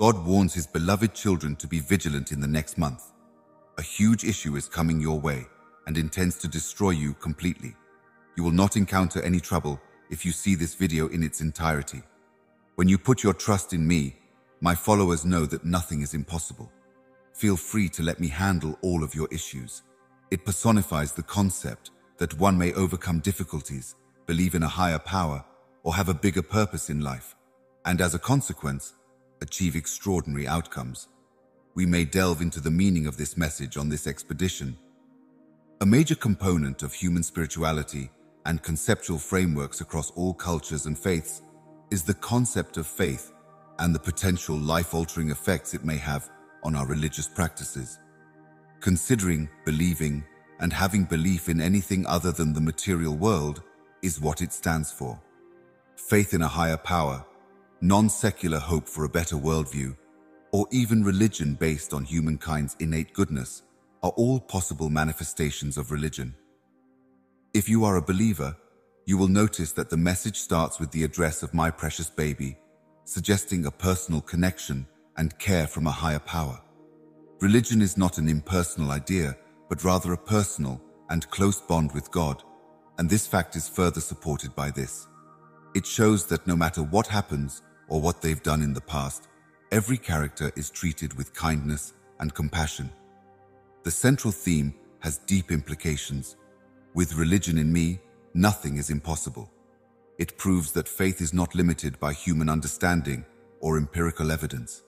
God warns his beloved children to be vigilant in the next month. A huge issue is coming your way and intends to destroy you completely. You will not encounter any trouble if you see this video in its entirety. When you put your trust in me, my followers know that nothing is impossible. Feel free to let me handle all of your issues. It personifies the concept that one may overcome difficulties, believe in a higher power, or have a bigger purpose in life, and as a consequence, achieve extraordinary outcomes. We may delve into the meaning of this message on this expedition. A major component of human spirituality and conceptual frameworks across all cultures and faiths is the concept of faith and the potential life-altering effects it may have on our religious practices. Considering, believing, and having belief in anything other than the material world is what it stands for. Faith in a higher power, non-secular hope for a better worldview, or even religion based on humankind's innate goodness are all possible manifestations of religion. If you are a believer, you will notice that the message starts with the address of my precious baby, suggesting a personal connection and care from a higher power. Religion is not an impersonal idea, but rather a personal and close bond with God, and this fact is further supported by this. It shows that no matter what happens or what they've done in the past, every character is treated with kindness and compassion. The central theme has deep implications. With religion in me, nothing is impossible. It proves that faith is not limited by human understanding or empirical evidence.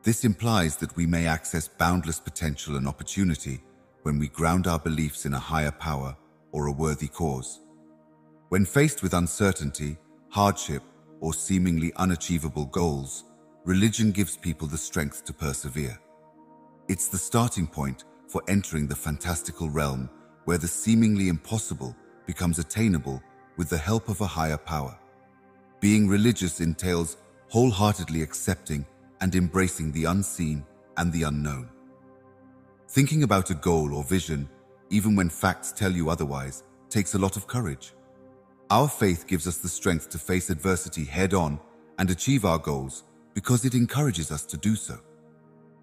This implies that we may access boundless potential and opportunity when we ground our beliefs in a higher power or a worthy cause. When faced with uncertainty, hardship, or seemingly unachievable goals, religion gives people the strength to persevere. It's the starting point for entering the fantastical realm where the seemingly impossible becomes attainable with the help of a higher power. Being religious entails wholeheartedly accepting and embracing the unseen and the unknown. Thinking about a goal or vision, even when facts tell you otherwise, takes a lot of courage. Our faith gives us the strength to face adversity head-on and achieve our goals because it encourages us to do so.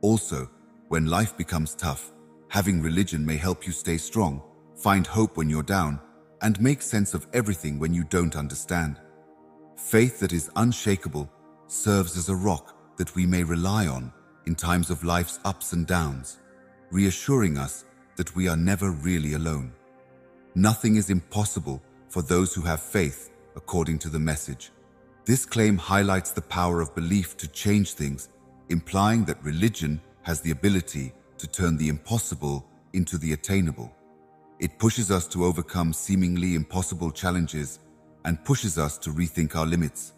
Also, when life becomes tough, having religion may help you stay strong, find hope when you're down, and make sense of everything when you don't understand. Faith that is unshakable serves as a rock that we may rely on in times of life's ups and downs, reassuring us that we are never really alone. Nothing is impossible for those who have faith, according to the message. This claim highlights the power of belief to change things, implying that religion has the ability to turn the impossible into the attainable. It pushes us to overcome seemingly impossible challenges and pushes us to rethink our limits.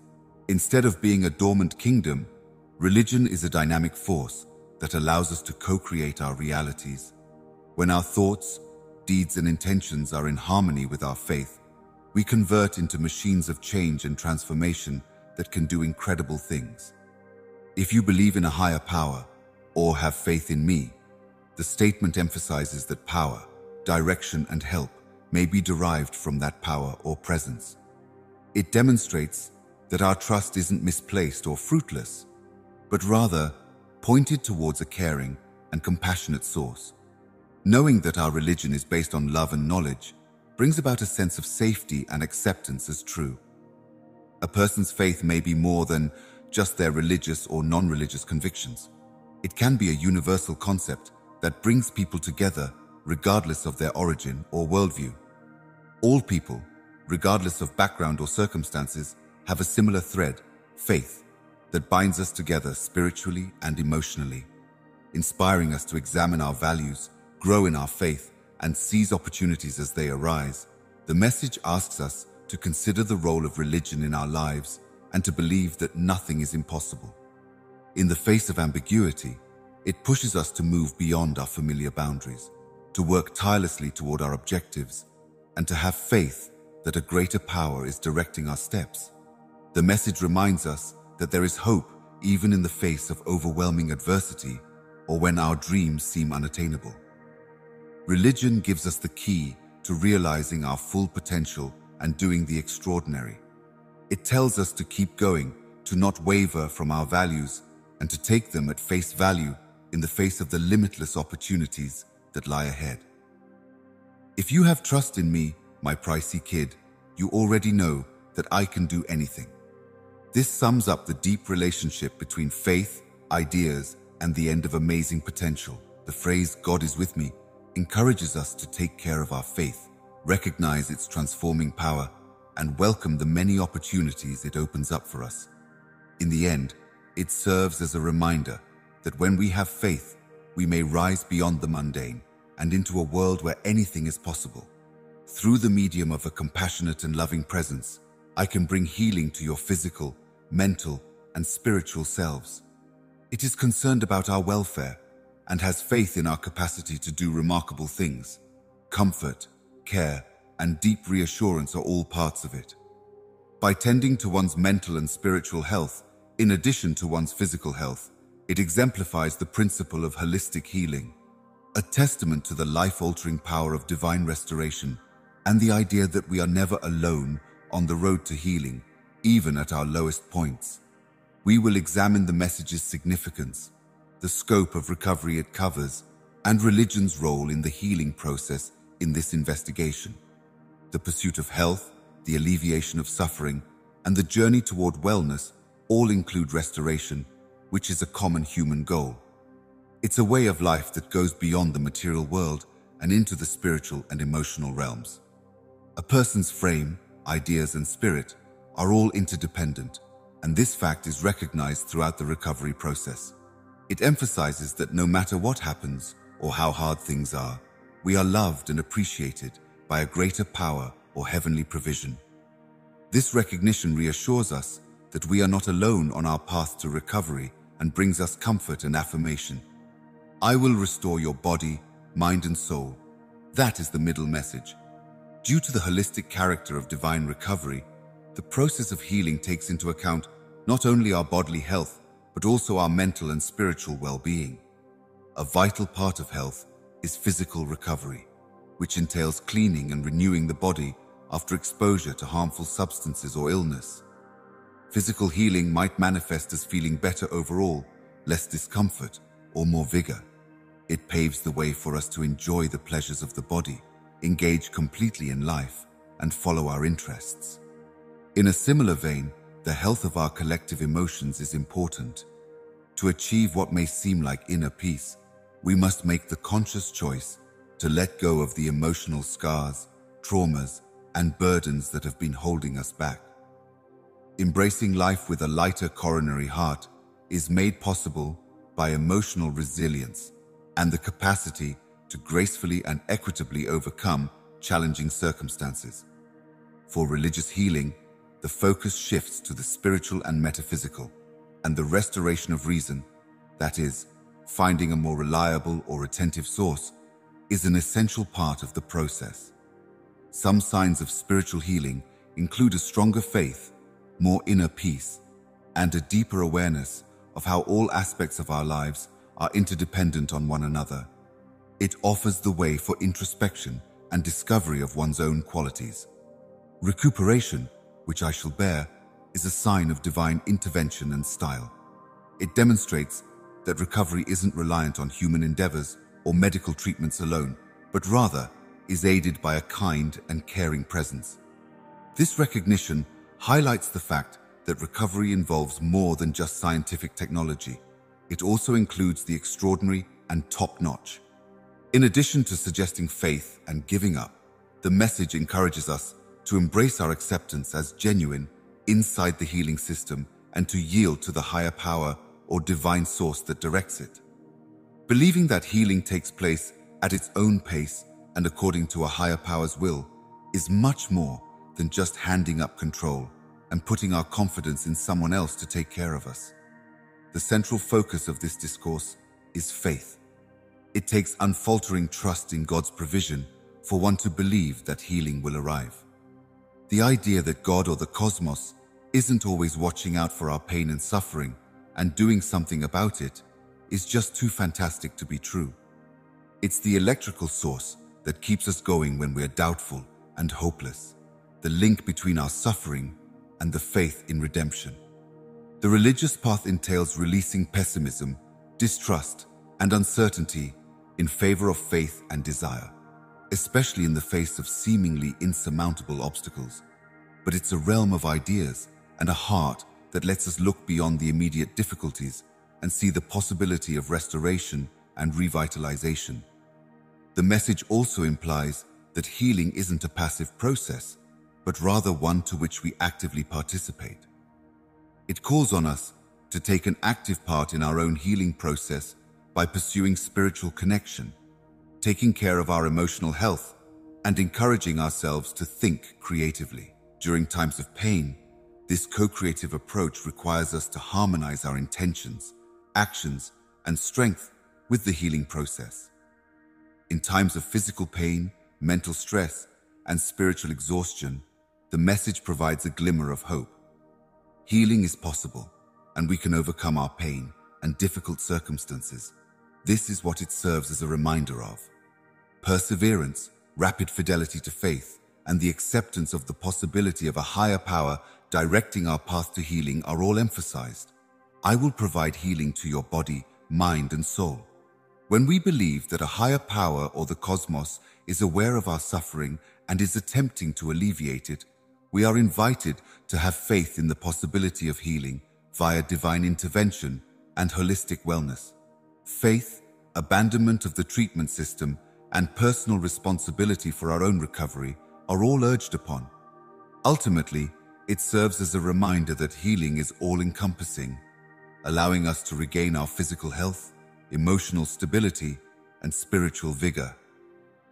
Instead of being a dormant kingdom, religion is a dynamic force that allows us to co-create our realities. When our thoughts, deeds, and intentions are in harmony with our faith, we convert into machines of change and transformation that can do incredible things. If you believe in a higher power or have faith in me, the statement emphasizes that power, direction, and help may be derived from that power or presence. It demonstrates that our trust isn't misplaced or fruitless, but rather pointed towards a caring and compassionate source. Knowing that our religion is based on love and knowledge brings about a sense of safety and acceptance as true. A person's faith may be more than just their religious or non-religious convictions. It can be a universal concept that brings people together regardless of their origin or worldview. All people, regardless of background or circumstances, have a similar thread, faith, that binds us together spiritually and emotionally, inspiring us to examine our values, grow in our faith, and seize opportunities as they arise. The message asks us to consider the role of religion in our lives and to believe that nothing is impossible. In the face of ambiguity, it pushes us to move beyond our familiar boundaries, to work tirelessly toward our objectives, and to have faith that a greater power is directing our steps. The message reminds us that there is hope even in the face of overwhelming adversity or when our dreams seem unattainable. Religion gives us the key to realizing our full potential and doing the extraordinary. It tells us to keep going, to not waver from our values, and to take them at face value in the face of the limitless opportunities that lie ahead. If you have trust in me, my pricey kid, you already know that I can do anything. This sums up the deep relationship between faith, ideas, and the end of amazing potential. The phrase, "God is with me," encourages us to take care of our faith, recognize its transforming power, and welcome the many opportunities it opens up for us. In the end, it serves as a reminder that when we have faith, we may rise beyond the mundane and into a world where anything is possible. Through the medium of a compassionate and loving presence, I can bring healing to your physical, mental, and spiritual selves. It is concerned about our welfare and has faith in our capacity to do remarkable things. Comfort, care, and deep reassurance are all parts of it. By tending to one's mental and spiritual health, in addition to one's physical health, it exemplifies the principle of holistic healing, a testament to the life-altering power of divine restoration and the idea that we are never alone on the road to healing, even at our lowest points. We will examine the message's significance, the scope of recovery it covers, and religion's role in the healing process in this investigation. The pursuit of health, the alleviation of suffering, and the journey toward wellness all include restoration, which is a common human goal. It's a way of life that goes beyond the material world and into the spiritual and emotional realms. A person's frame, ideas, and spirit are all interdependent, and this fact is recognized throughout the recovery process. It emphasizes that no matter what happens or how hard things are, we are loved and appreciated by a greater power or heavenly provision. This recognition reassures us that we are not alone on our path to recovery and brings us comfort and affirmation. I will restore your body, mind, and soul. That is the middle message. Due to the holistic character of divine recovery, the process of healing takes into account not only our bodily health, but also our mental and spiritual well-being. A vital part of health is physical recovery, which entails cleaning and renewing the body after exposure to harmful substances or illness. Physical healing might manifest as feeling better overall, less discomfort, or more vigor. It paves the way for us to enjoy the pleasures of the body, engage completely in life, and follow our interests. In a similar vein, the health of our collective emotions is important. To achieve what may seem like inner peace, we must make the conscious choice to let go of the emotional scars, traumas, and burdens that have been holding us back. Embracing life with a lighter coronary heart is made possible by emotional resilience and the capacity to gracefully and equitably overcome challenging circumstances. For religious healing, the focus shifts to the spiritual and metaphysical, and the restoration of reason, that is, finding a more reliable or attentive source, is an essential part of the process. Some signs of spiritual healing include a stronger faith, more inner peace, and a deeper awareness of how all aspects of our lives are interdependent on one another. It offers the way for introspection and discovery of one's own qualities. Recuperation, which I shall bear, is a sign of divine intervention and style. It demonstrates that recovery isn't reliant on human endeavors or medical treatments alone, but rather is aided by a kind and caring presence. This recognition highlights the fact that recovery involves more than just scientific technology. It also includes the extraordinary and top-notch. In addition to suggesting faith and giving up, the message encourages us to embrace our acceptance as genuine inside the healing system and to yield to the higher power or divine source that directs it. Believing that healing takes place at its own pace and according to a higher power's will is much more than just handing up control and putting our confidence in someone else to take care of us. The central focus of this discourse is faith. It takes unfaltering trust in God's provision for one to believe that healing will arrive. The idea that God or the cosmos isn't always watching out for our pain and suffering and doing something about it is just too fantastic to be true. It's the electrical source that keeps us going when we're doubtful and hopeless, the link between our suffering and the faith in redemption. The religious path entails releasing pessimism, distrust, and uncertainty in favor of faith and desire, especially in the face of seemingly insurmountable obstacles. But it's a realm of ideas and a heart that lets us look beyond the immediate difficulties and see the possibility of restoration and revitalization. The message also implies that healing isn't a passive process, but rather one to which we actively participate. It calls on us to take an active part in our own healing process by pursuing spiritual connection, taking care of our emotional health, and encouraging ourselves to think creatively. During times of pain, this co-creative approach requires us to harmonize our intentions, actions, and strength with the healing process. In times of physical pain, mental stress, and spiritual exhaustion, the message provides a glimmer of hope. Healing is possible, and we can overcome our pain and difficult circumstances. This is what it serves as a reminder of. Perseverance, rapid fidelity to faith, and the acceptance of the possibility of a higher power directing our path to healing are all emphasized. I will provide healing to your body, mind, and soul. When we believe that a higher power or the cosmos is aware of our suffering and is attempting to alleviate it, we are invited to have faith in the possibility of healing via divine intervention and holistic wellness. Faith, abandonment of the treatment system, and personal responsibility for our own recovery are all urged upon. Ultimately, it serves as a reminder that healing is all-encompassing, allowing us to regain our physical health, emotional stability, and spiritual vigor.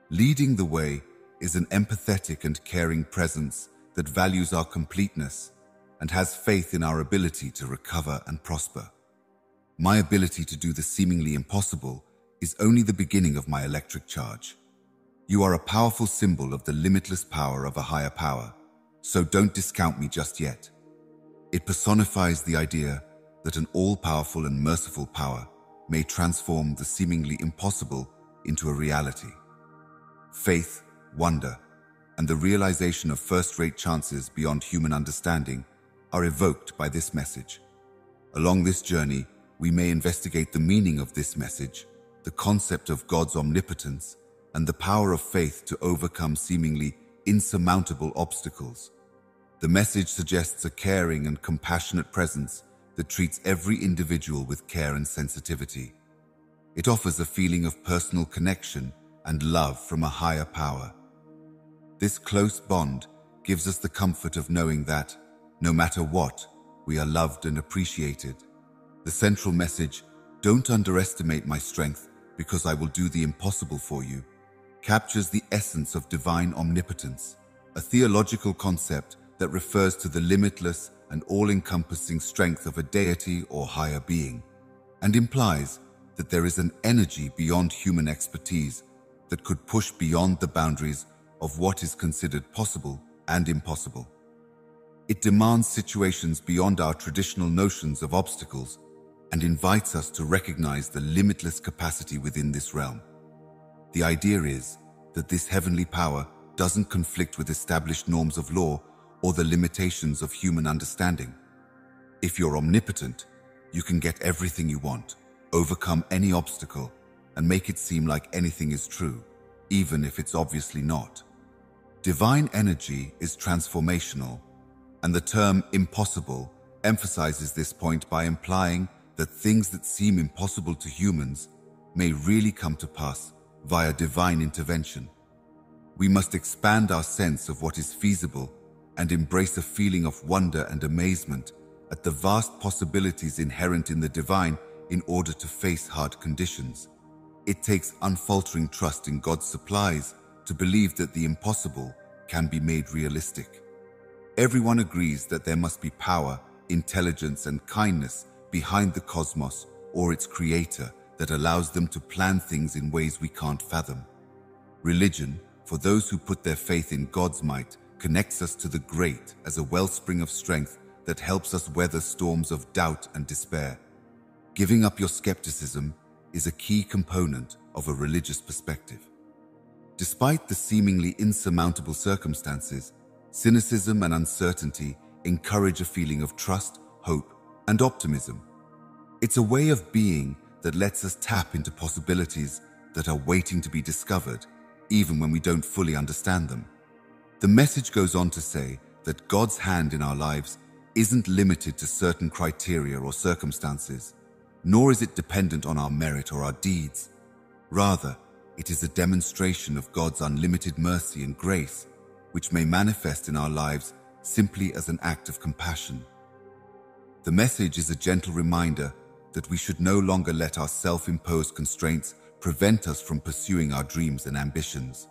Leading the way is an empathetic and caring presence that values our completeness and has faith in our ability to recover and prosper. My ability to do the seemingly impossible is only the beginning of my electric charge. You are a powerful symbol of the limitless power of a higher power, so don't discount me just yet. It personifies the idea that an all-powerful and merciful power may transform the seemingly impossible into a reality. Faith, wonder, and the realization of first-rate chances beyond human understanding are evoked by this message. Along this journey, we may investigate the meaning of this message, the concept of God's omnipotence, and the power of faith to overcome seemingly insurmountable obstacles. The message suggests a caring and compassionate presence that treats every individual with care and sensitivity. It offers a feeling of personal connection and love from a higher power. This close bond gives us the comfort of knowing that, no matter what, we are loved and appreciated. The central message, "Don't underestimate my strength because I will do the impossible for you," captures the essence of divine omnipotence, a theological concept that refers to the limitless and all-encompassing strength of a deity or higher being, and implies that there is an energy beyond human expertise that could push beyond the boundaries of what is considered possible and impossible. It demands situations beyond our traditional notions of obstacles and invites us to recognize the limitless capacity within this realm. The idea is that this heavenly power doesn't conflict with established norms of law or the limitations of human understanding. If you're omnipotent, you can get everything you want, overcome any obstacle, and make it seem like anything is true, even if it's obviously not. Divine energy is transformational, and the term impossible emphasizes this point by implying that things that seem impossible to humans may really come to pass via divine intervention. We must expand our sense of what is feasible and embrace a feeling of wonder and amazement at the vast possibilities inherent in the divine in order to face hard conditions. It takes unfaltering trust in God's supplies to believe that the impossible can be made realistic. Everyone agrees that there must be power, intelligence, and kindness behind the cosmos or its creator that allows them to plan things in ways we can't fathom. Religion, for those who put their faith in God's might, connects us to the great as a wellspring of strength that helps us weather storms of doubt and despair. Giving up your skepticism is a key component of a religious perspective. Despite the seemingly insurmountable circumstances, cynicism and uncertainty encourage a feeling of trust, hope, and optimism. It's a way of being that lets us tap into possibilities that are waiting to be discovered, even when we don't fully understand them. The message goes on to say that God's hand in our lives isn't limited to certain criteria or circumstances, nor is it dependent on our merit or our deeds. Rather, it is a demonstration of God's unlimited mercy and grace, which may manifest in our lives simply as an act of compassion. The message is a gentle reminder that we should no longer let our self-imposed constraints prevent us from pursuing our dreams and ambitions.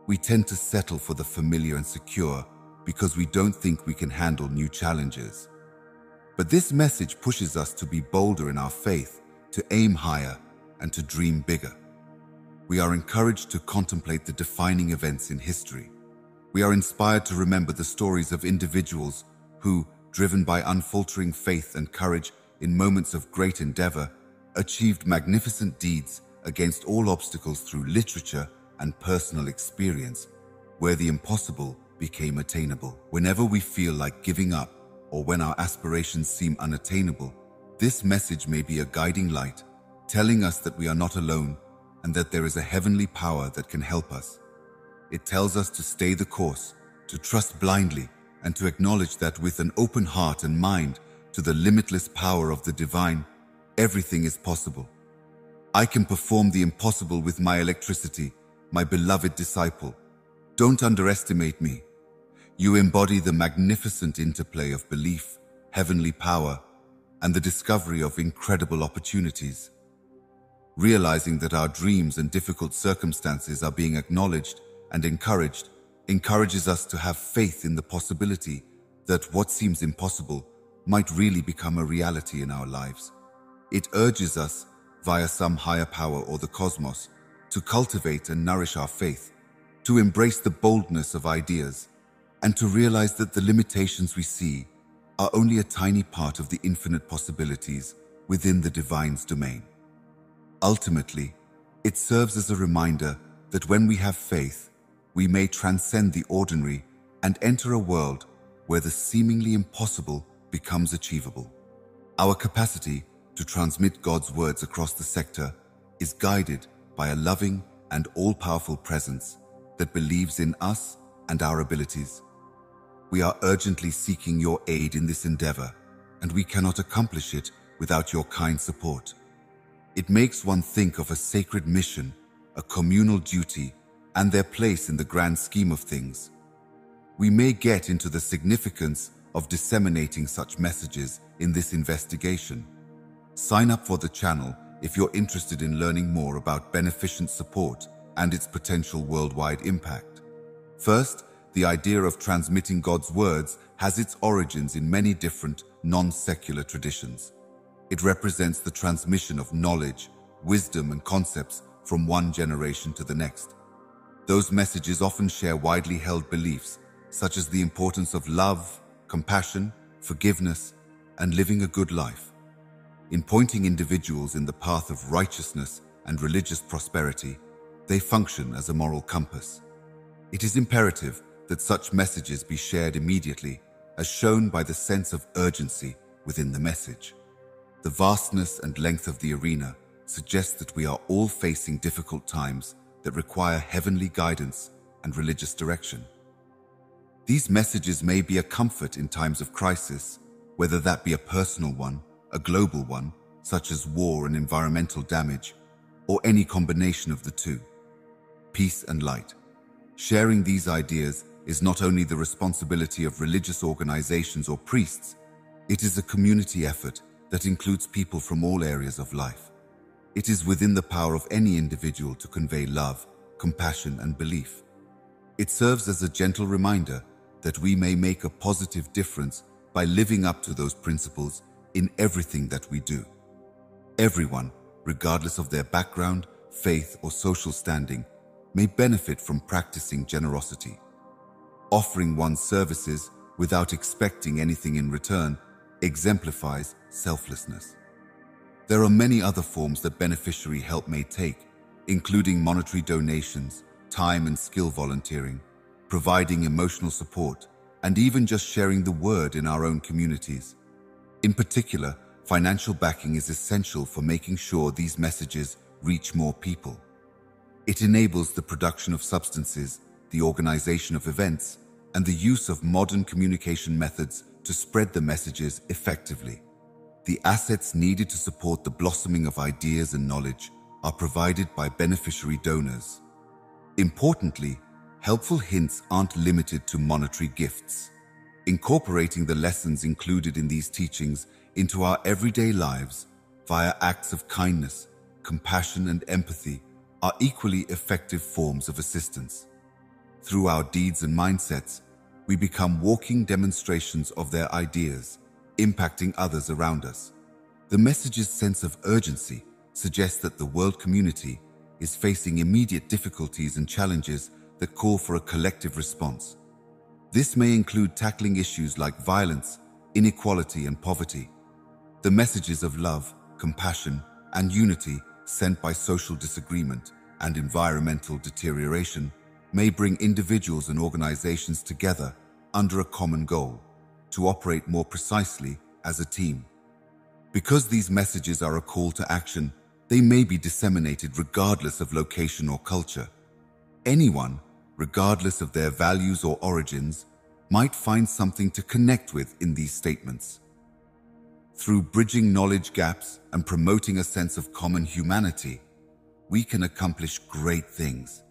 We tend to settle for the familiar and secure because we don't think we can handle new challenges. But this message pushes us to be bolder in our faith, to aim higher, and to dream bigger. We are encouraged to contemplate the defining events in history. We are inspired to remember the stories of individuals who, driven by unfaltering faith and courage in moments of great endeavor, achieved magnificent deeds against all obstacles through literature and personal experience, where the impossible became attainable. Whenever we feel like giving up, or when our aspirations seem unattainable, this message may be a guiding light, telling us that we are not alone and that there is a heavenly power that can help us. It tells us to stay the course, to trust blindly, and to acknowledge that with an open heart and mind to the limitless power of the divine, everything is possible. I can perform the impossible with my electricity, my beloved disciple. Don't underestimate me. You embody the magnificent interplay of belief, heavenly power, and the discovery of incredible opportunities. Realizing that our dreams and difficult circumstances are being acknowledged and encourages us to have faith in the possibility that what seems impossible might really become a reality in our lives. It urges us, via some higher power or the cosmos, to cultivate and nourish our faith, to embrace the boldness of ideas, and to realize that the limitations we see are only a tiny part of the infinite possibilities within the divine's domain. Ultimately, it serves as a reminder that when we have faith, we may transcend the ordinary and enter a world where the seemingly impossible becomes achievable. Our capacity to transmit God's words across the sector is guided by a loving and all-powerful presence that believes in us and our abilities. We are urgently seeking your aid in this endeavor, and we cannot accomplish it without your kind support. It makes one think of a sacred mission, a communal duty, and their place in the grand scheme of things. We may get into the significance of disseminating such messages in this investigation. Sign up for the channel if you're interested in learning more about beneficent support and its potential worldwide impact. First, the idea of transmitting God's words has its origins in many different non-secular traditions. It represents the transmission of knowledge, wisdom, and concepts from one generation to the next. Those messages often share widely held beliefs, such as the importance of love, compassion, forgiveness, and living a good life. In pointing individuals in the path of righteousness and religious prosperity, they function as a moral compass. It is imperative that such messages be shared immediately, as shown by the sense of urgency within the message. The vastness and length of the arena suggests that we are all facing difficult times that require heavenly guidance and religious direction. These messages may be a comfort in times of crisis, whether that be a personal one, a global one, such as war and environmental damage, or any combination of the two. Peace and light. Sharing these ideas is not only the responsibility of religious organizations or priests, it is a community effort that includes people from all areas of life. It is within the power of any individual to convey love, compassion, and belief. It serves as a gentle reminder that we may make a positive difference by living up to those principles in everything that we do. Everyone, regardless of their background, faith, or social standing, may benefit from practicing generosity. Offering one's services without expecting anything in return exemplifies selflessness. There are many other forms that beneficiary help may take, including monetary donations, time and skill volunteering, providing emotional support, and even just sharing the word in our own communities. In particular, financial backing is essential for making sure these messages reach more people. It enables the production of substances, the organization of events, and the use of modern communication methods to spread the messages effectively. The assets needed to support the blossoming of ideas and knowledge are provided by beneficiary donors. Importantly, helpful hints aren't limited to monetary gifts. Incorporating the lessons included in these teachings into our everyday lives via acts of kindness, compassion, and empathy are equally effective forms of assistance. Through our deeds and mindsets, we become walking demonstrations of their ideas, impacting others around us. The message's sense of urgency suggests that the world community is facing immediate difficulties and challenges that call for a collective response. This may include tackling issues like violence, inequality, and poverty. The messages of love, compassion, and unity sent by social disagreement and environmental deterioration may bring individuals and organizations together under a common goal to operate more precisely as a team. Because these messages are a call to action, they may be disseminated regardless of location or culture. Anyone, regardless of their values or origins, might find something to connect with in these statements. Through bridging knowledge gaps and promoting a sense of common humanity, we can accomplish great things.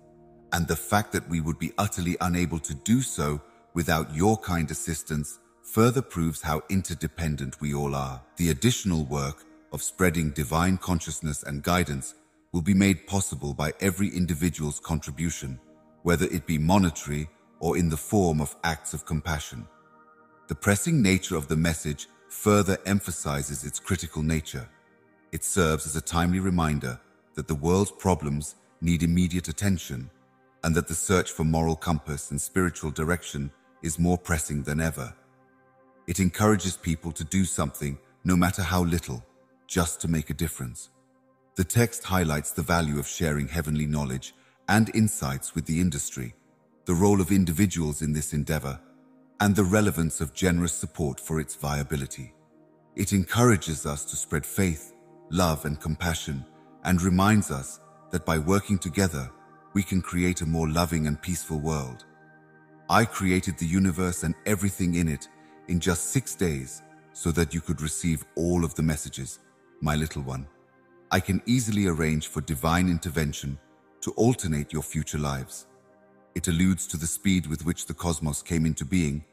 And the fact that we would be utterly unable to do so without your kind assistance further proves how interdependent we all are. The additional work of spreading divine consciousness and guidance will be made possible by every individual's contribution, whether it be monetary or in the form of acts of compassion. The pressing nature of the message further emphasizes its critical nature. It serves as a timely reminder that the world's problems need immediate attention and that the search for moral compass and spiritual direction is more pressing than ever. It encourages people to do something, no matter how little, just to make a difference. The text highlights the value of sharing heavenly knowledge and insights with the industry, the role of individuals in this endeavor, and the relevance of generous support for its viability. It encourages us to spread faith, love, and compassion, and reminds us that by working together, we can create a more loving and peaceful world. I created the universe and everything in it in just 6 days so that you could receive all of the messages, my little one. I can easily arrange for divine intervention to alternate your future lives. It alludes to the speed with which the cosmos came into being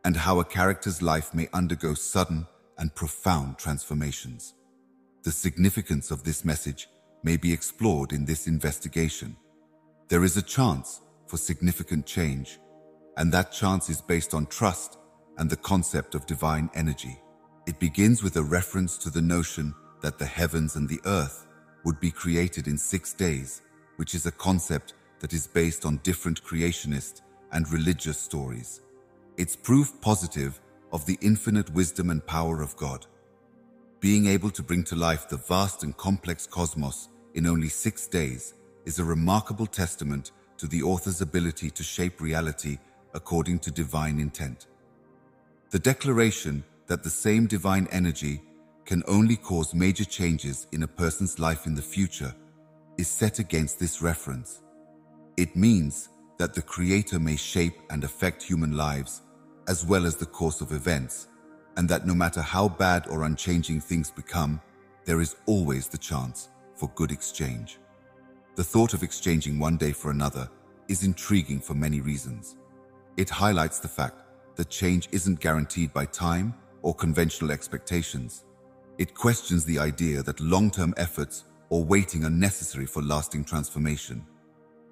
and how a character's life may undergo sudden and profound transformations. The significance of this message may be explored in this investigation. There is a chance for significant change, and that chance is based on trust and the concept of divine energy. It begins with a reference to the notion that the heavens and the earth would be created in 6 days, which is a concept that is based on different creationist and religious stories. It's proof positive of the infinite wisdom and power of God. Being able to bring to life the vast and complex cosmos in only 6 days is a remarkable testament to the author's ability to shape reality according to divine intent. The declaration that the same divine energy can only cause major changes in a person's life in the future is set against this reference. It means that the Creator may shape and affect human lives as well as the course of events, and that no matter how bad or unchanging things become, there is always the chance for good exchange. The thought of exchanging one day for another is intriguing for many reasons. It highlights the fact that change isn't guaranteed by time or conventional expectations. It questions the idea that long-term efforts or waiting are necessary for lasting transformation.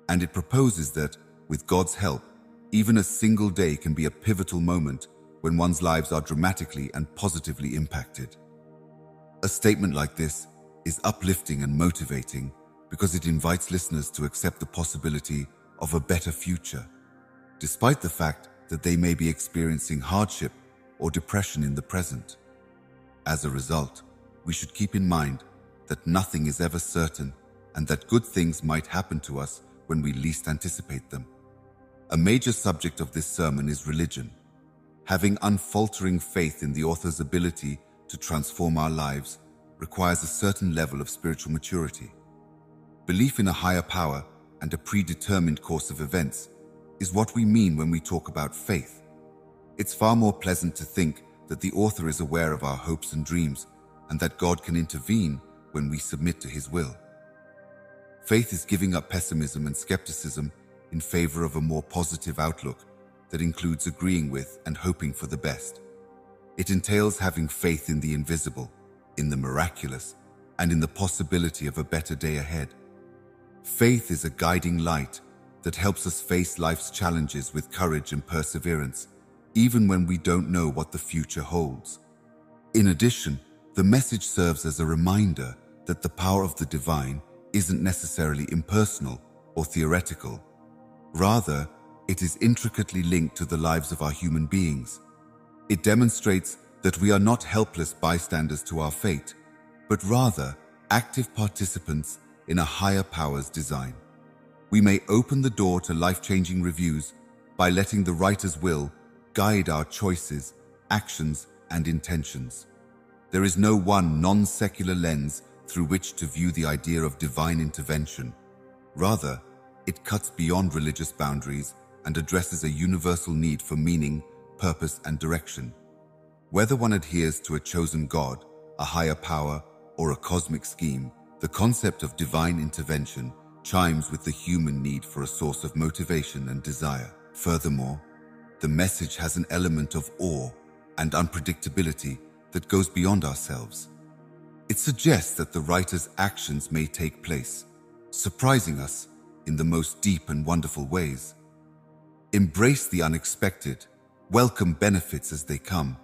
And it proposes that, with God's help, even a single day can be a pivotal moment when one's lives are dramatically and positively impacted. A statement like this is uplifting and motivating because it invites listeners to accept the possibility of a better future, despite the fact that they may be experiencing hardship or depression in the present. As a result, we should keep in mind that nothing is ever certain and that good things might happen to us when we least anticipate them. A major subject of this sermon is religion. Having unfaltering faith in the author's ability to transform our lives requires a certain level of spiritual maturity. Belief in a higher power and a predetermined course of events is what we mean when we talk about faith. It's far more pleasant to think that the author is aware of our hopes and dreams and that God can intervene when we submit to His will. Faith is giving up pessimism and skepticism in favor of a more positive outlook that includes agreeing with and hoping for the best. It entails having faith in the invisible, in the miraculous, and in the possibility of a better day ahead. Faith is a guiding light that helps us face life's challenges with courage and perseverance, even when we don't know what the future holds. In addition, the message serves as a reminder that the power of the divine isn't necessarily impersonal or theoretical. Rather, it is intricately linked to the lives of our human beings. It demonstrates that we are not helpless bystanders to our fate, but rather active participants in a higher power's design. We may open the door to life-changing reviews by letting the writer's will guide our choices, actions, and intentions. There is no one non-secular lens through which to view the idea of divine intervention. Rather, it cuts beyond religious boundaries and addresses a universal need for meaning, purpose, and direction. Whether one adheres to a chosen God, a higher power, or a cosmic scheme, the concept of divine intervention chimes with the human need for a source of motivation and desire. Furthermore, the message has an element of awe and unpredictability that goes beyond ourselves. It suggests that the writer's actions may take place, surprising us in the most deep and wonderful ways. Embrace the unexpected, welcome benefits as they come,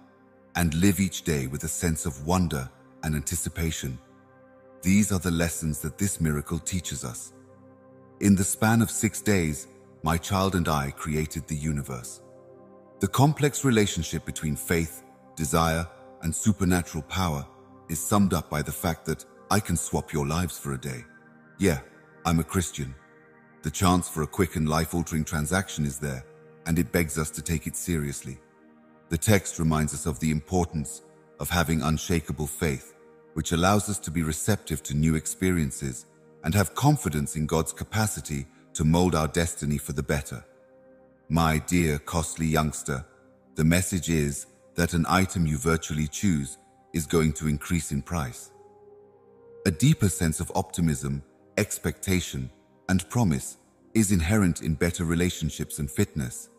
and live each day with a sense of wonder and anticipation. These are the lessons that this miracle teaches us. In the span of 6 days, my child and I created the universe. The complex relationship between faith, desire, and supernatural power is summed up by the fact that I can swap your lives for a day. Yeah, I'm a Christian. The chance for a quick and life-altering transaction is there, and it begs us to take it seriously. The text reminds us of the importance of having unshakable faith, which allows us to be receptive to new experiences and have confidence in God's capacity to mold our destiny for the better. My dear costly youngster, the message is that an item you virtually choose is going to increase in price. A deeper sense of optimism, expectation, and promise is inherent in better relationships and fitness.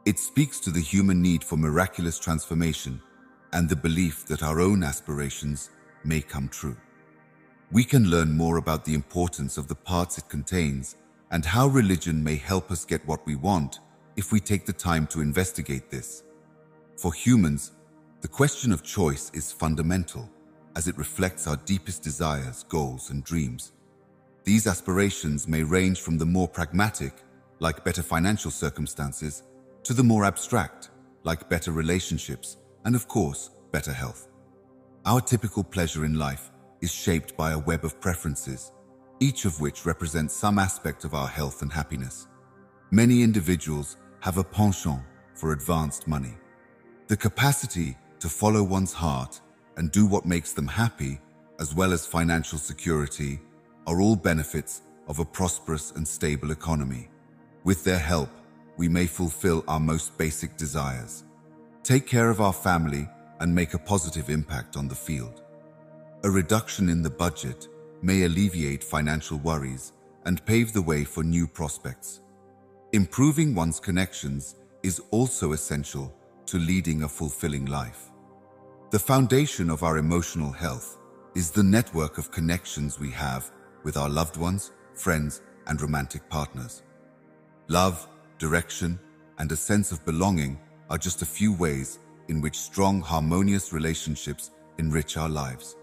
It speaks to the human need for miraculous transformation and the belief that our own aspirations may come true. We can learn more about the importance of the parts it contains and how religion may help us get what we want if we take the time to investigate this. For humans, the question of choice is fundamental, as it reflects our deepest desires, goals, and dreams. These aspirations may range from the more pragmatic, like better financial circumstances, to the more abstract, like better relationships, and of course, better health. Our typical pleasure in life is shaped by a web of preferences, each of which represents some aspect of our health and happiness. Many individuals have a penchant for advanced money. The capacity to follow one's heart and do what makes them happy, as well as financial security, are all benefits of a prosperous and stable economy. With their help, we may fulfill our most basic desires, take care of our family, and make a positive impact on the field. A reduction in the budget may alleviate financial worries and pave the way for new prospects. Improving one's connections is also essential to leading a fulfilling life. The foundation of our emotional health is the network of connections we have with our loved ones, friends, and romantic partners. Love, direction, and a sense of belonging are just a few ways in which strong, harmonious relationships enrich our lives.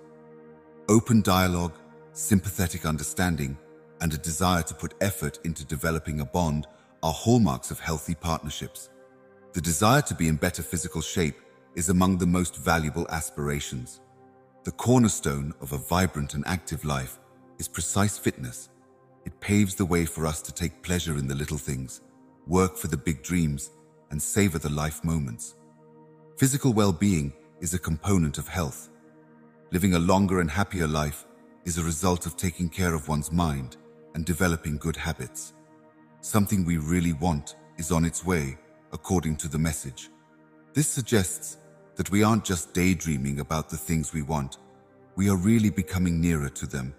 Open dialogue, sympathetic understanding, and a desire to put effort into developing a bond are hallmarks of healthy partnerships. The desire to be in better physical shape is among the most valuable aspirations. The cornerstone of a vibrant and active life is precise fitness. It paves the way for us to take pleasure in the little things, work for the big dreams, and savor the life moments. Physical well-being is a component of health. Living a longer and happier life is a result of taking care of one's mind and developing good habits. Something we really want is on its way, according to the message. This suggests that we aren't just daydreaming about the things we want, we are really becoming nearer to them,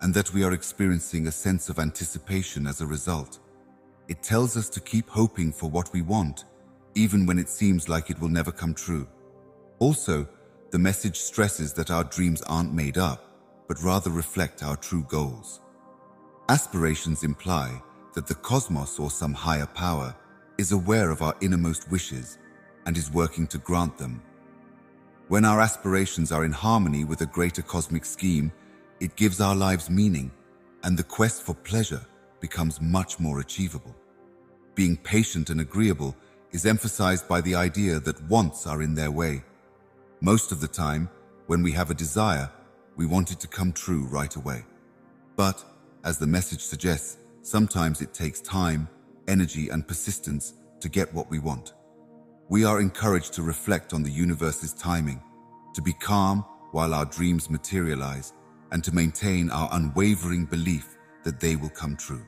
and that we are experiencing a sense of anticipation as a result. It tells us to keep hoping for what we want, even when it seems like it will never come true. Also, the message stresses that our dreams aren't made up, but rather reflect our true goals. Aspirations imply that the cosmos or some higher power is aware of our innermost wishes and is working to grant them. When our aspirations are in harmony with a greater cosmic scheme, it gives our lives meaning, and the quest for pleasure becomes much more achievable. Being patient and agreeable is emphasized by the idea that wants are in their way. Most of the time, when we have a desire, we want it to come true right away. But, as the message suggests, sometimes it takes time, energy, and persistence to get what we want. We are encouraged to reflect on the universe's timing, to be calm while our dreams materialize, and to maintain our unwavering belief that they will come true.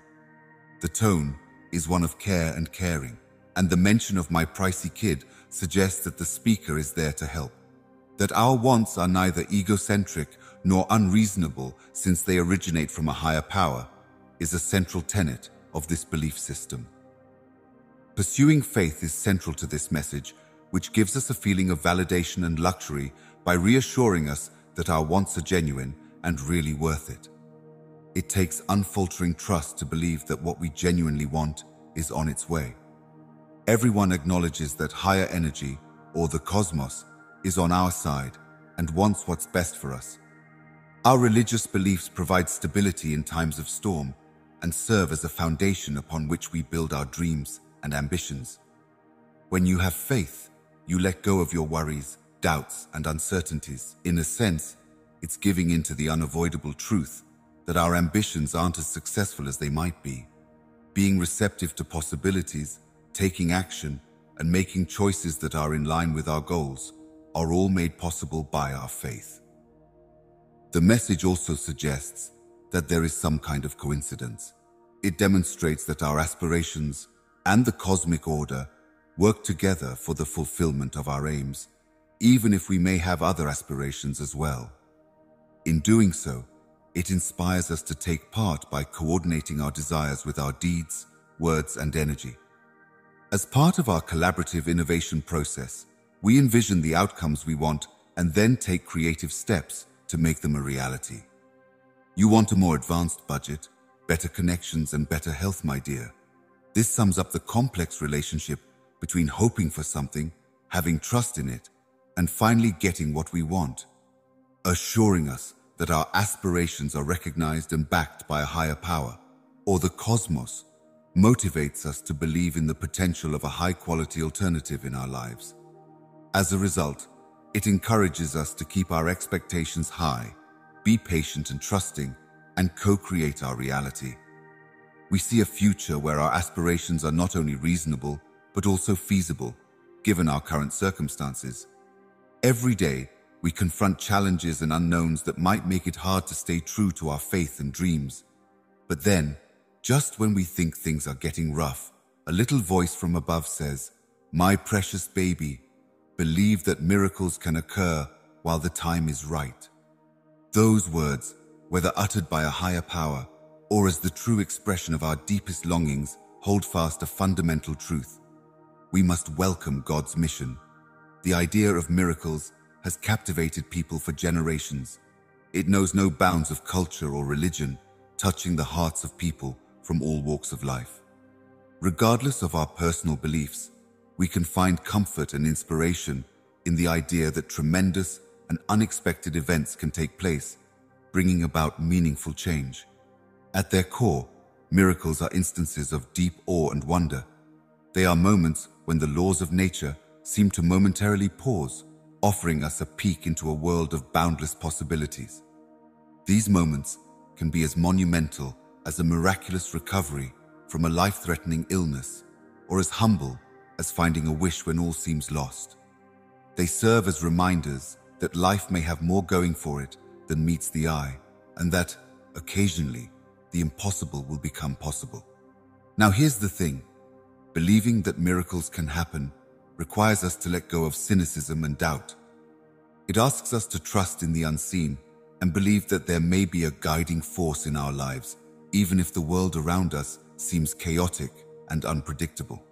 The tone is one of care and caring, and the mention of my pricey kid suggests that the speaker is there to help. That our wants are neither egocentric nor unreasonable since they originate from a higher power is a central tenet of this belief system. Pursuing faith is central to this message, which gives us a feeling of validation and luxury by reassuring us that our wants are genuine and really worth it. It takes unfaltering trust to believe that what we genuinely want is on its way. Everyone acknowledges that higher energy, or the cosmos, is on our side and wants what's best for us. Our religious beliefs provide stability in times of storm and serve as a foundation upon which we build our dreams and ambitions. When you have faith, you let go of your worries, doubts, and uncertainties. In a sense, it's giving in to the unavoidable truth that our ambitions aren't as successful as they might be. Being receptive to possibilities, taking action, and making choices that are in line with our goals are all made possible by our faith. The message also suggests that there is some kind of coincidence. It demonstrates that our aspirations and the cosmic order work together for the fulfillment of our aims, even if we may have other aspirations as well. In doing so, it inspires us to take part by coordinating our desires with our deeds, words, and energy. As part of our collaborative innovation process, we envision the outcomes we want and then take creative steps to make them a reality. You want a more advanced budget, better connections, and better health, my dear. This sums up the complex relationship between hoping for something, having trust in it, and finally getting what we want, assuring us that our aspirations are recognized and backed by a higher power, or the cosmos, motivates us to believe in the potential of a high-quality alternative in our lives. As a result, it encourages us to keep our expectations high, be patient and trusting, and co-create our reality. We see a future where our aspirations are not only reasonable, but also feasible, given our current circumstances. Every day, we confront challenges and unknowns that might make it hard to stay true to our faith and dreams. But then, just when we think things are getting rough, a little voice from above says, "My precious baby, believe that miracles can occur while the time is right." Those words, whether uttered by a higher power or as the true expression of our deepest longings, hold fast a fundamental truth. We must welcome God's mission. The idea of miracles has captivated people for generations. It knows no bounds of culture or religion, touching the hearts of people from all walks of life. Regardless of our personal beliefs, we can find comfort and inspiration in the idea that tremendous and unexpected events can take place, bringing about meaningful change. At their core, miracles are instances of deep awe and wonder. They are moments when the laws of nature seem to momentarily pause, offering us a peek into a world of boundless possibilities. These moments can be as monumental as a miraculous recovery from a life-threatening illness, or as humble as finding a wish when all seems lost. They serve as reminders that life may have more going for it than meets the eye, and that, occasionally, the impossible will become possible. Now here's the thing. Believing that miracles can happen requires us to let go of cynicism and doubt. It asks us to trust in the unseen and believe that there may be a guiding force in our lives, even if the world around us seems chaotic and unpredictable.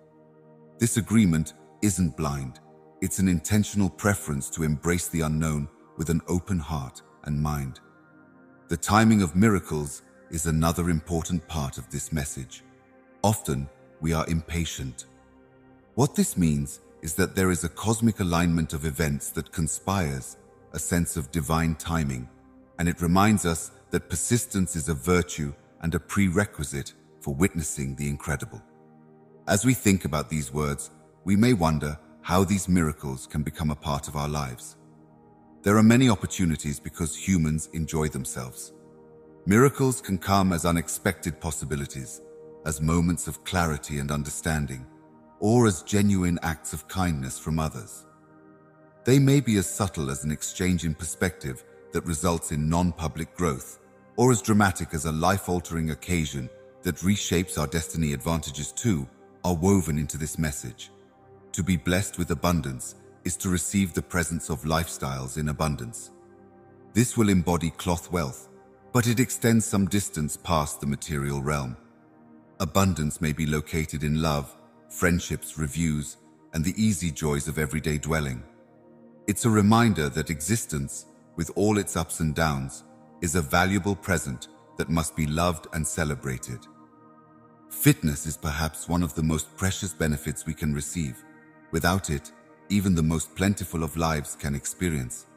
This agreement isn't blind. It's an intentional preference to embrace the unknown with an open heart and mind. The timing of miracles is another important part of this message. Often, we are impatient. What this means is that there is a cosmic alignment of events that conspires, a sense of divine timing, and it reminds us that persistence is a virtue and a prerequisite for witnessing the incredible. As we think about these words, we may wonder how these miracles can become a part of our lives. There are many opportunities because humans enjoy themselves. Miracles can come as unexpected possibilities, as moments of clarity and understanding, or as genuine acts of kindness from others. They may be as subtle as an exchange in perspective that results in non-public growth, or as dramatic as a life-altering occasion that reshapes our destiny. Advantages too are woven into this message. To be blessed with abundance is to receive the presence of lifestyles in abundance. This will embody cloth wealth, but it extends some distance past the material realm. Abundance may be located in love, friendships, reviews, and the easy joys of everyday dwelling. It's a reminder that existence, with all its ups and downs, is a valuable present that must be loved and celebrated. Fitness is perhaps one of the most precious benefits we can receive. Without it, even the most plentiful of lives can experience.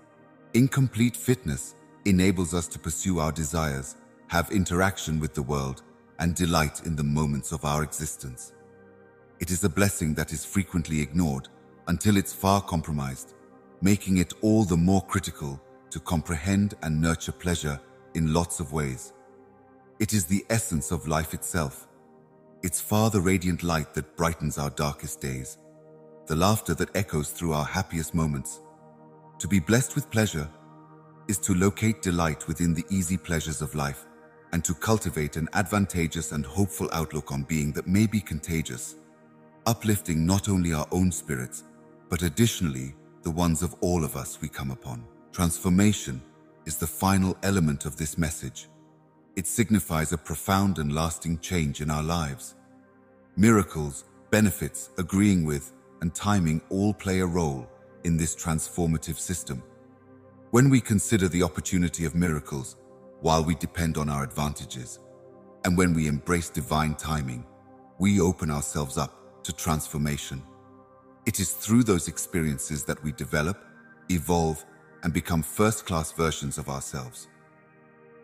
Incomplete fitness enables us to pursue our desires, have interaction with the world, and delight in the moments of our existence. It is a blessing that is frequently ignored until it's far compromised, making it all the more critical to comprehend and nurture pleasure in lots of ways. It is the essence of life itself. It's far the radiant light that brightens our darkest days, the laughter that echoes through our happiest moments. To be blessed with pleasure is to locate delight within the easy pleasures of life and to cultivate an advantageous and hopeful outlook on being that may be contagious, uplifting not only our own spirits, but additionally the ones of all of us we come upon. Transformation is the final element of this message. It signifies a profound and lasting change in our lives. Miracles, benefits, agreeing with, and timing all play a role in this transformative system. When we consider the opportunity of miracles, while we depend on our advantages, and when we embrace divine timing, we open ourselves up to transformation. It is through those experiences that we develop, evolve, and become first-class versions of ourselves.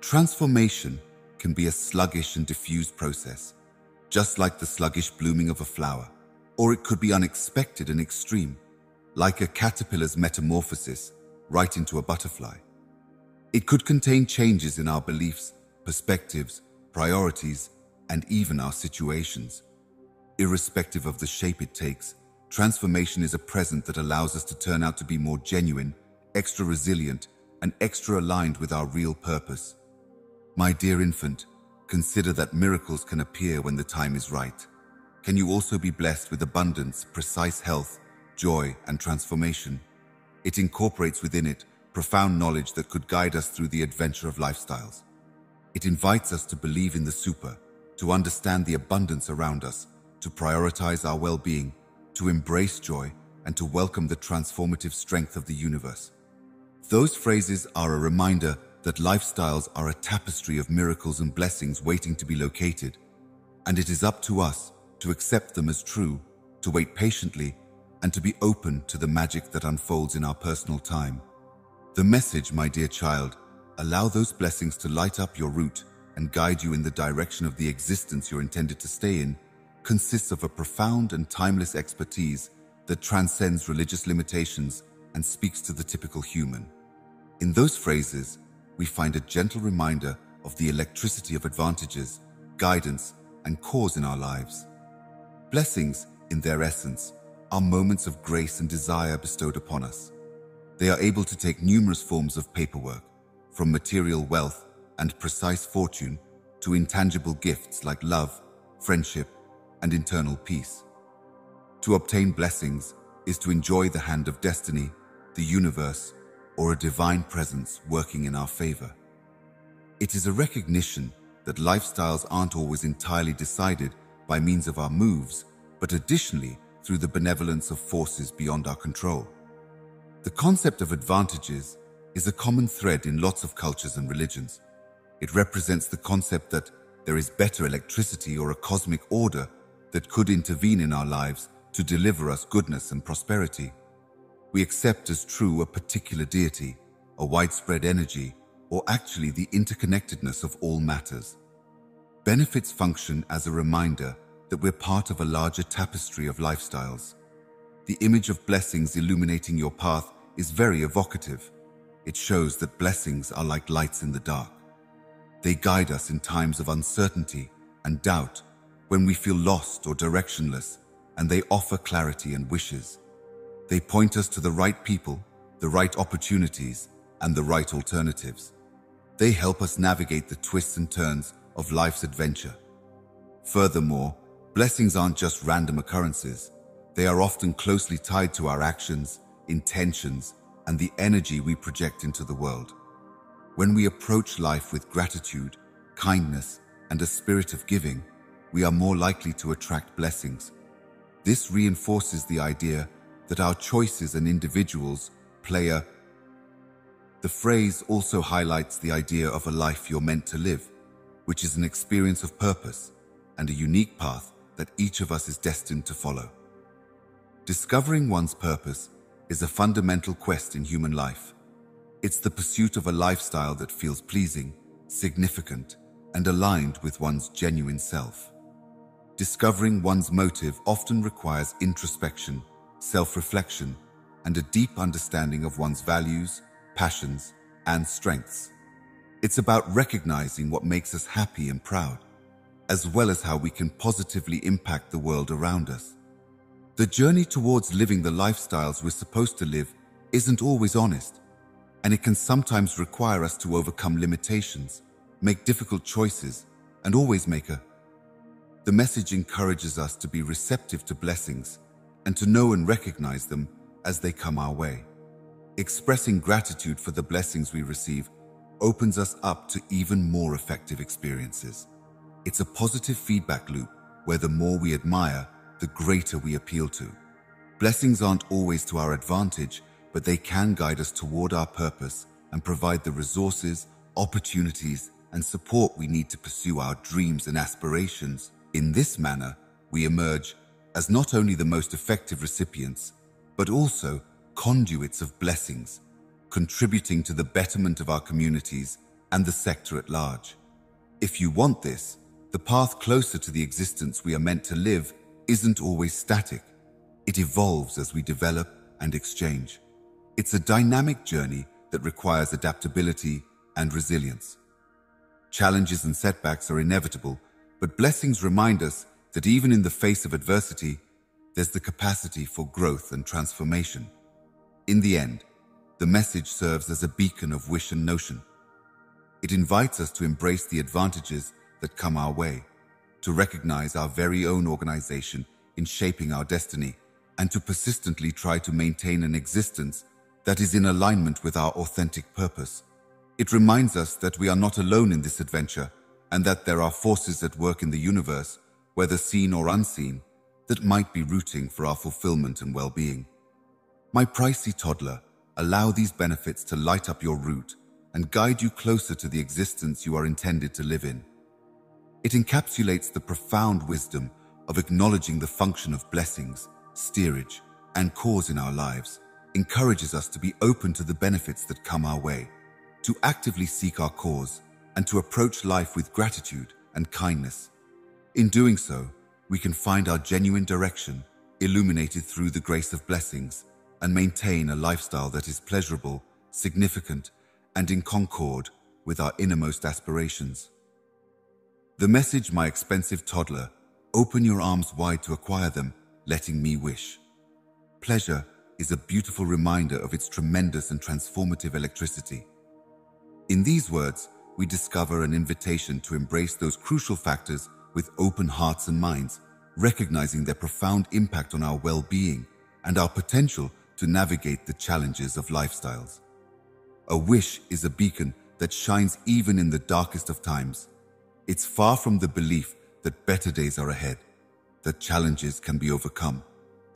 Transformation can be a sluggish and diffused process, just like the sluggish blooming of a flower, or it could be unexpected and extreme, like a caterpillar's metamorphosis right into a butterfly. It could contain changes in our beliefs, perspectives, priorities, and even our situations. Irrespective of the shape it takes, transformation is a present that allows us to turn out to be more genuine, extra resilient, and extra aligned with our real purpose. My dear infant, consider that miracles can appear when the time is right. Can you also be blessed with abundance, precise health, joy, and transformation? It incorporates within it profound knowledge that could guide us through the adventure of lifestyles. It invites us to believe in the super, to understand the abundance around us, to prioritize our well-being, to embrace joy, and to welcome the transformative strength of the universe. Those phrases are a reminder that lifestyles are a tapestry of miracles and blessings waiting to be located, and it is up to us to accept them as true, to wait patiently, and to be open to the magic that unfolds in our personal time. The message, my dear child, allow those blessings to light up your route and guide you in the direction of the existence you're intended to stay in, consists of a profound and timeless expertise that transcends religious limitations and speaks to the typical human. In those phrases, we find a gentle reminder of the electricity of advantages, guidance, and cause in our lives. Blessings, in their essence, are moments of grace and desire bestowed upon us. They are able to take numerous forms of paperwork, from material wealth and precise fortune to intangible gifts like love, friendship, and internal peace. To obtain blessings is to enjoy the hand of destiny, the universe, or a divine presence working in our favor. It is a recognition that lifestyles aren't always entirely decided by means of our moves, but additionally through the benevolence of forces beyond our control. The concept of advantages is a common thread in lots of cultures and religions. It represents the concept that there is better electricity or a cosmic order that could intervene in our lives to deliver us goodness and prosperity. We accept as true a particular deity, a widespread energy, or actually the interconnectedness of all matters. Benefits function as a reminder that we're part of a larger tapestry of lifestyles. The image of blessings illuminating your path is very evocative. It shows that blessings are like lights in the dark. They guide us in times of uncertainty and doubt, when we feel lost or directionless, and they offer clarity and wishes. They point us to the right people, the right opportunities, and the right alternatives. They help us navigate the twists and turns of life's adventure. Furthermore, blessings aren't just random occurrences. They are often closely tied to our actions, intentions, and the energy we project into the world. When we approach life with gratitude, kindness, and a spirit of giving, we are more likely to attract blessings. This reinforces the idea that our choices and individuals play a. The phrase also highlights the idea of a life you're meant to live, which is an experience of purpose and a unique path that each of us is destined to follow. Discovering one's purpose is a fundamental quest in human life. It's the pursuit of a lifestyle that feels pleasing, significant, and aligned with one's genuine self. Discovering one's motive often requires introspection, self-reflection, and a deep understanding of one's values, passions, and strengths. It's about recognizing what makes us happy and proud, as well as how we can positively impact the world around us. The journey towards living the lifestyles we're supposed to live isn't always honest, and it can sometimes require us to overcome limitations, make difficult choices, and always make a. The message encourages us to be receptive to blessings and to know and recognize them as they come our way. Expressing gratitude for the blessings we receive opens us up to even more effective experiences. It's a positive feedback loop where the more we admire, the greater we appeal to. Blessings aren't always to our advantage, but they can guide us toward our purpose and provide the resources, opportunities, and support we need to pursue our dreams and aspirations. In this manner, we emerge as not only the most effective recipients, but also conduits of blessings, contributing to the betterment of our communities and the sector at large. If you want this, the path closer to the existence we are meant to live isn't always static. It evolves as we develop and exchange. It's a dynamic journey that requires adaptability and resilience. Challenges and setbacks are inevitable, but blessings remind us that even in the face of adversity, there's the capacity for growth and transformation. In the end, the message serves as a beacon of wish and notion. It invites us to embrace the advantages that come our way, to recognize our very own organization in shaping our destiny, and to persistently try to maintain an existence that is in alignment with our authentic purpose. It reminds us that we are not alone in this adventure, and that there are forces at work in the universe, whether seen or unseen, that might be rooting for our fulfillment and well-being. My pricey toddler, allow these benefits to light up your route and guide you closer to the existence you are intended to live in. It encapsulates the profound wisdom of acknowledging the function of blessings, steerage, and cause in our lives, encourages us to be open to the benefits that come our way, to actively seek our cause, and to approach life with gratitude and kindness. In doing so, we can find our genuine direction, illuminated through the grace of blessings, and maintain a lifestyle that is pleasurable, significant, and in concord with our innermost aspirations. The message, my expensive toddler, open your arms wide to acquire them, letting me wish. Pleasure is a beautiful reminder of its tremendous and transformative electricity. In these words, we discover an invitation to embrace those crucial factors with open hearts and minds, recognizing their profound impact on our well-being and our potential to navigate the challenges of lifestyles. A wish is a beacon that shines even in the darkest of times. It's far from the belief that better days are ahead, that challenges can be overcome,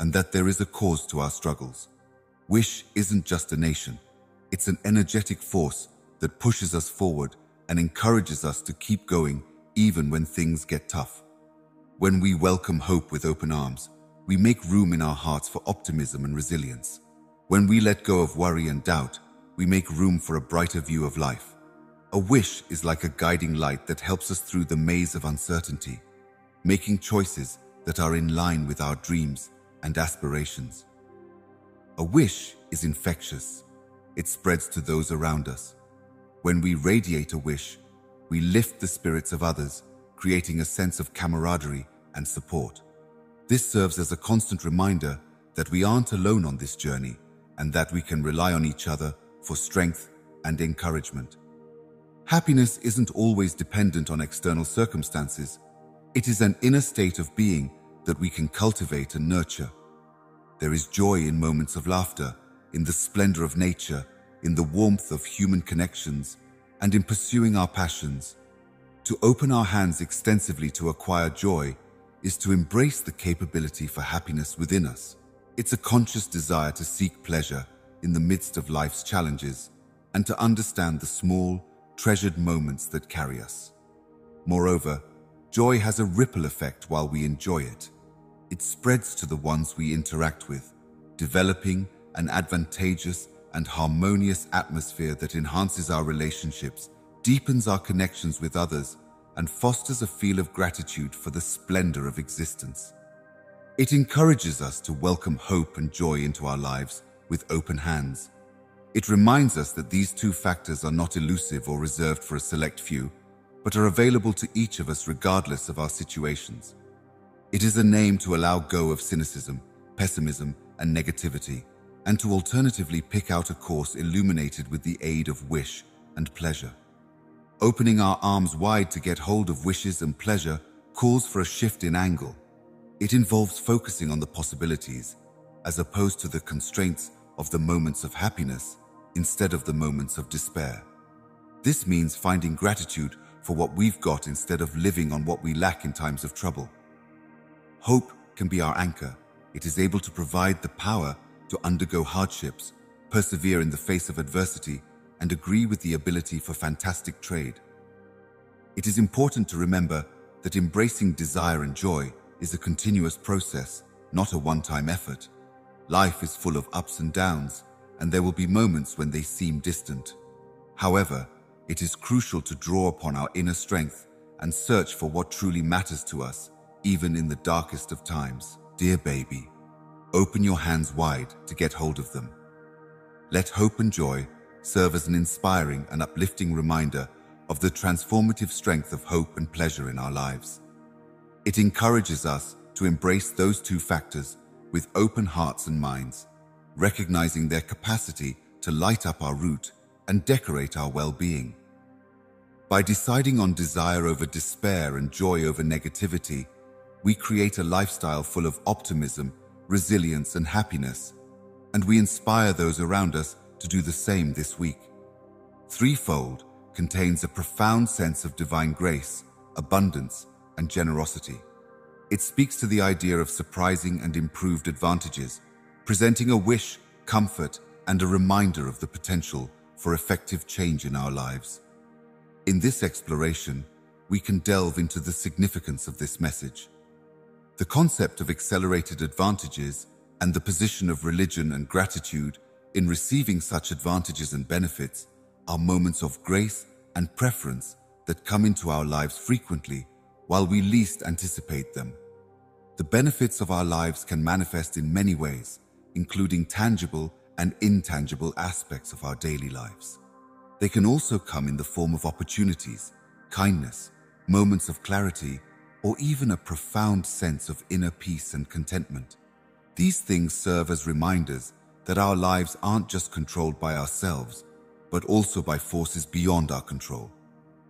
and that there is a cause to our struggles. Wish isn't just a nation. It's an energetic force that pushes us forward and encourages us to keep going even when things get tough. When we welcome hope with open arms, we make room in our hearts for optimism and resilience. When we let go of worry and doubt, we make room for a brighter view of life. A wish is like a guiding light that helps us through the maze of uncertainty, making choices that are in line with our dreams and aspirations. A wish is infectious. It spreads to those around us. When we radiate a wish, we lift the spirits of others, creating a sense of camaraderie and support. This serves as a constant reminder that we aren't alone on this journey and that we can rely on each other for strength and encouragement. Happiness isn't always dependent on external circumstances. It is an inner state of being that we can cultivate and nurture. There is joy in moments of laughter, in the splendor of nature, in the warmth of human connections, and in pursuing our passions. To open our hands extensively to acquire joy is to embrace the capability for happiness within us. It's a conscious desire to seek pleasure in the midst of life's challenges and to understand the small, treasured moments that carry us. Moreover, joy has a ripple effect while we enjoy it. It spreads to the ones we interact with, developing an advantageous and harmonious atmosphere that enhances our relationships, deepens our connections with others, and fosters a feel of gratitude for the splendor of existence. It encourages us to welcome hope and joy into our lives with open hands. It reminds us that these two factors are not elusive or reserved for a select few, but are available to each of us regardless of our situations. It is a name to allow go of cynicism, pessimism, and negativity, and to alternatively pick out a course illuminated with the aid of wish and pleasure. Opening our arms wide to get hold of wishes and pleasure calls for a shift in angle. It involves focusing on the possibilities, as opposed to the constraints of the moments of happiness, instead of the moments of despair. This means finding gratitude for what we've got instead of living on what we lack in times of trouble. Hope can be our anchor. It is able to provide the power to undergo hardships, persevere in the face of adversity, and agree with the ability for fantastic trade. It is important to remember that embracing desire and joy is a continuous process, not a one-time effort. Life is full of ups and downs, and there will be moments when they seem distant. However, it is crucial to draw upon our inner strength and search for what truly matters to us, even in the darkest of times. Dear baby, open your hands wide to get hold of them. Let hope and joy serve as an inspiring and uplifting reminder of the transformative strength of hope and pleasure in our lives. It encourages us to embrace those two factors with open hearts and minds, recognizing their capacity to light up our route and decorate our well-being. By deciding on desire over despair and joy over negativity, we create a lifestyle full of optimism, resilience, and happiness, and we inspire those around us to do the same this week. Threefold contains a profound sense of divine grace, abundance, and generosity. It speaks to the idea of surprising and improved advantages, presenting a wish, comfort, and a reminder of the potential for effective change in our lives. In this exploration, we can delve into the significance of this message. The concept of accelerated advantages and the position of religion and gratitude in receiving such advantages and benefits are moments of grace and preference that come into our lives frequently while we least anticipate them. The benefits of our lives can manifest in many ways, including tangible and intangible aspects of our daily lives. They can also come in the form of opportunities, kindness, moments of clarity, or even a profound sense of inner peace and contentment. These things serve as reminders that our lives aren't just controlled by ourselves, but also by forces beyond our control.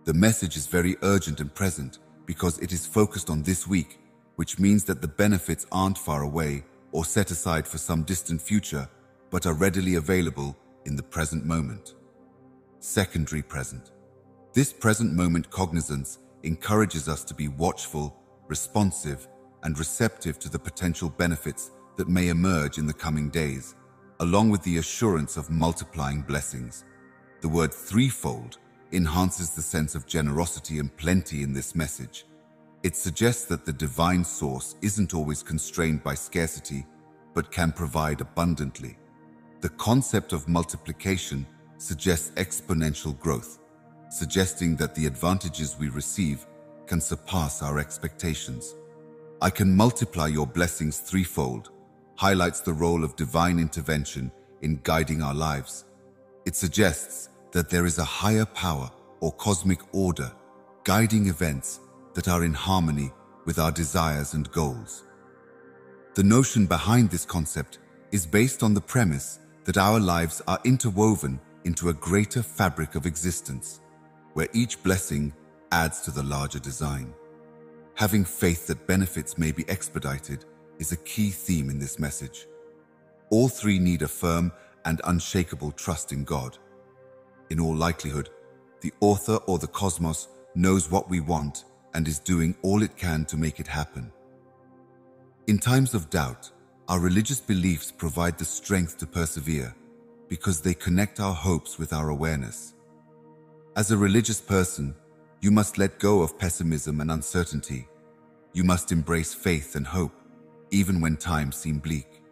The message is very urgent and present because it is focused on this week, which means that the benefits aren't far away or set aside for some distant future, but are readily available in the present moment. Secondary present. This present moment cognizance encourages us to be watchful, responsive, and receptive to the potential benefits that may emerge in the coming days, along with the assurance of multiplying blessings. The word threefold enhances the sense of generosity and plenty in this message. It suggests that the divine source isn't always constrained by scarcity, but can provide abundantly. The concept of multiplication suggests exponential growth, suggesting that the advantages we receive can surpass our expectations. "I can multiply your blessings threefold" highlights the role of divine intervention in guiding our lives. It suggests that there is a higher power or cosmic order guiding events that are in harmony with our desires and goals. The notion behind this concept is based on the premise that our lives are interwoven into a greater fabric of existence, where each blessing adds to the larger design. Having faith that benefits may be expedited is a key theme in this message. All three need a firm and unshakable trust in God. In all likelihood, the author or the cosmos knows what we want and is doing all it can to make it happen. In times of doubt, our religious beliefs provide the strength to persevere because they connect our hopes with our awareness. As a religious person, you must let go of pessimism and uncertainty. You must embrace faith and hope, even when times seem bleak.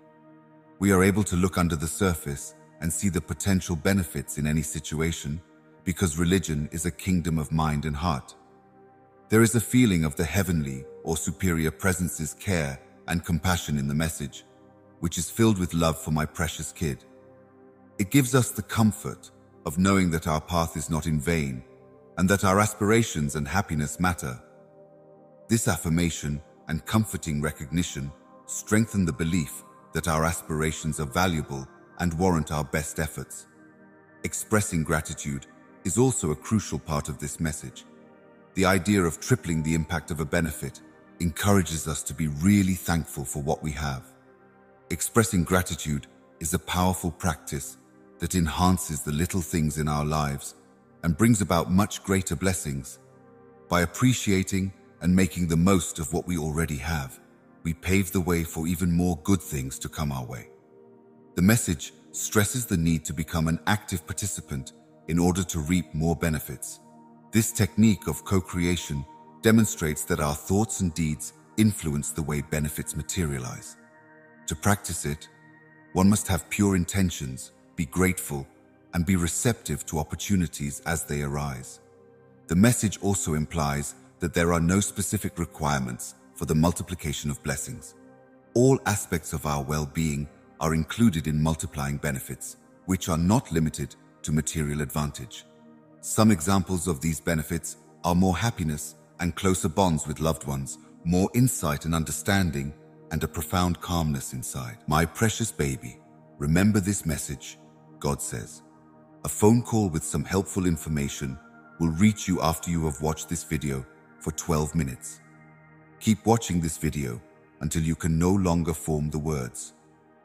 We are able to look under the surface and see the potential benefits in any situation because religion is a kingdom of mind and heart. There is a feeling of the heavenly or superior presence's care and compassion in the message, which is filled with love for my precious kid. It gives us the comfort of knowing that our path is not in vain and that our aspirations and happiness matter. This affirmation and comforting recognition strengthen the belief that our aspirations are valuable and warrant our best efforts. Expressing gratitude is also a crucial part of this message. The idea of tripling the impact of a benefit encourages us to be really thankful for what we have. Expressing gratitude is a powerful practice that enhances the little things in our lives and brings about much greater blessings. By appreciating and making the most of what we already have, we pave the way for even more good things to come our way. The message stresses the need to become an active participant in order to reap more benefits. This technique of co-creation demonstrates that our thoughts and deeds influence the way benefits materialize. To practice it, one must have pure intentions, be grateful, and be receptive to opportunities as they arise. The message also implies that there are no specific requirements for the multiplication of blessings. All aspects of our well-being are included in multiplying benefits, which are not limited to material advantage. Some examples of these benefits are more happiness and closer bonds with loved ones, more insight and understanding, and a profound calmness inside. My precious baby, remember this message, God says. A phone call with some helpful information will reach you after you have watched this video for 12 minutes. Keep watching this video until you can no longer form the words.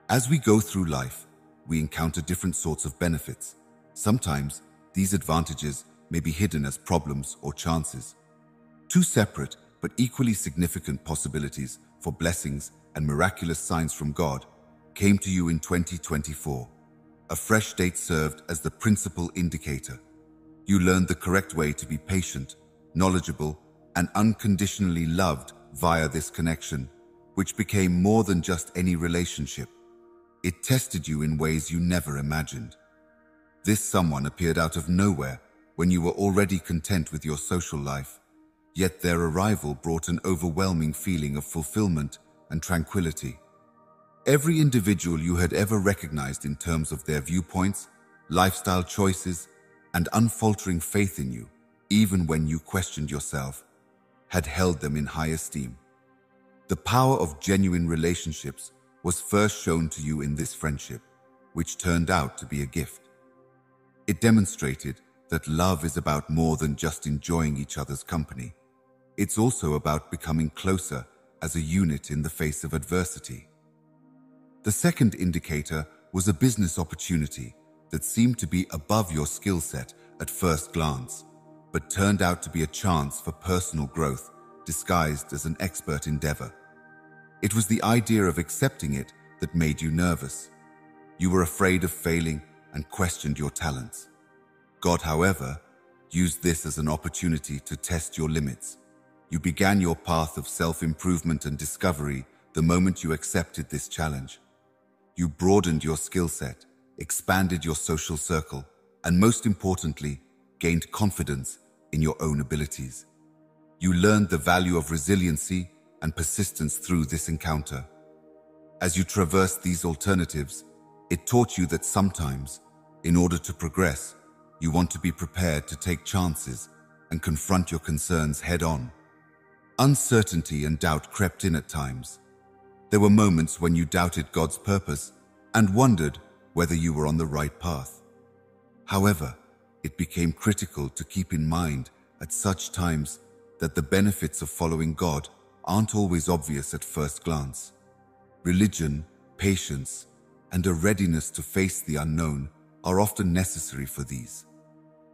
As we go through life, we encounter different sorts of benefits. Sometimes these advantages may be hidden as problems or chances. Two separate but equally significant possibilities for blessings and miraculous signs from God came to you in 2024. A fresh date served as the principal indicator. You learned the correct way to be patient, knowledgeable, and unconditionally loved via this connection, which became more than just any relationship. It tested you in ways you never imagined. This someone appeared out of nowhere when you were already content with your social life, yet their arrival brought an overwhelming feeling of fulfillment and tranquility. Every individual you had ever recognized in terms of their viewpoints, lifestyle choices, and unfaltering faith in you, even when you questioned yourself, had held them in high esteem. The power of genuine relationships was first shown to you in this friendship, which turned out to be a gift. It demonstrated that love is about more than just enjoying each other's company. It's also about becoming closer as a unit in the face of adversity. The second indicator was a business opportunity that seemed to be above your skill set at first glance, but turned out to be a chance for personal growth disguised as an expert endeavor. It was the idea of accepting it that made you nervous. You were afraid of failing and questioned your talents. God, however, used this as an opportunity to test your limits. You began your path of self-improvement and discovery the moment you accepted this challenge. You broadened your skill set, expanded your social circle, and most importantly, gained confidence in your own abilities. You learned the value of resiliency and persistence through this encounter. As you traversed these alternatives, it taught you that sometimes, in order to progress, you want to be prepared to take chances and confront your concerns head-on. Uncertainty and doubt crept in at times. There were moments when you doubted God's purpose and wondered whether you were on the right path. However, it became critical to keep in mind at such times that the benefits of following God aren't always obvious at first glance. Religion, patience, and a readiness to face the unknown are often necessary for these.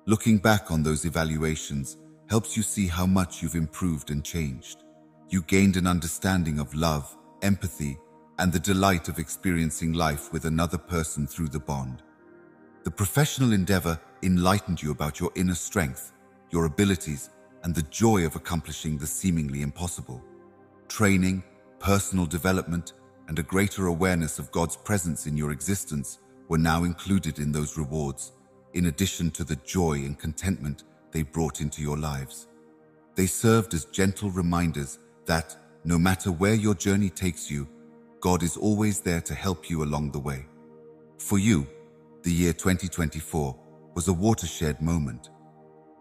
Looking back on those evaluations helps you see how much you've improved and changed. You gained an understanding of love, empathy, and the delight of experiencing life with another person through the bond. The professional endeavor enlightened you about your inner strength, your abilities, and the joy of accomplishing the seemingly impossible. Training, personal development, and a greater awareness of God's presence in your existence were now included in those rewards, in addition to the joy and contentment they brought into your lives. They served as gentle reminders that, no matter where your journey takes you, God is always there to help you along the way. For you, the year 2024 was a watershed moment.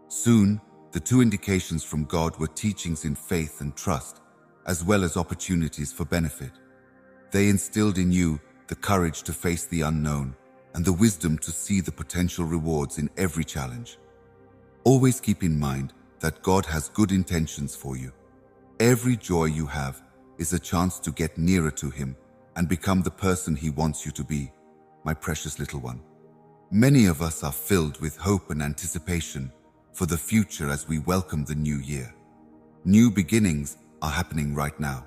Soon, the two indications from God were teachings in faith and trust, as well as opportunities for benefit. They instilled in you the courage to face the unknown and the wisdom to see the potential rewards in every challenge. Always keep in mind that God has good intentions for you. Every joy you have is a chance to get nearer to Him and become the person He wants you to be, my precious little one. Many of us are filled with hope and anticipation for the future as we welcome the new year. New beginnings are happening right now.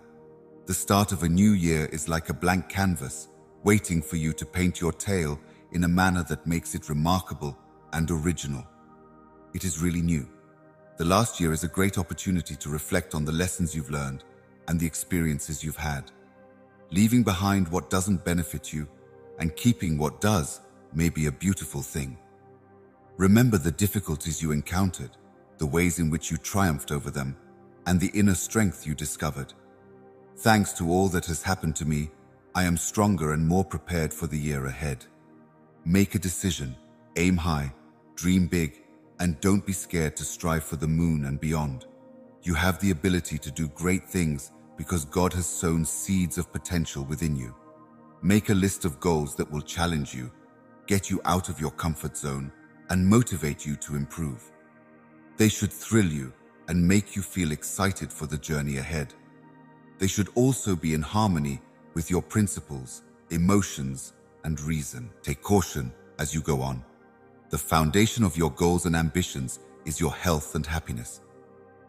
The start of a new year is like a blank canvas, waiting for you to paint your tale in a manner that makes it remarkable and original. It is really new. The last year is a great opportunity to reflect on the lessons you've learned and the experiences you've had. Leaving behind what doesn't benefit you and keeping what does may be a beautiful thing. Remember the difficulties you encountered, the ways in which you triumphed over them, and the inner strength you discovered. Thanks to all that has happened to me, I am stronger and more prepared for the year ahead. Make a decision, aim high, dream big, and don't be scared to strive for the moon and beyond. You have the ability to do great things because God has sown seeds of potential within you. Make a list of goals that will challenge you, get you out of your comfort zone, and motivate you to improve. They should thrill you and make you feel excited for the journey ahead. They should also be in harmony with your principles, emotions, and reason. Take caution as you go on. The foundation of your goals and ambitions is your health and happiness.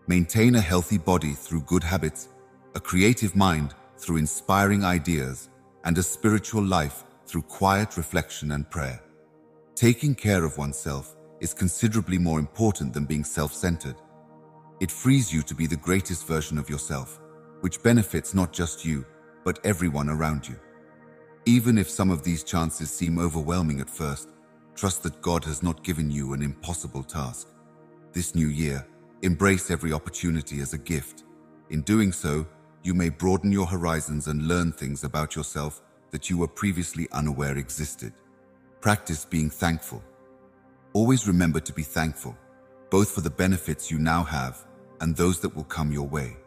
Maintain a healthy body through good habits, a creative mind through inspiring ideas, and a spiritual life through quiet reflection and prayer. Taking care of oneself is considerably more important than being self-centered. It frees you to be the greatest version of yourself, which benefits not just you, but everyone around you. Even if some of these chances seem overwhelming at first, trust that God has not given you an impossible task. This new year, embrace every opportunity as a gift. In doing so, you may broaden your horizons and learn things about yourself that you were previously unaware existed. Practice being thankful. Always remember to be thankful, both for the benefits you now have and those that will come your way.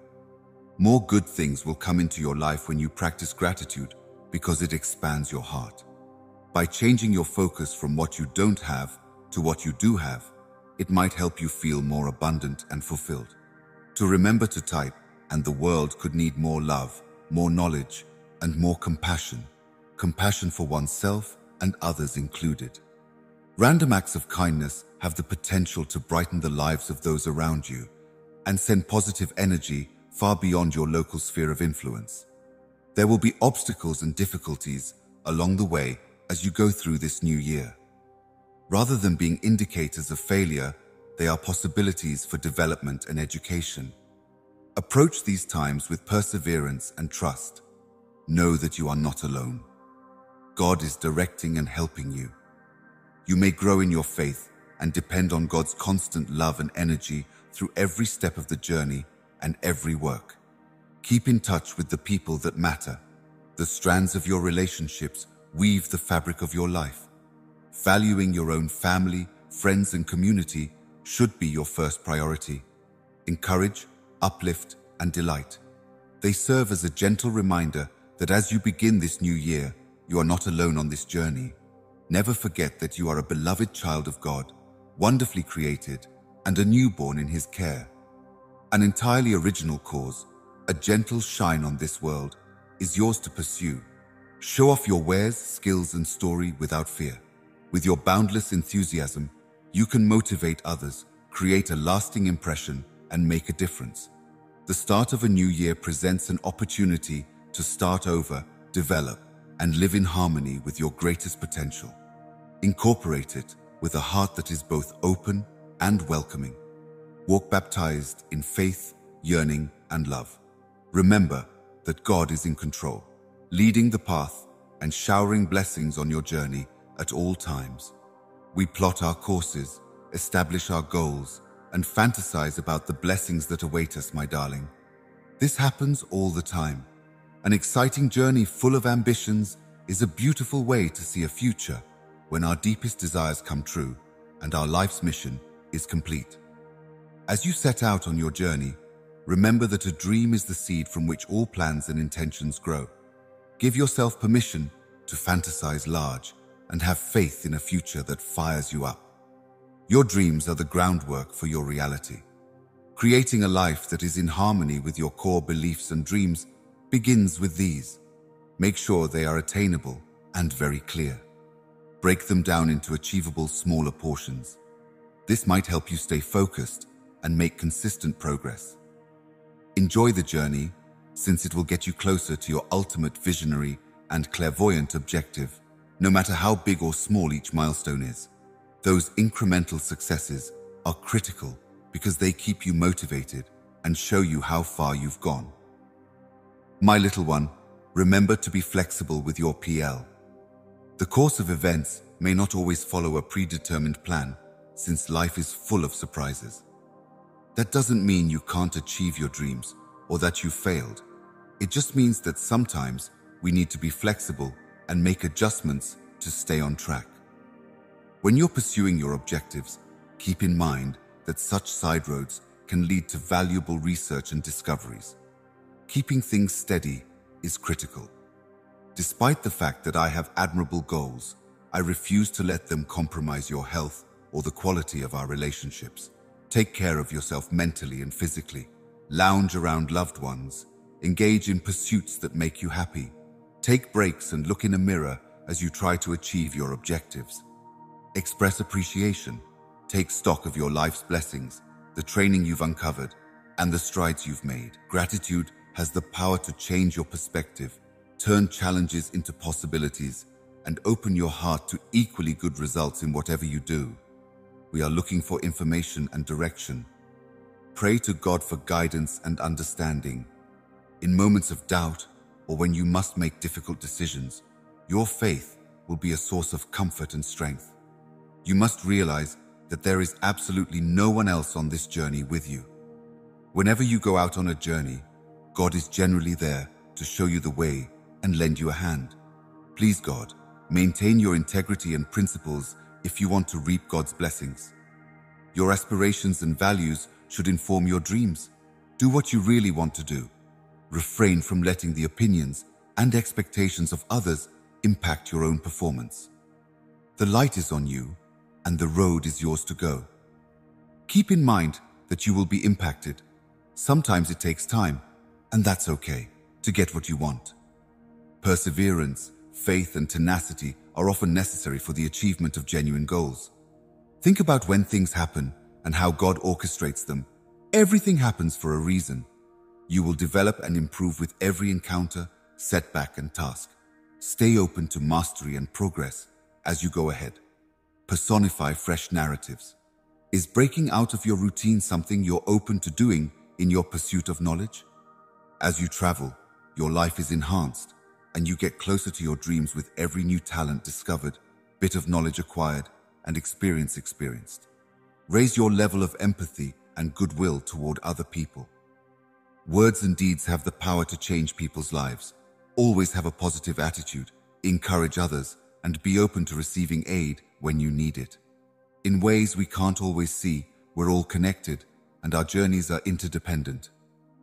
More good things will come into your life when you practice gratitude, because it expands your heart. By changing your focus from what you don't have to what you do have, it might help you feel more abundant and fulfilled. To remember to type, and the world could need more love, more knowledge, and more compassion. Compassion for oneself and others included. Random acts of kindness have the potential to brighten the lives of those around you and send positive energy far beyond your local sphere of influence. There will be obstacles and difficulties along the way as you go through this new year. Rather than being indicators of failure, they are possibilities for development and education. Approach these times with perseverance and trust. Know that you are not alone. God is directing and helping you. You may grow in your faith and depend on God's constant love and energy through every step of the journey and every work. Keep in touch with the people that matter. The strands of your relationships weave the fabric of your life. Valuing your own family, friends, and community should be your first priority. Encourage, uplift, and delight. They serve as a gentle reminder that as you begin this new year, you are not alone on this journey. Never forget that you are a beloved child of God, wonderfully created, and a newborn in His care. An entirely original cause, a gentle shine on this world, is yours to pursue. Show off your wares, skills, and story without fear. With your boundless enthusiasm, you can motivate others, create a lasting impression, and make a difference. The start of a new year presents an opportunity to start over, develop, and live in harmony with your greatest potential. Incorporate it with a heart that is both open and welcoming. Walk baptized in faith, yearning, and love. Remember that God is in control, leading the path and showering blessings on your journey at all times. We plot our courses, establish our goals, and fantasize about the blessings that await us, my darling. This happens all the time. An exciting journey full of ambitions is a beautiful way to see a future when our deepest desires come true and our life's mission is complete. As you set out on your journey, remember that a dream is the seed from which all plans and intentions grow. Give yourself permission to fantasize large and have faith in a future that fires you up. Your dreams are the groundwork for your reality. Creating a life that is in harmony with your core beliefs and dreams begins with these. Make sure they are attainable and very clear. Break them down into achievable, smaller portions. This might help you stay focused and make consistent progress. Enjoy the journey, since it will get you closer to your ultimate visionary and clairvoyant objective, no matter how big or small each milestone is. Those incremental successes are critical because they keep you motivated and show you how far you've gone. My little one, remember to be flexible with your PL. The course of events may not always follow a predetermined plan, since life is full of surprises. That doesn't mean you can't achieve your dreams or that you failed. It just means that sometimes we need to be flexible and make adjustments to stay on track. When you're pursuing your objectives, keep in mind that such side roads can lead to valuable research and discoveries. Keeping things steady is critical. Despite the fact that I have admirable goals, I refuse to let them compromise your health or the quality of our relationships. Take care of yourself mentally and physically. Lounge around loved ones. Engage in pursuits that make you happy. Take breaks and look in a mirror as you try to achieve your objectives. Express appreciation. Take stock of your life's blessings, the training you've uncovered, and the strides you've made. Gratitude has the power to change your perspective, turn challenges into possibilities, and open your heart to equally good results in whatever you do. We are looking for information and direction. Pray to God for guidance and understanding. In moments of doubt or when you must make difficult decisions, your faith will be a source of comfort and strength. You must realize that there is absolutely no one else on this journey with you. Whenever you go out on a journey, God is generally there to show you the way and lend you a hand. Please God, maintain your integrity and principles if you want to reap God's blessings. Your aspirations and values should inform your dreams. Do what you really want to do. Refrain from letting the opinions and expectations of others impact your own performance. The light is on you, and the road is yours to go. Keep in mind that you will be impacted. Sometimes it takes time, and that's okay, to get what you want. Perseverance, faith, and tenacity are often necessary for the achievement of genuine goals. Think about when things happen and how God orchestrates them. Everything happens for a reason. You will develop and improve with every encounter, setback, and task. Stay open to mastery and progress as you go ahead. Personify fresh narratives. Is breaking out of your routine something you're open to doing in your pursuit of knowledge? As you travel, your life is enhanced, and you get closer to your dreams with every new talent discovered, bit of knowledge acquired, and experience experienced. Raise your level of empathy and goodwill toward other people. Words and deeds have the power to change people's lives. Always have a positive attitude, encourage others, and be open to receiving aid when you need it. In ways we can't always see, we're all connected, and our journeys are interdependent.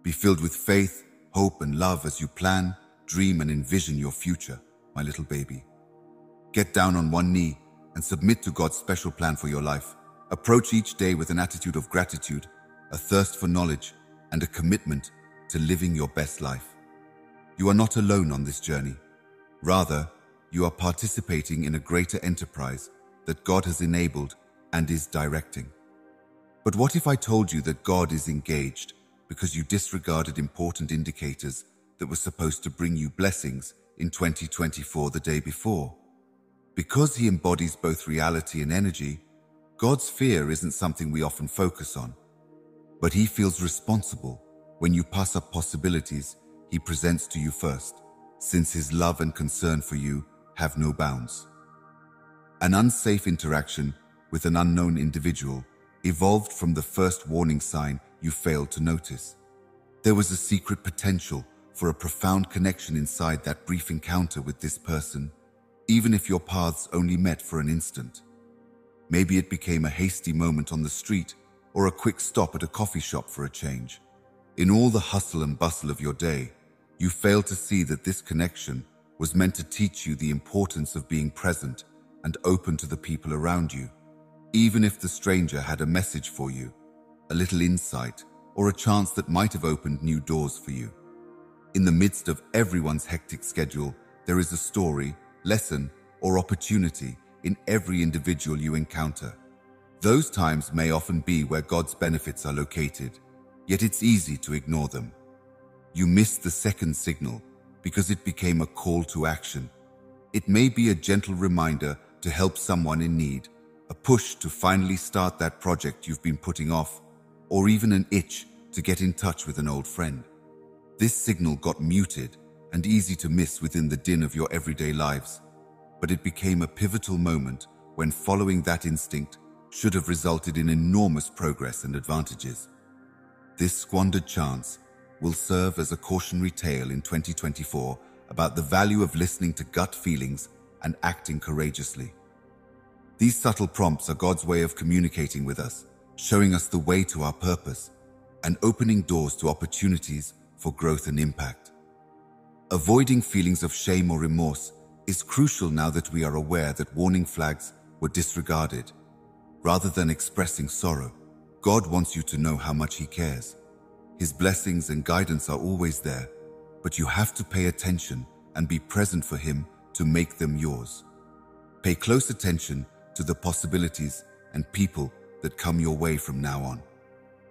Be filled with faith, hope, and love as you plan, dream, and envision your future, my little baby. Get down on one knee and submit to God's special plan for your life. Approach each day with an attitude of gratitude, a thirst for knowledge, and a commitment to living your best life. You are not alone on this journey. Rather, you are participating in a greater enterprise that God has enabled and is directing. But what if I told you that God is engaged because you disregarded important indicators that were supposed to bring you blessings in 2024 the day before? Because He embodies both reality and energy, God's fear isn't something we often focus on. But He feels responsible when you pass up possibilities He presents to you first, since His love and concern for you have no bounds. An unsafe interaction with an unknown individual evolved from the first warning sign you failed to notice. There was a secret potential for a profound connection inside that brief encounter with this person, even if your paths only met for an instant. Maybe it became a hasty moment on the street or a quick stop at a coffee shop for a change. In all the hustle and bustle of your day, you failed to see that this connection was meant to teach you the importance of being present and open to the people around you, even if the stranger had a message for you, a little insight, or a chance that might have opened new doors for you. In the midst of everyone's hectic schedule, there is a story, lesson, or opportunity in every individual you encounter. Those times may often be where God's benefits are located, yet it's easy to ignore them. You missed the second signal because it became a call to action. It may be a gentle reminder to help someone in need, a push to finally start that project you've been putting off, or even an itch to get in touch with an old friend. This signal got muted and easy to miss within the din of your everyday lives, but it became a pivotal moment when following that instinct should have resulted in enormous progress and advantages. This squandered chance will serve as a cautionary tale in 2024 about the value of listening to gut feelings and acting courageously. These subtle prompts are God's way of communicating with us, showing us the way to our purpose, and opening doors to opportunities for growth and impact. Avoiding feelings of shame or remorse is crucial now that we are aware that warning flags were disregarded. Rather than expressing sorrow, God wants you to know how much He cares. His blessings and guidance are always there, but you have to pay attention and be present for Him to make them yours. Pay close attention to the possibilities and people that come your way from now on.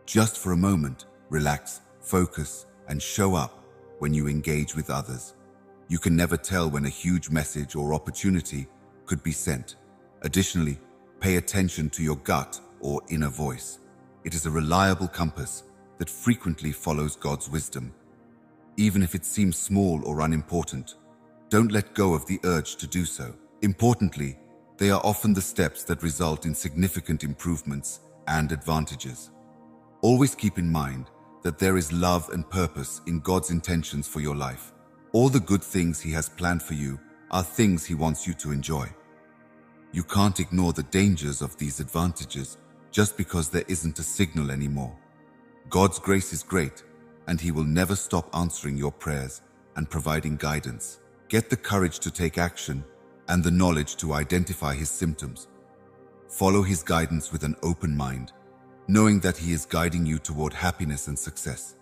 Just for a moment, relax, focus, and show up when you engage with others. You can never tell when a huge message or opportunity could be sent. Additionally, pay attention to your gut or inner voice. It is a reliable compass that frequently follows God's wisdom. Even if it seems small or unimportant, don't let go of the urge to do so. Importantly, they are often the steps that result in significant improvements and advantages. Always keep in mind that there is love and purpose in God's intentions for your life. All the good things He has planned for you are things He wants you to enjoy. You can't ignore the dangers of these advantages just because there isn't a signal anymore. God's grace is great, and He will never stop answering your prayers and providing guidance. Get the courage to take action and the knowledge to identify his symptoms. Follow his guidance with an open mind, knowing that he is guiding you toward happiness and success.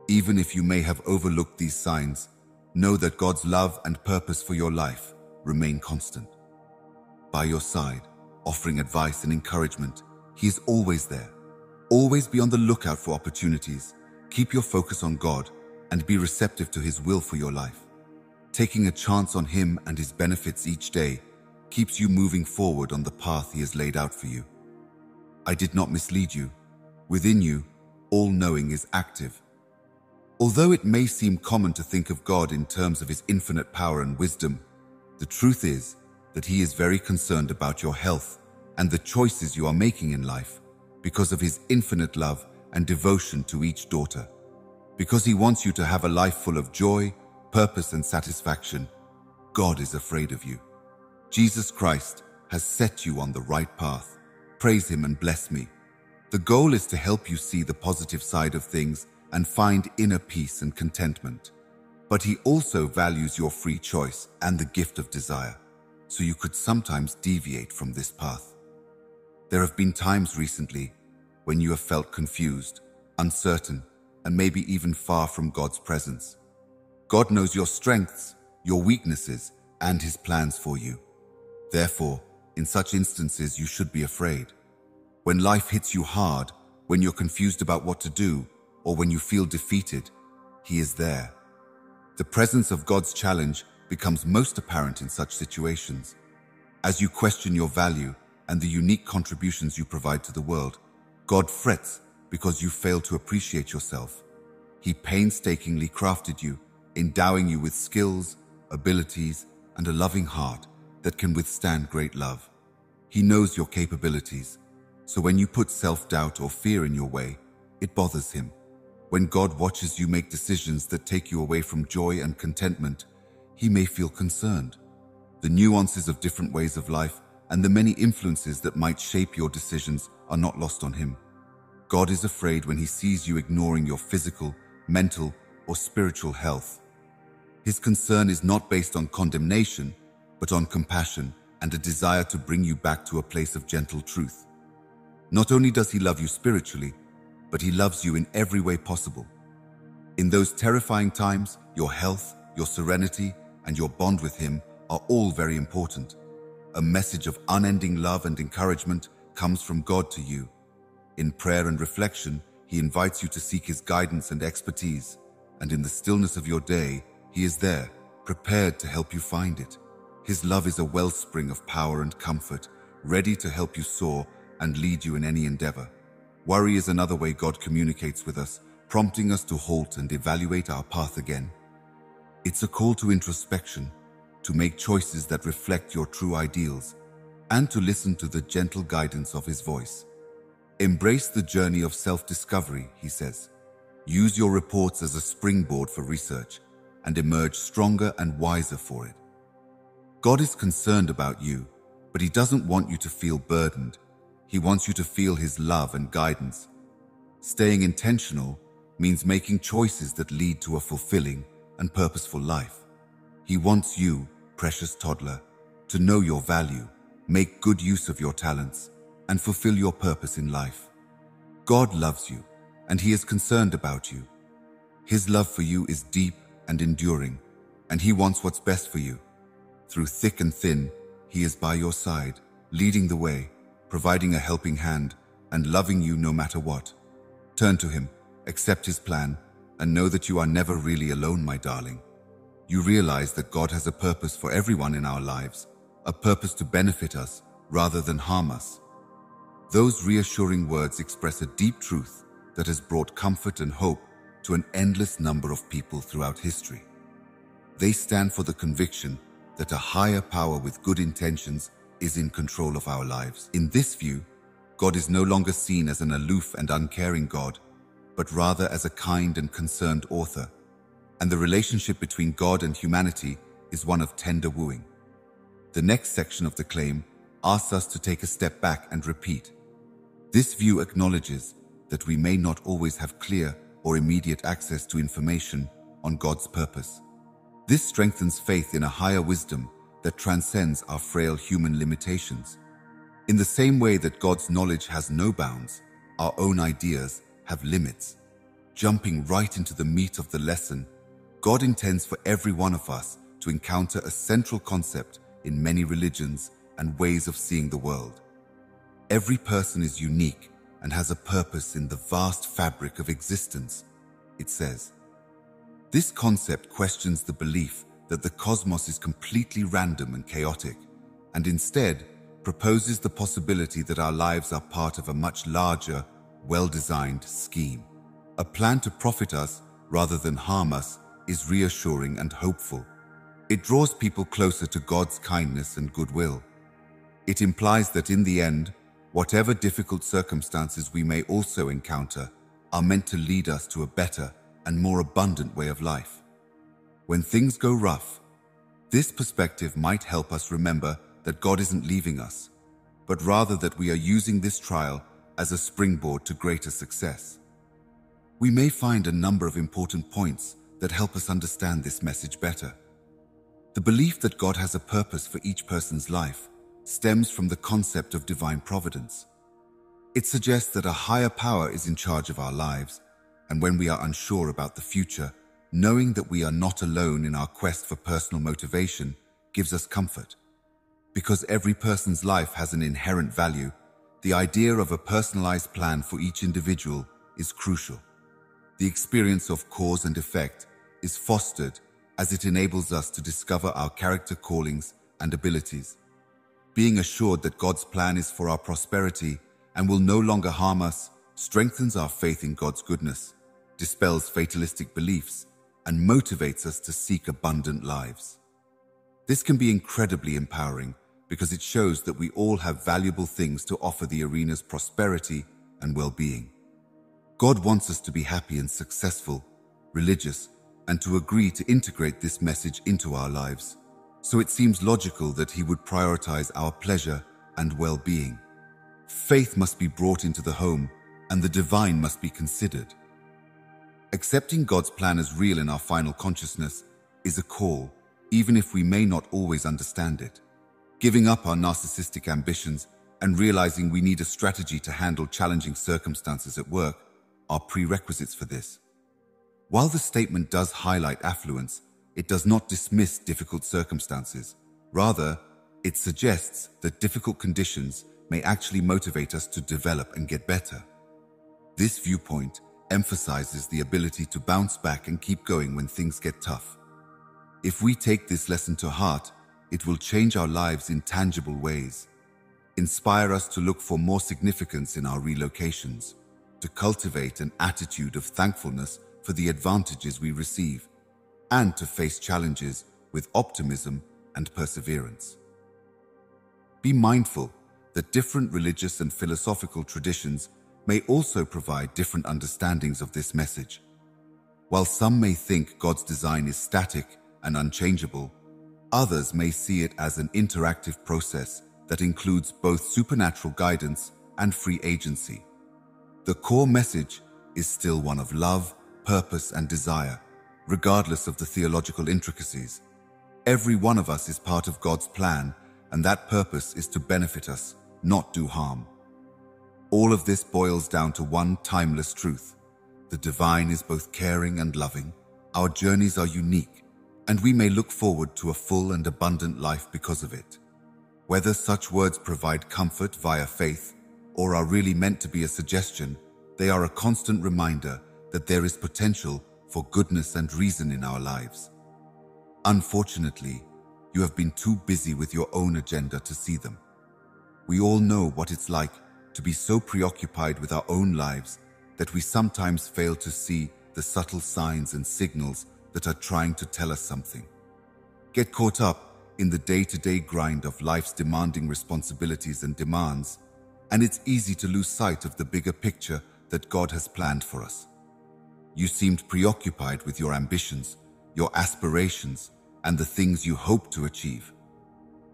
Even if you may have overlooked these signs, know that God's love and purpose for your life remain constant. By your side, offering advice and encouragement, he is always there. Always be on the lookout for opportunities. Keep your focus on God and be receptive to his will for your life. Taking a chance on him and his benefits each day keeps you moving forward on the path he has laid out for you. I did not mislead you. Within you, all-knowing is active. Although it may seem common to think of God in terms of his infinite power and wisdom, the truth is that he is very concerned about your health and the choices you are making in life because of his infinite love and devotion to each daughter. Because he wants you to have a life full of joy, purpose, and satisfaction, God is afraid of you. Jesus Christ has set you on the right path. Praise him and bless me. The goal is to help you see the positive side of things and find inner peace and contentment. But he also values your free choice and the gift of desire, so you could sometimes deviate from this path. There have been times recently when you have felt confused, uncertain, and maybe even far from God's presence. God knows your strengths, your weaknesses, and his plans for you. Therefore, in such instances, you should be afraid. When life hits you hard, when you're confused about what to do, or when you feel defeated, he is there. The presence of God's challenge becomes most apparent in such situations. As you question your value and the unique contributions you provide to the world, God frets because you fail to appreciate yourself. He painstakingly crafted you, endowing you with skills, abilities, and a loving heart that can withstand great love. He knows your capabilities, so when you put self-doubt or fear in your way, it bothers him. When God watches you make decisions that take you away from joy and contentment, he may feel concerned. The nuances of different ways of life and the many influences that might shape your decisions are not lost on him. God is afraid when he sees you ignoring your physical, mental, or spiritual health. His concern is not based on condemnation, but on compassion and a desire to bring you back to a place of gentle truth. Not only does he love you spiritually, but he loves you in every way possible. In those terrifying times, your health, your serenity, and your bond with him are all very important. A message of unending love and encouragement comes from God to you. In prayer and reflection, he invites you to seek his guidance and expertise, and in the stillness of your day, he is there, prepared to help you find it. His love is a wellspring of power and comfort, ready to help you soar and lead you in any endeavor. Worry is another way God communicates with us, prompting us to halt and evaluate our path again. It's a call to introspection, to make choices that reflect your true ideals, and to listen to the gentle guidance of his voice. Embrace the journey of self-discovery, he says. Use your reports as a springboard for research and emerge stronger and wiser for it. God is concerned about you, but he doesn't want you to feel burdened. He wants you to feel his love and guidance. Staying intentional means making choices that lead to a fulfilling and purposeful life. He wants you, precious toddler, to know your value, make good use of your talents, and fulfill your purpose in life. God loves you, and he is concerned about you. His love for you is deep and enduring, and he wants what's best for you. Through thick and thin, he is by your side, leading the way, providing a helping hand, and loving you no matter what. Turn to him, accept his plan, and know that you are never really alone, my darling. You realize that God has a purpose for everyone in our lives, a purpose to benefit us rather than harm us. Those reassuring words express a deep truth that has brought comfort and hope to an endless number of people throughout history. They stand for the conviction that a higher power with good intentions is in control of our lives. In this view, God is no longer seen as an aloof and uncaring God, but rather as a kind and concerned author. And the relationship between God and humanity is one of tender wooing. The next section of the claim asks us to take a step back and repeat. This view acknowledges that we may not always have clear or immediate access to information on God's purpose. This strengthens faith in a higher wisdom that transcends our frail human limitations. In the same way that God's knowledge has no bounds, our own ideas have limits. Jumping right into the meat of the lesson, God intends for every one of us to encounter a central concept in many religions and ways of seeing the world. Every person is unique and has a purpose in the vast fabric of existence, it says. This concept questions the belief that the cosmos is completely random and chaotic, and instead proposes the possibility that our lives are part of a much larger, well-designed scheme. A plan to profit us rather than harm us is reassuring and hopeful. It draws people closer to God's kindness and goodwill. It implies that in the end, whatever difficult circumstances we may also encounter are meant to lead us to a better and more abundant way of life. When things go rough, this perspective might help us remember that God isn't leaving us, but rather that we are using this trial as a springboard to greater success. We may find a number of important points that help us understand this message better. The belief that God has a purpose for each person's life stems from the concept of divine providence. It suggests that a higher power is in charge of our lives, and when we are unsure about the future, knowing that we are not alone in our quest for personal motivation gives us comfort. Because every person's life has an inherent value, the idea of a personalized plan for each individual is crucial. The experience of cause and effect is fostered as it enables us to discover our character callings and abilities. Being assured that God's plan is for our prosperity and will no longer harm us strengthens our faith in God's goodness, dispels fatalistic beliefs, and motivates us to seek abundant lives. This can be incredibly empowering because it shows that we all have valuable things to offer the arena's prosperity and well-being. God wants us to be happy and successful, religious, and to agree to integrate this message into our lives. So it seems logical that He would prioritize our pleasure and well-being. Faith must be brought into the home, and the divine must be considered. Accepting God's plan as real in our final consciousness is a call, even if we may not always understand it. Giving up our narcissistic ambitions and realizing we need a strategy to handle challenging circumstances at work are prerequisites for this. While the statement does highlight affluence, it does not dismiss difficult circumstances. Rather, it suggests that difficult conditions may actually motivate us to develop and get better. This viewpoint emphasizes the ability to bounce back and keep going when things get tough. If we take this lesson to heart, it will change our lives in tangible ways, inspire us to look for more significance in our relocations, to cultivate an attitude of thankfulness for the advantages we receive, and to face challenges with optimism and perseverance. Be mindful that different religious and philosophical traditions may also provide different understandings of this message. While some may think God's design is static and unchangeable, others may see it as an interactive process that includes both supernatural guidance and free agency. The core message is still one of love, purpose, and desire, regardless of the theological intricacies. Every one of us is part of God's plan, and that purpose is to benefit us, not do harm. All of this boils down to one timeless truth. The divine is both caring and loving. Our journeys are unique, and we may look forward to a full and abundant life because of it. Whether such words provide comfort via faith or are really meant to be a suggestion, they are a constant reminder that there is potential for goodness and reason in our lives. Unfortunately, you have been too busy with your own agenda to see them. We all know what it's like to be so preoccupied with our own lives that we sometimes fail to see the subtle signs and signals that are trying to tell us something. Get caught up in the day-to-day grind of life's demanding responsibilities and demands, and it's easy to lose sight of the bigger picture that God has planned for us. You seemed preoccupied with your ambitions, your aspirations, and the things you hope to achieve.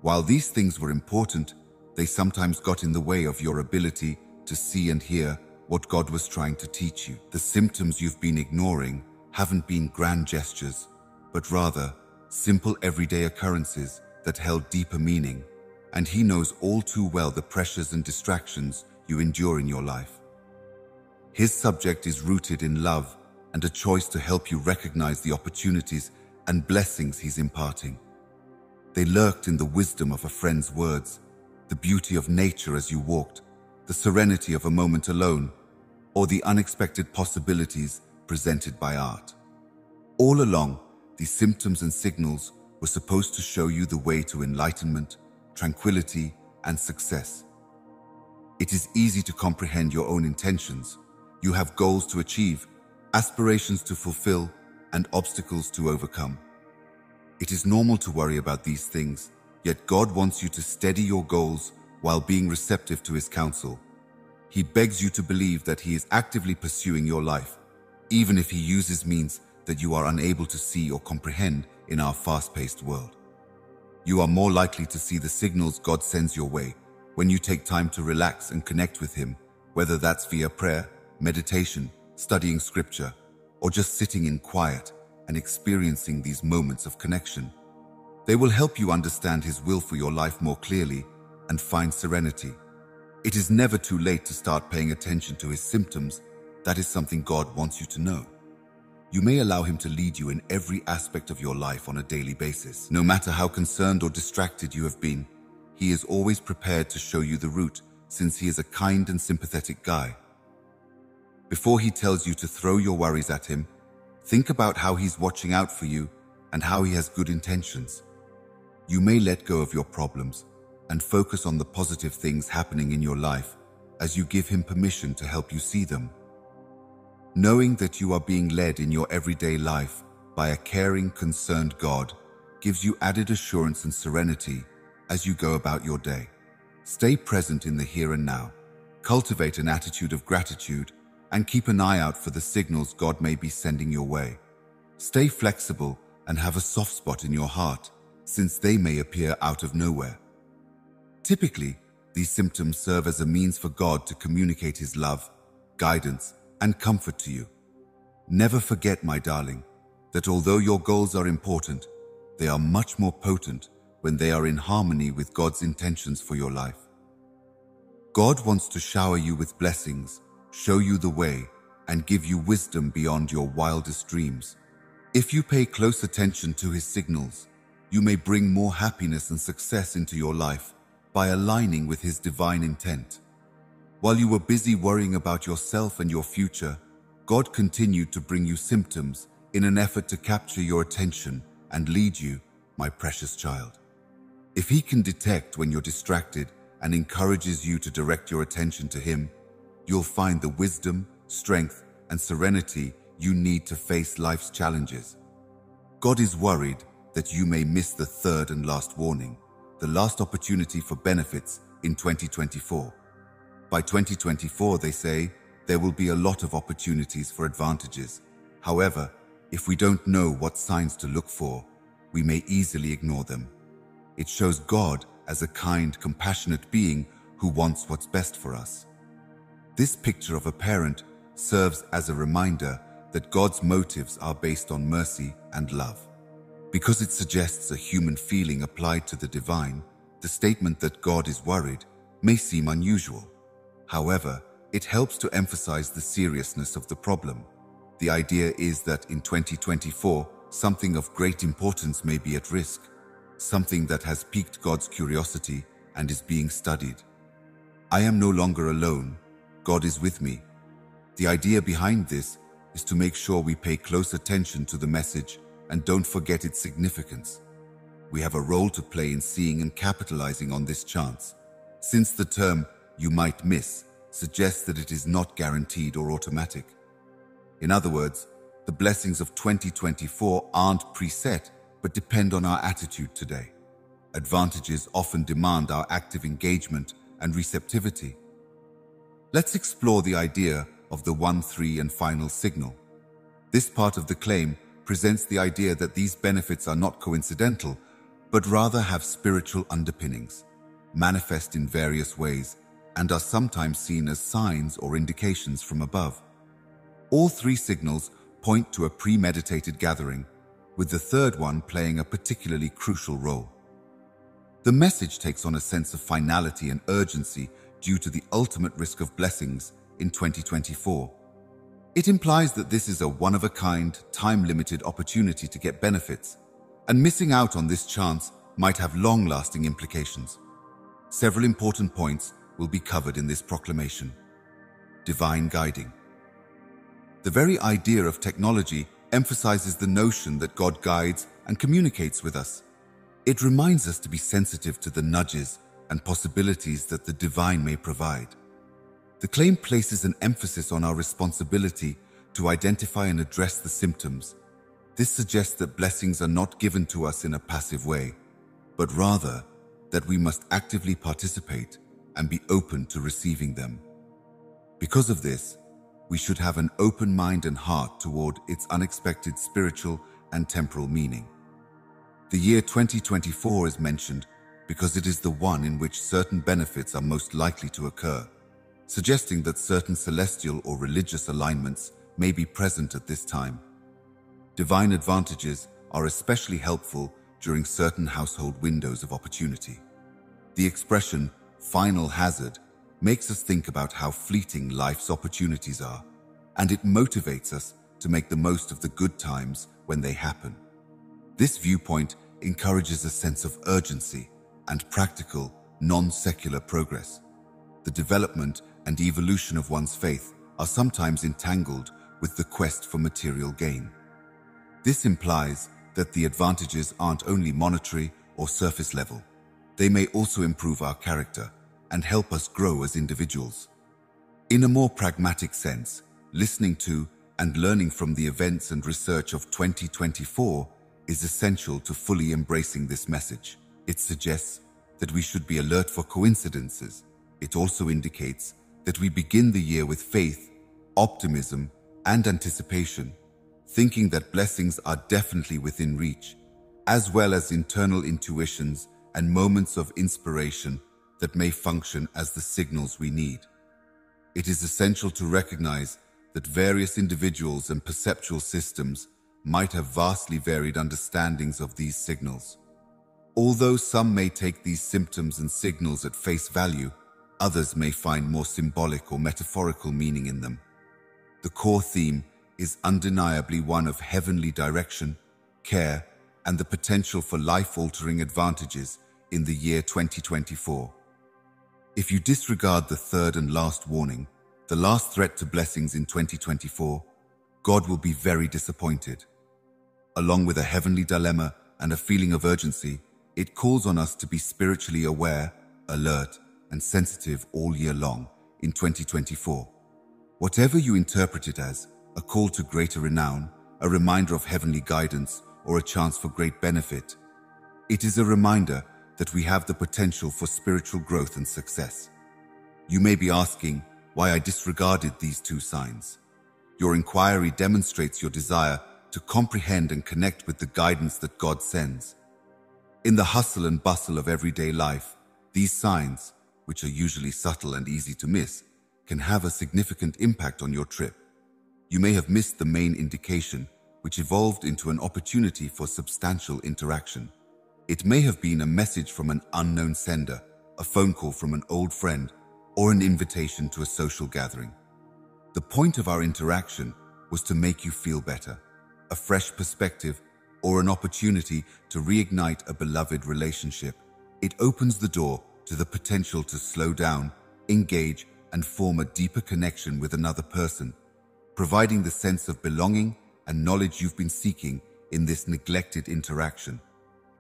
While these things were important, they sometimes got in the way of your ability to see and hear what God was trying to teach you. The symptoms you've been ignoring haven't been grand gestures, but rather simple everyday occurrences that held deeper meaning, and he knows all too well the pressures and distractions you endure in your life. His subject is rooted in love and a choice to help you recognize the opportunities and blessings he's imparting. They lurked in the wisdom of a friend's words, the beauty of nature as you walked, the serenity of a moment alone, or the unexpected possibilities presented by art. All along, these symptoms and signals were supposed to show you the way to enlightenment, tranquility, and success. It is easy to comprehend your own intentions. You have goals to achieve, aspirations to fulfill, and obstacles to overcome. It is normal to worry about these things, yet God wants you to steady your goals while being receptive to His counsel. He begs you to believe that He is actively pursuing your life, even if He uses means that you are unable to see or comprehend in our fast-paced world. You are more likely to see the signals God sends your way when you take time to relax and connect with Him, whether that's via prayer, meditation, studying scripture, or just sitting in quiet and experiencing these moments of connection. They will help you understand His will for your life more clearly and find serenity. It is never too late to start paying attention to His symptoms. That is something God wants you to know. You may allow Him to lead you in every aspect of your life on a daily basis. No matter how concerned or distracted you have been, He is always prepared to show you the route, since He is a kind and sympathetic guy. Before He tells you to throw your worries at Him, think about how He's watching out for you and how He has good intentions. You may let go of your problems and focus on the positive things happening in your life as you give Him permission to help you see them. Knowing that you are being led in your everyday life by a caring, concerned God gives you added assurance and serenity as you go about your day. Stay present in the here and now. Cultivate an attitude of gratitude and keep an eye out for the signals God may be sending your way. Stay flexible and have a soft spot in your heart, since they may appear out of nowhere. Typically, these symptoms serve as a means for God to communicate His love, guidance, and comfort to you. Never forget, my darling, that although your goals are important, they are much more potent when they are in harmony with God's intentions for your life. God wants to shower you with blessings, show you the way, and give you wisdom beyond your wildest dreams. If you pay close attention to His signals, you may bring more happiness and success into your life by aligning with His divine intent. While you were busy worrying about yourself and your future, God continued to bring you symptoms in an effort to capture your attention and lead you, my precious child. If He can detect when you're distracted and encourages you to direct your attention to Him, you'll find the wisdom, strength, and serenity you need to face life's challenges. God is worried that you may miss the third and last warning, the last opportunity for benefits in 2024. By 2024, they say, there will be a lot of opportunities for advantages. However, if we don't know what signs to look for, we may easily ignore them. It shows God as a kind, compassionate being who wants what's best for us. This picture of a parent serves as a reminder that God's motives are based on mercy and love. Because it suggests a human feeling applied to the divine, the statement that God is worried may seem unusual. However, it helps to emphasize the seriousness of the problem. The idea is that in 2024, something of great importance may be at risk, something that has piqued God's curiosity and is being studied. I am no longer alone. God is with me. The idea behind this is to make sure we pay close attention to the message and don't forget its significance. We have a role to play in seeing and capitalizing on this chance, since the term "you might miss" suggests that it is not guaranteed or automatic. In other words, the blessings of 2024 aren't preset, but depend on our attitude today. Advantages often demand our active engagement and receptivity. Let's explore the idea of the 1-3 and final signal. This part of the claim presents the idea that these benefits are not coincidental, but rather have spiritual underpinnings, manifest in various ways, and are sometimes seen as signs or indications from above. All three signals point to a premeditated gathering, with the third one playing a particularly crucial role. The message takes on a sense of finality and urgency due to the ultimate risk of blessings in 2024. It implies that this is a one-of-a-kind, time-limited opportunity to get benefits, and missing out on this chance might have long-lasting implications. Several important points will be covered in this proclamation. Divine guiding. The very idea of technology emphasizes the notion that God guides and communicates with us. It reminds us to be sensitive to the nudges and possibilities that the divine may provide. The claim places an emphasis on our responsibility to identify and address the symptoms. This suggests that blessings are not given to us in a passive way, but rather that we must actively participate and be open to receiving them. Because of this, we should have an open mind and heart toward its unexpected spiritual and temporal meaning. The year 2024 is mentioned because it is the one in which certain benefits are most likely to occur, suggesting that certain celestial or religious alignments may be present at this time. Divine advantages are especially helpful during certain household windows of opportunity. The expression, final hazard, makes us think about how fleeting life's opportunities are, and it motivates us to make the most of the good times when they happen. This viewpoint encourages a sense of urgency and practical, non-secular progress. The development and evolution of one's faith are sometimes entangled with the quest for material gain. This implies that the advantages aren't only monetary or surface level. They may also improve our character and help us grow as individuals. In a more pragmatic sense, listening to and learning from the events and research of 2024 is essential to fully embracing this message. It suggests that we should be alert for coincidences. It also indicates that we begin the year with faith, optimism, and anticipation, thinking that blessings are definitely within reach, as well as internal intuitions and moments of inspiration that may function as the signals we need. It is essential to recognize that various individuals and perceptual systems might have vastly varied understandings of these signals. Although some may take these symptoms and signals at face value, others may find more symbolic or metaphorical meaning in them. The core theme is undeniably one of heavenly direction, care, and the potential for life-altering advantages in the year 2024. If you disregard the third and last warning, the last threat to blessings in 2024, God will be very disappointed. Along with a heavenly dilemma and a feeling of urgency, it calls on us to be spiritually aware, alert, and sensitive all year long in 2024. Whatever you interpret it as, a call to greater renown, a reminder of heavenly guidance, or a chance for great benefit, it is a reminder that we have the potential for spiritual growth and success. You may be asking why I disregarded these two signs. Your inquiry demonstrates your desire to comprehend and connect with the guidance that God sends. In the hustle and bustle of everyday life, these signs, which are usually subtle and easy to miss, can have a significant impact on your trip. You may have missed the main indication, which evolved into an opportunity for substantial interaction. It may have been a message from an unknown sender, a phone call from an old friend, or an invitation to a social gathering. The point of our interaction was to make you feel better, a fresh perspective, or an opportunity to reignite a beloved relationship. It opens the door to the potential to slow down, engage, and form a deeper connection with another person, providing the sense of belonging and knowledge you've been seeking in this neglected interaction.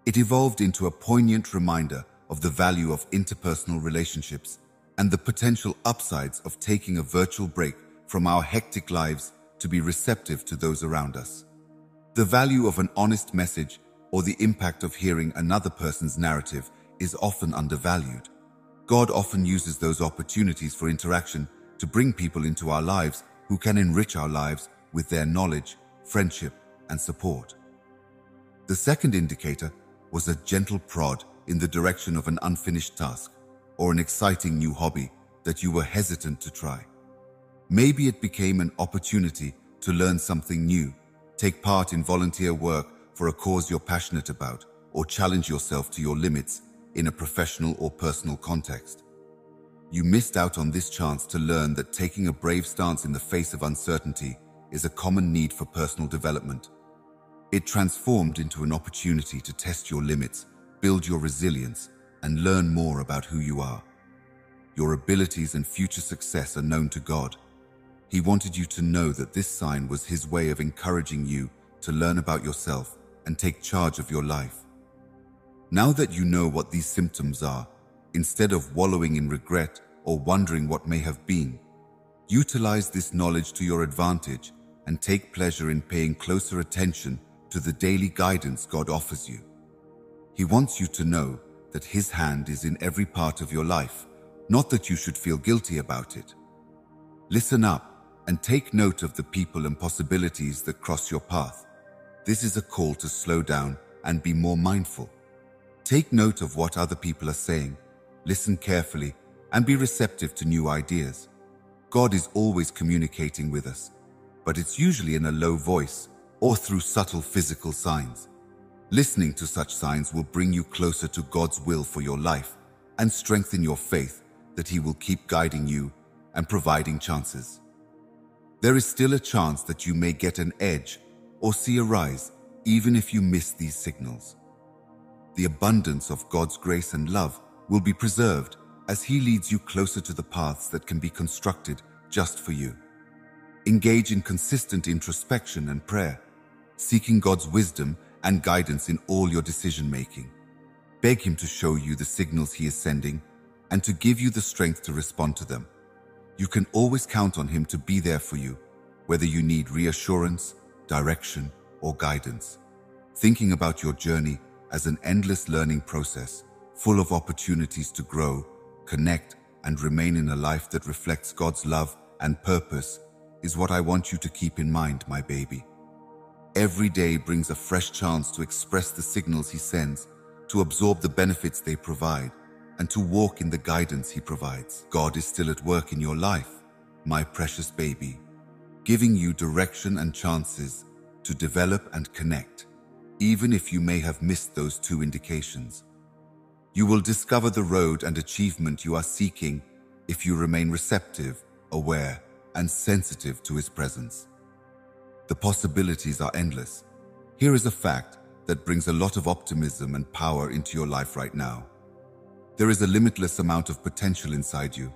It evolved into a poignant reminder of the value of interpersonal relationships and the potential upsides of taking a virtual break from our hectic lives to be receptive to those around us. The value of an honest message or the impact of hearing another person's narrative is often undervalued. God often uses those opportunities for interaction to bring people into our lives who can enrich our lives with their knowledge, friendship, and support. The second indicator was a gentle prod in the direction of an unfinished task or an exciting new hobby that you were hesitant to try. Maybe it became an opportunity to learn something new, take part in volunteer work for a cause you're passionate about, or challenge yourself to your limits in a professional or personal context. You missed out on this chance to learn that taking a brave stance in the face of uncertainty is a common need for personal development. It transformed into an opportunity to test your limits, build your resilience, and learn more about who you are. Your abilities and future success are known to God. He wanted you to know that this sign was His way of encouraging you to learn about yourself and take charge of your life. Now that you know what these symptoms are, instead of wallowing in regret or wondering what may have been, utilize this knowledge to your advantage and take pleasure in paying closer attention to the daily guidance God offers you. He wants you to know that His hand is in every part of your life, not that you should feel guilty about it. Listen up and take note of the people and possibilities that cross your path. This is a call to slow down and be more mindful. Take note of what other people are saying, listen carefully, and be receptive to new ideas. God is always communicating with us, but it's usually in a low voice or through subtle physical signs. Listening to such signs will bring you closer to God's will for your life and strengthen your faith that He will keep guiding you and providing chances. There is still a chance that you may get an edge or see a rise, even if you miss these signals. The abundance of God's grace and love will be preserved as He leads you closer to the paths that can be constructed just for you. Engage in consistent introspection and prayer, seeking God's wisdom and guidance in all your decision-making. Beg Him to show you the signals He is sending and to give you the strength to respond to them. You can always count on Him to be there for you, whether you need reassurance, direction, or guidance. Thinking about your journey as an endless learning process, full of opportunities to grow, connect, and remain in a life that reflects God's love and purpose is what I want you to keep in mind, my baby. Every day brings a fresh chance to express the signals He sends, to absorb the benefits they provide, and to walk in the guidance He provides. God is still at work in your life, my precious baby, giving you direction and chances to develop and connect, even if you may have missed those two indications. You will discover the road and achievement you are seeking if you remain receptive, aware, and sensitive to His presence. The possibilities are endless. Here is a fact that brings a lot of optimism and power into your life right now. There is a limitless amount of potential inside you,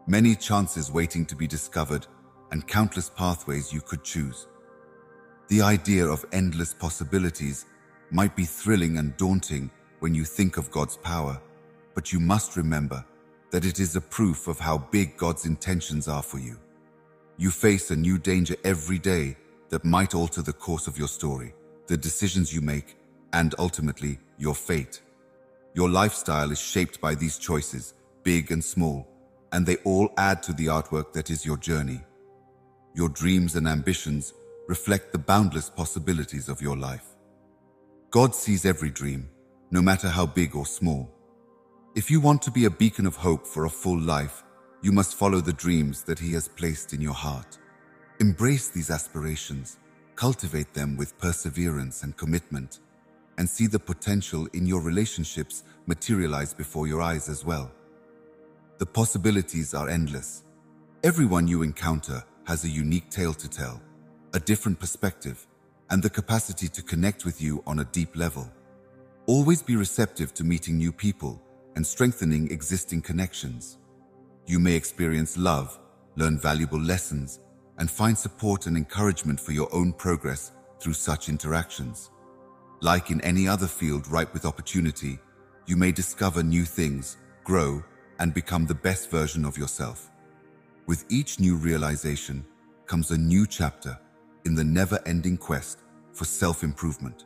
many chances waiting to be discovered, and countless pathways you could choose. The idea of endless possibilities might be thrilling and daunting when you think of God's power, but you must remember that it is a proof of how big God's intentions are for you. You face a new danger every day that might alter the course of your story, the decisions you make, and ultimately, your fate. Your lifestyle is shaped by these choices, big and small, and they all add to the artwork that is your journey. Your dreams and ambitions reflect the boundless possibilities of your life. God sees every dream, no matter how big or small. If you want to be a beacon of hope for a full life, you must follow the dreams that He has placed in your heart. Embrace these aspirations, cultivate them with perseverance and commitment, and see the potential in your relationships materialize before your eyes as well. The possibilities are endless. Everyone you encounter has a unique tale to tell, a different perspective, and the capacity to connect with you on a deep level. Always be receptive to meeting new people and strengthening existing connections. You may experience love, learn valuable lessons, and find support and encouragement for your own progress through such interactions. Like in any other field ripe with opportunity, you may discover new things, grow, and become the best version of yourself. With each new realization comes a new chapter in the never-ending quest for self-improvement.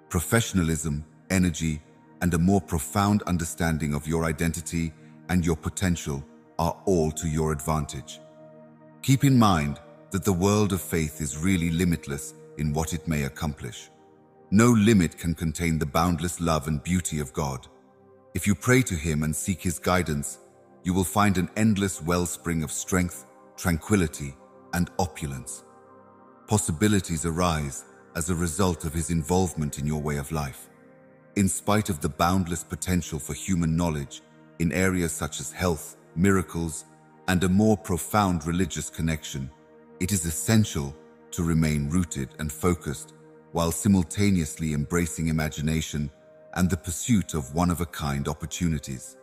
Professionalism, energy, and a more profound understanding of your identity and your potential are all to your advantage. Keep in mind that the world of faith is really limitless in what it may accomplish. No limit can contain the boundless love and beauty of God. If you pray to Him and seek His guidance, you will find an endless wellspring of strength, tranquility, and opulence. Possibilities arise as a result of his involvement in your way of life. In spite of the boundless potential for human knowledge in areas such as health, miracles, and a more profound religious connection, it is essential to remain rooted and focused while simultaneously embracing imagination and the pursuit of one-of-a-kind opportunities.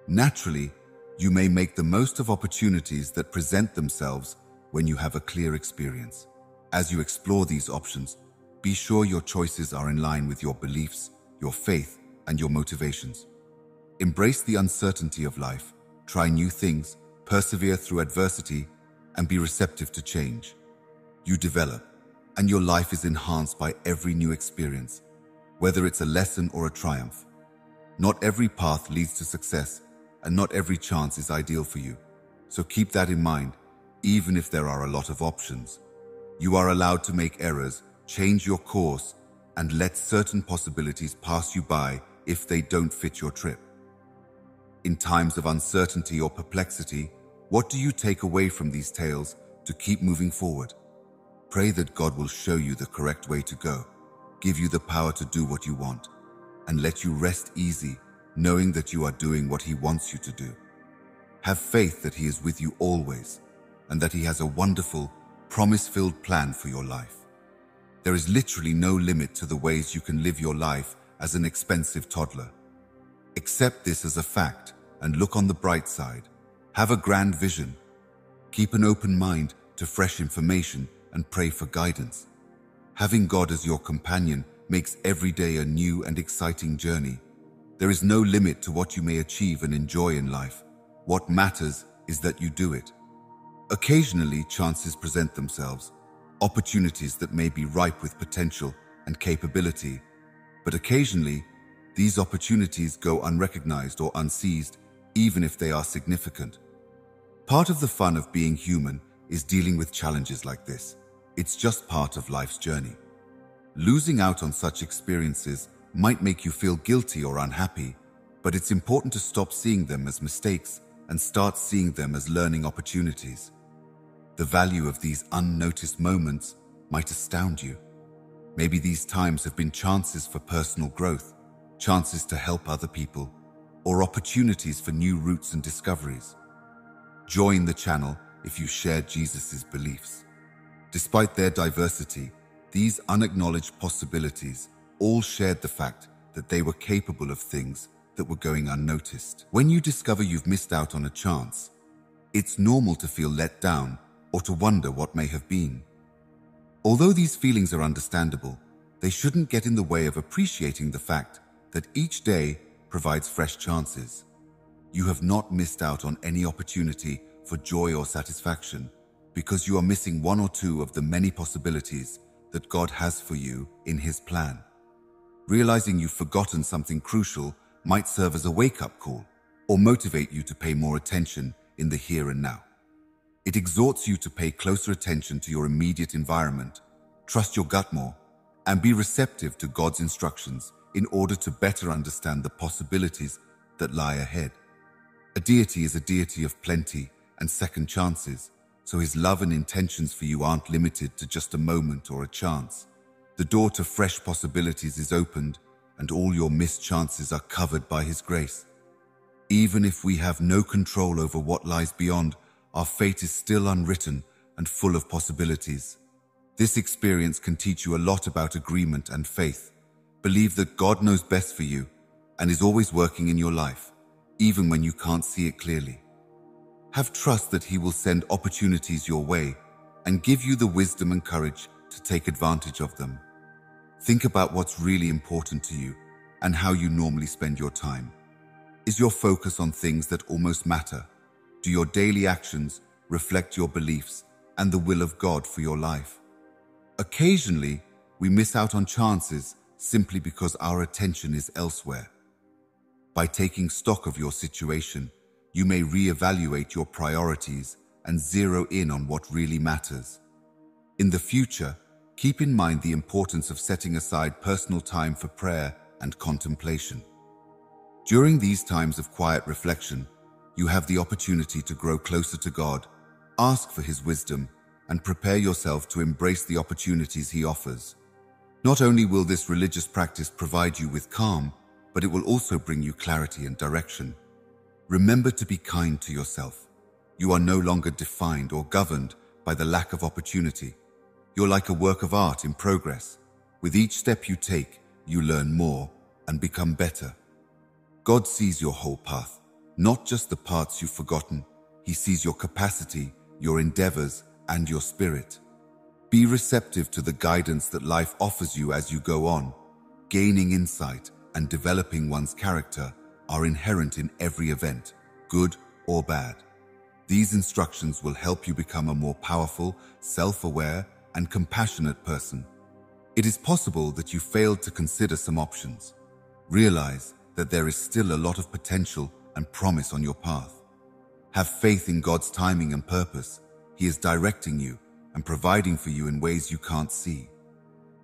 Naturally, you may make the most of opportunities that present themselves when you have a clear experience. As you explore these options, be sure your choices are in line with your beliefs, your faith, and your motivations. Embrace the uncertainty of life, try new things, persevere through adversity, and be receptive to change. You develop, and your life is enhanced by every new experience, whether it's a lesson or a triumph. Not every path leads to success, and not every chance is ideal for you. So keep that in mind, even if there are a lot of options. You are allowed to make errors, change your course, and let certain possibilities pass you by if they don't fit your trip. In times of uncertainty or perplexity, what do you take away from these tales to keep moving forward? Pray that God will show you the correct way to go, give you the power to do what you want, and let you rest easy, knowing that you are doing what He wants you to do. Have faith that He is with you always, and that He has a wonderful, promise-filled plan for your life. There is literally no limit to the ways you can live your life as an expensive toddler. Accept this as a fact and look on the bright side. Have a grand vision. Keep an open mind to fresh information and pray for guidance. Having God as your companion makes every day a new and exciting journey. There is no limit to what you may achieve and enjoy in life. What matters is that you do it. Occasionally, chances present themselves, opportunities that may be ripe with potential and capability, but occasionally, these opportunities go unrecognized or unseized, even if they are significant. Part of the fun of being human is dealing with challenges like this. It's just part of life's journey. Losing out on such experiences might make you feel guilty or unhappy, but it's important to stop seeing them as mistakes and start seeing them as learning opportunities. The value of these unnoticed moments might astound you. Maybe these times have been chances for personal growth, chances to help other people, or opportunities for new routes and discoveries. Join the channel if you share Jesus' beliefs. Despite their diversity, these unacknowledged possibilities all shared the fact that they were capable of things that were going unnoticed. When you discover you've missed out on a chance, it's normal to feel let down or to wonder what may have been. Although these feelings are understandable, they shouldn't get in the way of appreciating the fact that each day provides fresh chances. You have not missed out on any opportunity for joy or satisfaction because you are missing one or two of the many possibilities that God has for you in His plan. Realizing you've forgotten something crucial might serve as a wake-up call or motivate you to pay more attention in the here and now. It exhorts you to pay closer attention to your immediate environment, trust your gut more, and be receptive to God's instructions in order to better understand the possibilities that lie ahead. A deity is a deity of plenty and second chances, so His love and intentions for you aren't limited to just a moment or a chance. The door to fresh possibilities is opened, and all your missed chances are covered by His grace. Even if we have no control over what lies beyond, our fate is still unwritten and full of possibilities. This experience can teach you a lot about agreement and faith. Believe that God knows best for you and is always working in your life, even when you can't see it clearly. Have trust that He will send opportunities your way and give you the wisdom and courage to take advantage of them. Think about what's really important to you and how you normally spend your time. Is your focus on things that almost matter? Do your daily actions reflect your beliefs and the will of God for your life? Occasionally, we miss out on chances simply because our attention is elsewhere. By taking stock of your situation, you may reevaluate your priorities and zero in on what really matters. In the future, keep in mind the importance of setting aside personal time for prayer and contemplation. During these times of quiet reflection, you have the opportunity to grow closer to God, ask for His wisdom, and prepare yourself to embrace the opportunities He offers. Not only will this religious practice provide you with calm, but it will also bring you clarity and direction. Remember to be kind to yourself. You are no longer defined or governed by the lack of opportunity. You're like a work of art in progress. With each step you take, you learn more and become better. God sees your whole path, not just the parts you've forgotten. He sees your capacity, your endeavors, and your spirit. Be receptive to the guidance that life offers you as you go on. Gaining insight and developing one's character are inherent in every event, good or bad. These instructions will help you become a more powerful, self-aware, and compassionate person. It is possible that you failed to consider some options. Realize that there is still a lot of potential and promise on your path. Have faith in God's timing and purpose. He is directing you and providing for you in ways you can't see.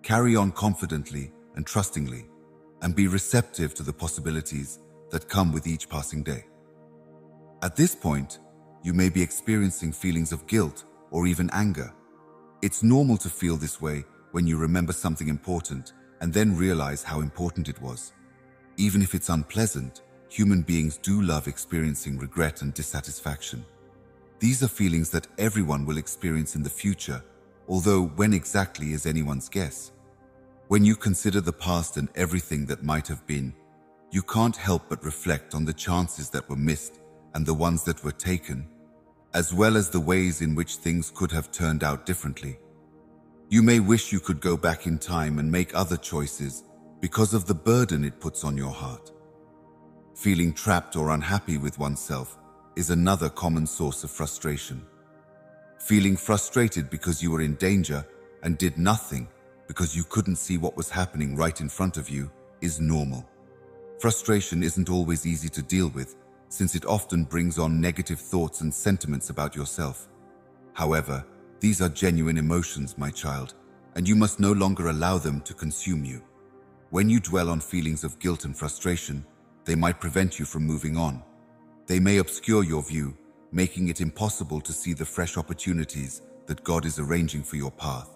Carry on confidently and trustingly, and be receptive to the possibilities that come with each passing day. At this point, you may be experiencing feelings of guilt or even anger. It's normal to feel this way when you remember something important and then realize how important it was. Even if it's unpleasant, human beings do love experiencing regret and dissatisfaction. These are feelings that everyone will experience in the future, although when exactly is anyone's guess. When you consider the past and everything that might have been, you can't help but reflect on the chances that were missed and the ones that were taken, as well as the ways in which things could have turned out differently. You may wish you could go back in time and make other choices because of the burden it puts on your heart. Feeling trapped or unhappy with oneself is another common source of frustration. Feeling frustrated because you were in danger and did nothing because you couldn't see what was happening right in front of you is normal. Frustration isn't always easy to deal with, since it often brings on negative thoughts and sentiments about yourself. However, these are genuine emotions, my child, and you must no longer allow them to consume you. When you dwell on feelings of guilt and frustration, they might prevent you from moving on. They may obscure your view, making it impossible to see the fresh opportunities that God is arranging for your path.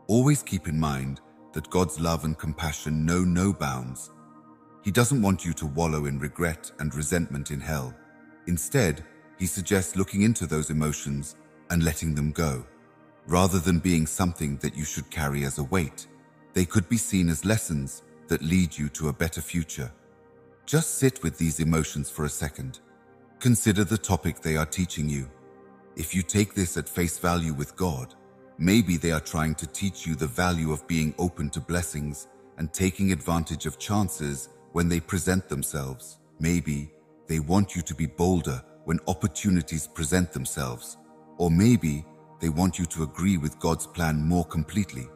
Always keep in mind that God's love and compassion know no bounds. He doesn't want you to wallow in regret and resentment in hell. Instead, He suggests looking into those emotions and letting them go. Rather than being something that you should carry as a weight, they could be seen as lessons that lead you to a better future. Just sit with these emotions for a second. Consider the topic they are teaching you. If you take this at face value with God, maybe they are trying to teach you the value of being open to blessings and taking advantage of chances when they present themselves. Maybe they want you to be bolder when opportunities present themselves. Or maybe they want you to agree with God's plan more completely.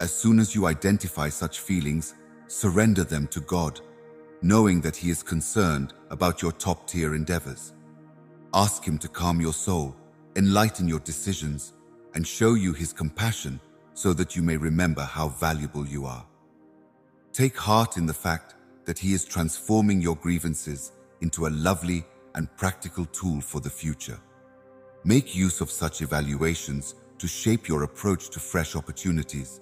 As soon as you identify such feelings, surrender them to God, knowing that He is concerned about your top-tier endeavors. Ask Him to calm your soul, enlighten your decisions, and show you His compassion so that you may remember how valuable you are. Take heart in the fact that He is transforming your grievances into a lovely and practical tool for the future. Make use of such evaluations to shape your approach to fresh opportunities.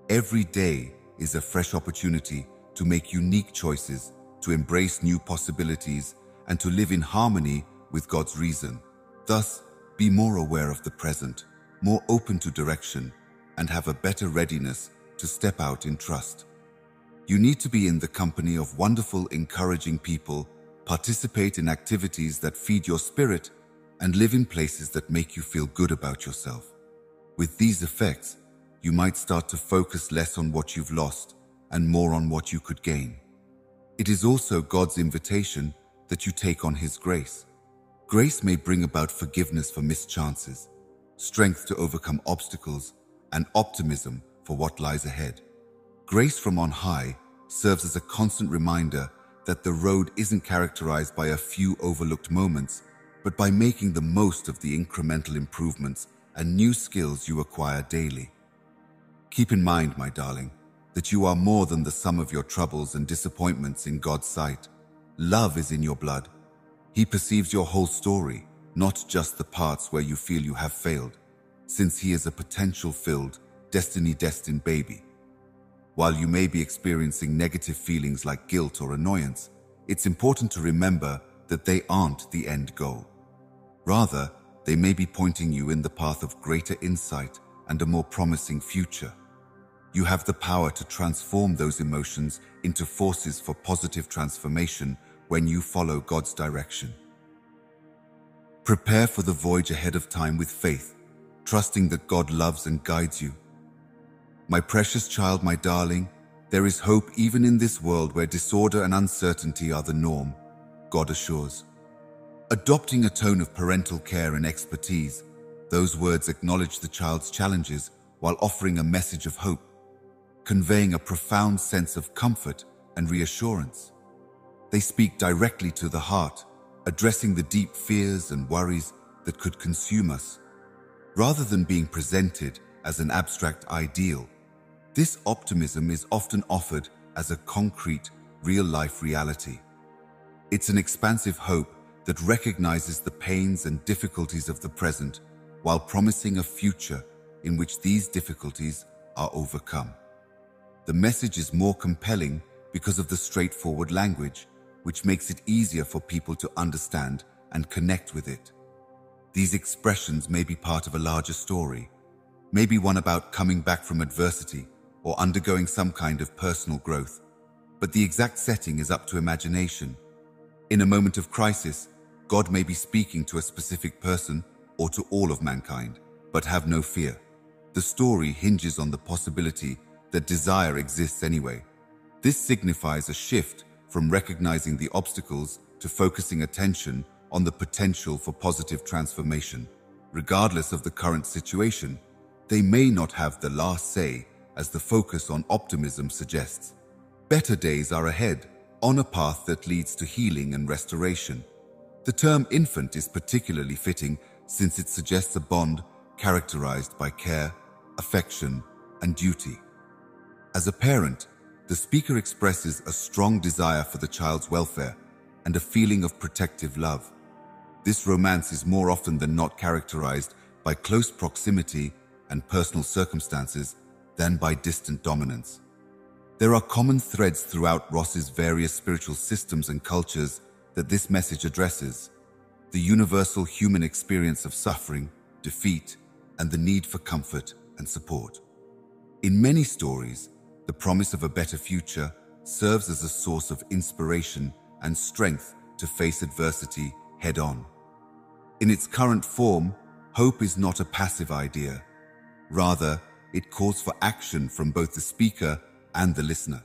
Every day is a fresh opportunity to make unique choices, to embrace new possibilities, and to live in harmony with God's reason. Thus, be more aware of the present, more open to direction, and have a better readiness to step out in trust. You need to be in the company of wonderful, encouraging people, participate in activities that feed your spirit, and live in places that make you feel good about yourself. With these effects, you might start to focus less on what you've lost and more on what you could gain. It is also God's invitation that you take on His grace. Grace may bring about forgiveness for missed chances, strength to overcome obstacles, and optimism for what lies ahead. Grace from on high serves as a constant reminder that the road isn't characterized by a few overlooked moments, but by making the most of the incremental improvements and new skills you acquire daily. Keep in mind, my darling, that you are more than the sum of your troubles and disappointments in God's sight. Love is in your blood. He perceives your whole story, not just the parts where you feel you have failed. since he is a potential-filled, destiny-destined baby. While you may be experiencing negative feelings like guilt or annoyance, it's important to remember that they aren't the end goal. Rather, they may be pointing you in the path of greater insight and a more promising future. You have the power to transform those emotions into forces for positive transformation when you follow God's direction. Prepare for the voyage ahead of time with faith, trusting that God loves and guides you. My precious child, my darling, there is hope even in this world where disorder and uncertainty are the norm, God assures. Adopting a tone of parental care and expertise, those words acknowledge the child's challenges while offering a message of hope, conveying a profound sense of comfort and reassurance. They speak directly to the heart, addressing the deep fears and worries that could consume us. Rather than being presented as an abstract ideal, this optimism is often offered as a concrete, real-life reality. It's an expansive hope that recognizes the pains and difficulties of the present while promising a future in which these difficulties are overcome. The message is more compelling because of the straightforward language, which makes it easier for people to understand and connect with it. These expressions may be part of a larger story, maybe one about coming back from adversity or undergoing some kind of personal growth, but the exact setting is up to imagination. In a moment of crisis, God may be speaking to a specific person or to all of mankind, but have no fear. The story hinges on the possibility that desire exists anyway. This signifies a shift from recognizing the obstacles to focusing attention on the potential for positive transformation. Regardless of the current situation, they may not have the last say, as the focus on optimism suggests. Better days are ahead, on a path that leads to healing and restoration. The term infant is particularly fitting since it suggests a bond characterized by care, affection, and duty. As a parent, the speaker expresses a strong desire for the child's welfare and a feeling of protective love. This romance is more often than not characterized by close proximity and personal circumstances than by distant dominance. There are common threads throughout Ross's various spiritual systems and cultures that this message addresses: the universal human experience of suffering, defeat, and the need for comfort and support. In many stories, the promise of a better future serves as a source of inspiration and strength to face adversity head-on. In its current form, hope is not a passive idea. Rather, it calls for action from both the speaker and the listener.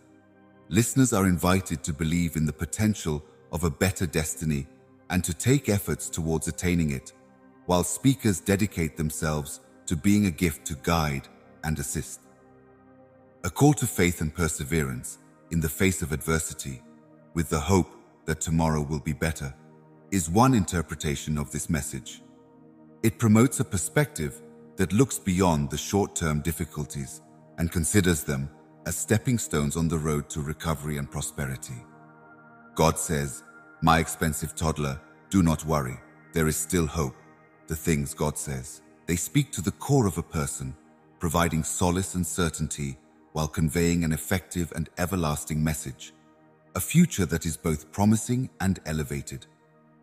Listeners are invited to believe in the potential of a better destiny and to take efforts towards attaining it, while speakers dedicate themselves to being a gift to guide and assist. A call to faith and perseverance in the face of adversity, with the hope that tomorrow will be better, is one interpretation of this message. It promotes a perspective that looks beyond the short-term difficulties and considers them as stepping stones on the road to recovery and prosperity. God says, "My expensive toddler, do not worry. There is still hope." The things God says, they speak to the core of a person, providing solace and certainty while conveying an effective and everlasting message. A future that is both promising and elevated.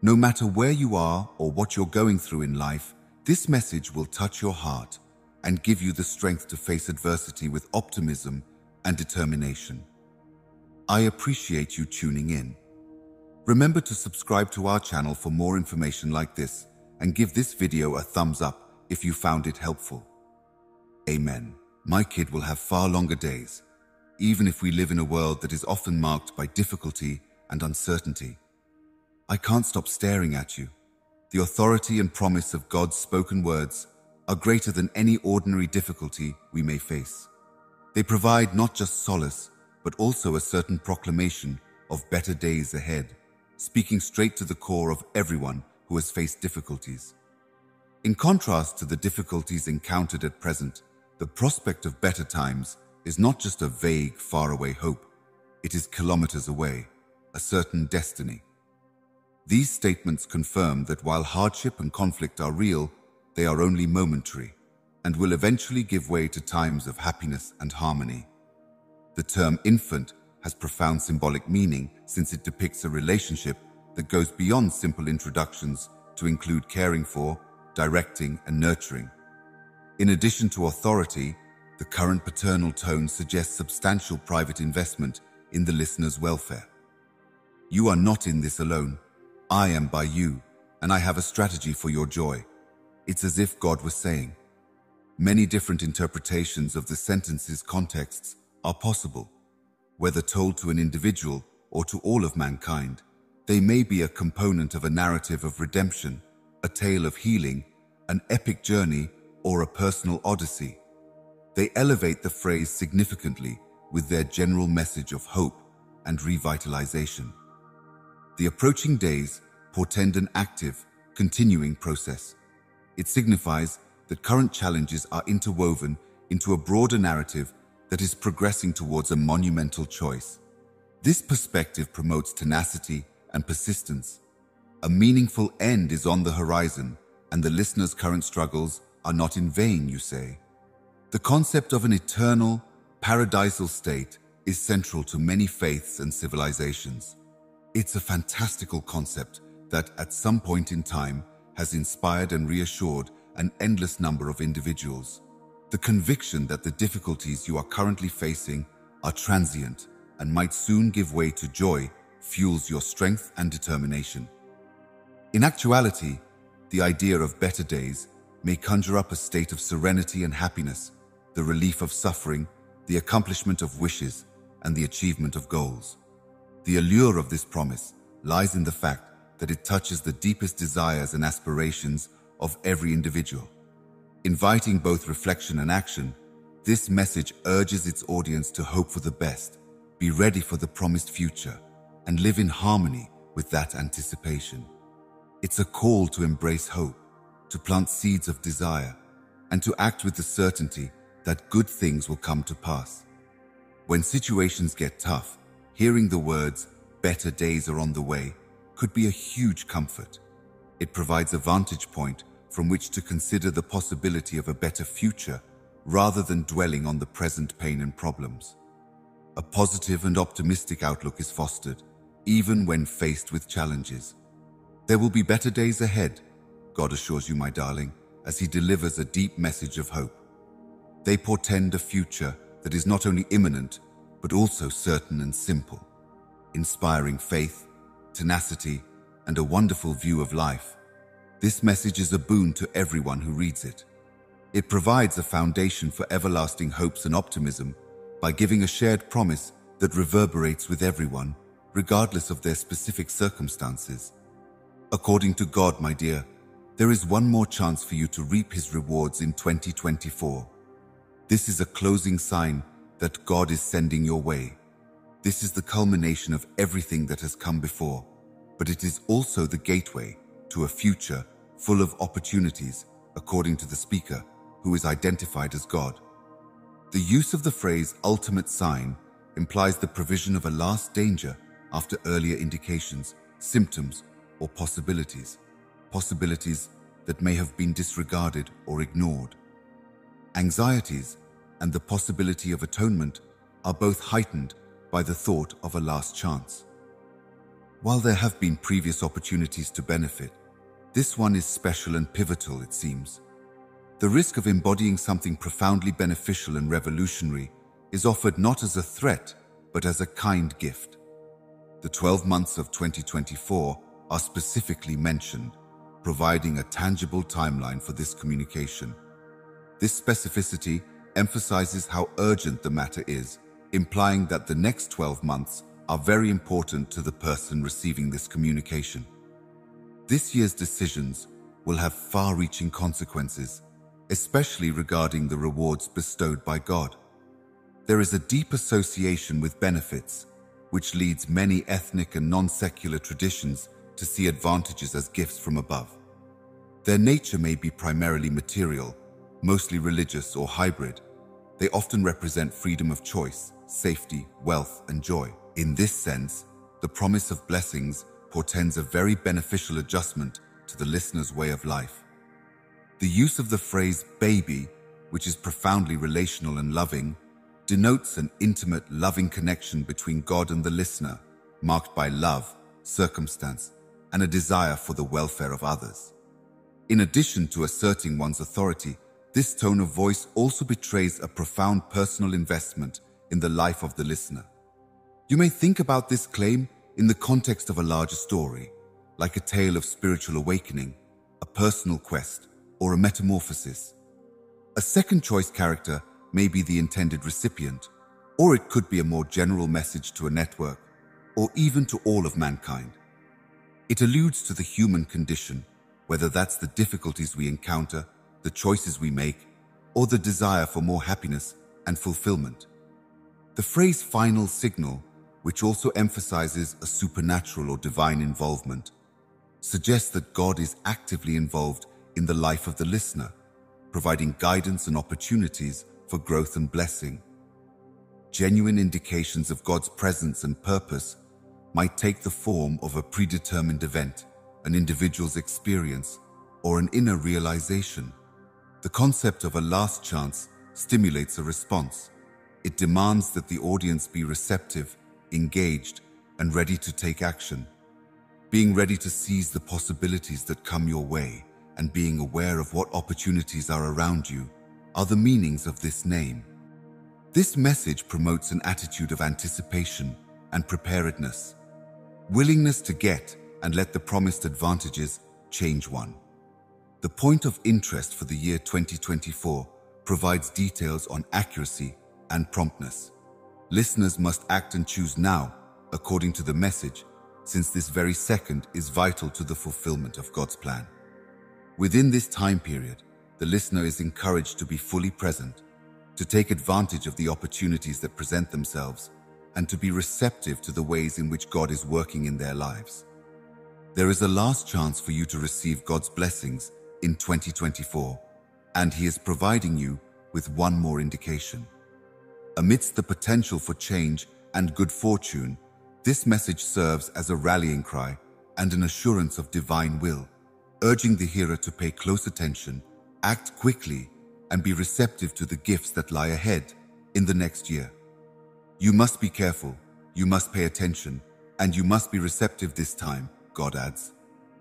No matter where you are or what you're going through in life, this message will touch your heart and give you the strength to face adversity with optimism and determination. I appreciate you tuning in. Remember to subscribe to our channel for more information like this and give this video a thumbs up if you found it helpful. Amen. My kid will have far longer days, even if we live in a world that is often marked by difficulty and uncertainty. I can't stop staring at you. The authority and promise of God's spoken words are greater than any ordinary difficulty we may face. They provide not just solace, but also a certain proclamation of better days ahead, speaking straight to the core of everyone who has faced difficulties. In contrast to the difficulties encountered at present, the prospect of better times is not just a vague, faraway hope. It is kilometers away, a certain destiny. These statements confirm that while hardship and conflict are real, they are only momentary. and will eventually give way to times of happiness and harmony. The term infant has profound symbolic meaning since it depicts a relationship that goes beyond simple introductions to include caring for, directing, and nurturing. In addition to authority, the current paternal tone suggests substantial private investment in the listener's welfare. You are not in this alone. I am by you, and I have a strategy for your joy. It's as if God was saying. Many different interpretations of the sentence's contexts are possible. Whether told to an individual or to all of mankind, they may be a component of a narrative of redemption, a tale of healing, an epic journey, or a personal odyssey. They elevate the phrase significantly with their general message of hope and revitalization. The approaching days portend an active, continuing process. It signifies that current challenges are interwoven into a broader narrative that is progressing towards a monumental choice. This perspective promotes tenacity and persistence. A meaningful end is on the horizon, and the listener's current struggles are not in vain, you say. The concept of an eternal, paradisal state is central to many faiths and civilizations. It's a fantastical concept that, at some point in time, has inspired and reassured an endless number of individuals. The conviction that the difficulties you are currently facing are transient and might soon give way to joy fuels your strength and determination. In actuality, the idea of better days may conjure up a state of serenity and happiness, the relief of suffering, the accomplishment of wishes, and the achievement of goals. The allure of this promise lies in the fact that it touches the deepest desires and aspirations of every individual. Inviting both reflection and action, this message urges its audience to hope for the best, be ready for the promised future, and live in harmony with that anticipation. It's a call to embrace hope, to plant seeds of desire, and to act with the certainty that good things will come to pass. When situations get tough, hearing the words, "better days are on the way," could be a huge comfort. It provides a vantage point from which to consider the possibility of a better future rather than dwelling on the present pain and problems. A positive and optimistic outlook is fostered, even when faced with challenges. There will be better days ahead, God assures you, my darling, as He delivers a deep message of hope. They portend a future that is not only imminent, but also certain and simple, inspiring faith, tenacity, and a wonderful view of life. This message is a boon to everyone who reads it. It provides a foundation for everlasting hopes and optimism by giving a shared promise that reverberates with everyone, regardless of their specific circumstances. According to God, my dear, there is one more chance for you to reap His rewards in 2024. This is a closing sign that God is sending your way. This is the culmination of everything that has come before, but it is also the gateway to a future full of opportunities, according to the speaker, who is identified as God. The use of the phrase ultimate sign implies the provision of a last danger after earlier indications, symptoms, or possibilities that may have been disregarded or ignored. Anxieties and the possibility of atonement are both heightened by the thought of a last chance. While there have been previous opportunities to benefit, this one is special and pivotal, it seems. The risk of embodying something profoundly beneficial and revolutionary is offered not as a threat, but as a kind gift. The 12 months of 2024 are specifically mentioned, providing a tangible timeline for this communication. This specificity emphasizes how urgent the matter is, implying that the next 12 months are very important to the person receiving this communication. This year's decisions will have far-reaching consequences, especially regarding the rewards bestowed by God. There is a deep association with benefits, which leads many ethnic and non-secular traditions to see advantages as gifts from above. Their nature may be primarily material, mostly religious or hybrid. They often represent freedom of choice, safety, wealth, and joy. In this sense, the promise of blessings portends a very beneficial adjustment to the listener's way of life. The use of the phrase baby which is profoundly relational and loving, denotes an intimate, loving connection between God and the listener, marked by love, circumstance, and a desire for the welfare of others. In addition to asserting one's authority, this tone of voice also betrays a profound personal investment in the life of the listener. You may think about this claim in the context of a larger story, like a tale of spiritual awakening, a personal quest, or a metamorphosis. A second-choice character may be the intended recipient, or it could be a more general message to a network, or even to all of mankind. It alludes to the human condition, whether that's the difficulties we encounter, the choices we make, or the desire for more happiness and fulfillment. The phrase final signal, which also emphasizes a supernatural or divine involvement, suggests that God is actively involved in the life of the listener, providing guidance and opportunities for growth and blessing. Genuine indications of God's presence and purpose might take the form of a predetermined event, an individual's experience, or an inner realization. The concept of a last chance stimulates a response. It demands that the audience be receptive, engaged, and ready to take action. Being ready to seize the possibilities that come your way and being aware of what opportunities are around you are the meanings of this name. This message promotes an attitude of anticipation and preparedness, willingness to get and let the promised advantages change one. The point of interest for the year 2024 provides details on accuracy and promptness. Listeners must act and choose now, according to the message, since this very second is vital to the fulfillment of God's plan. Within this time period, the listener is encouraged to be fully present, to take advantage of the opportunities that present themselves, and to be receptive to the ways in which God is working in their lives. There is a last chance for you to receive God's blessings in 2024, and He is providing you with one more indication. Amidst the potential for change and good fortune, this message serves as a rallying cry and an assurance of divine will, urging the hearer to pay close attention, act quickly, and be receptive to the gifts that lie ahead in the next year. You must be careful, you must pay attention, and you must be receptive this time, God adds.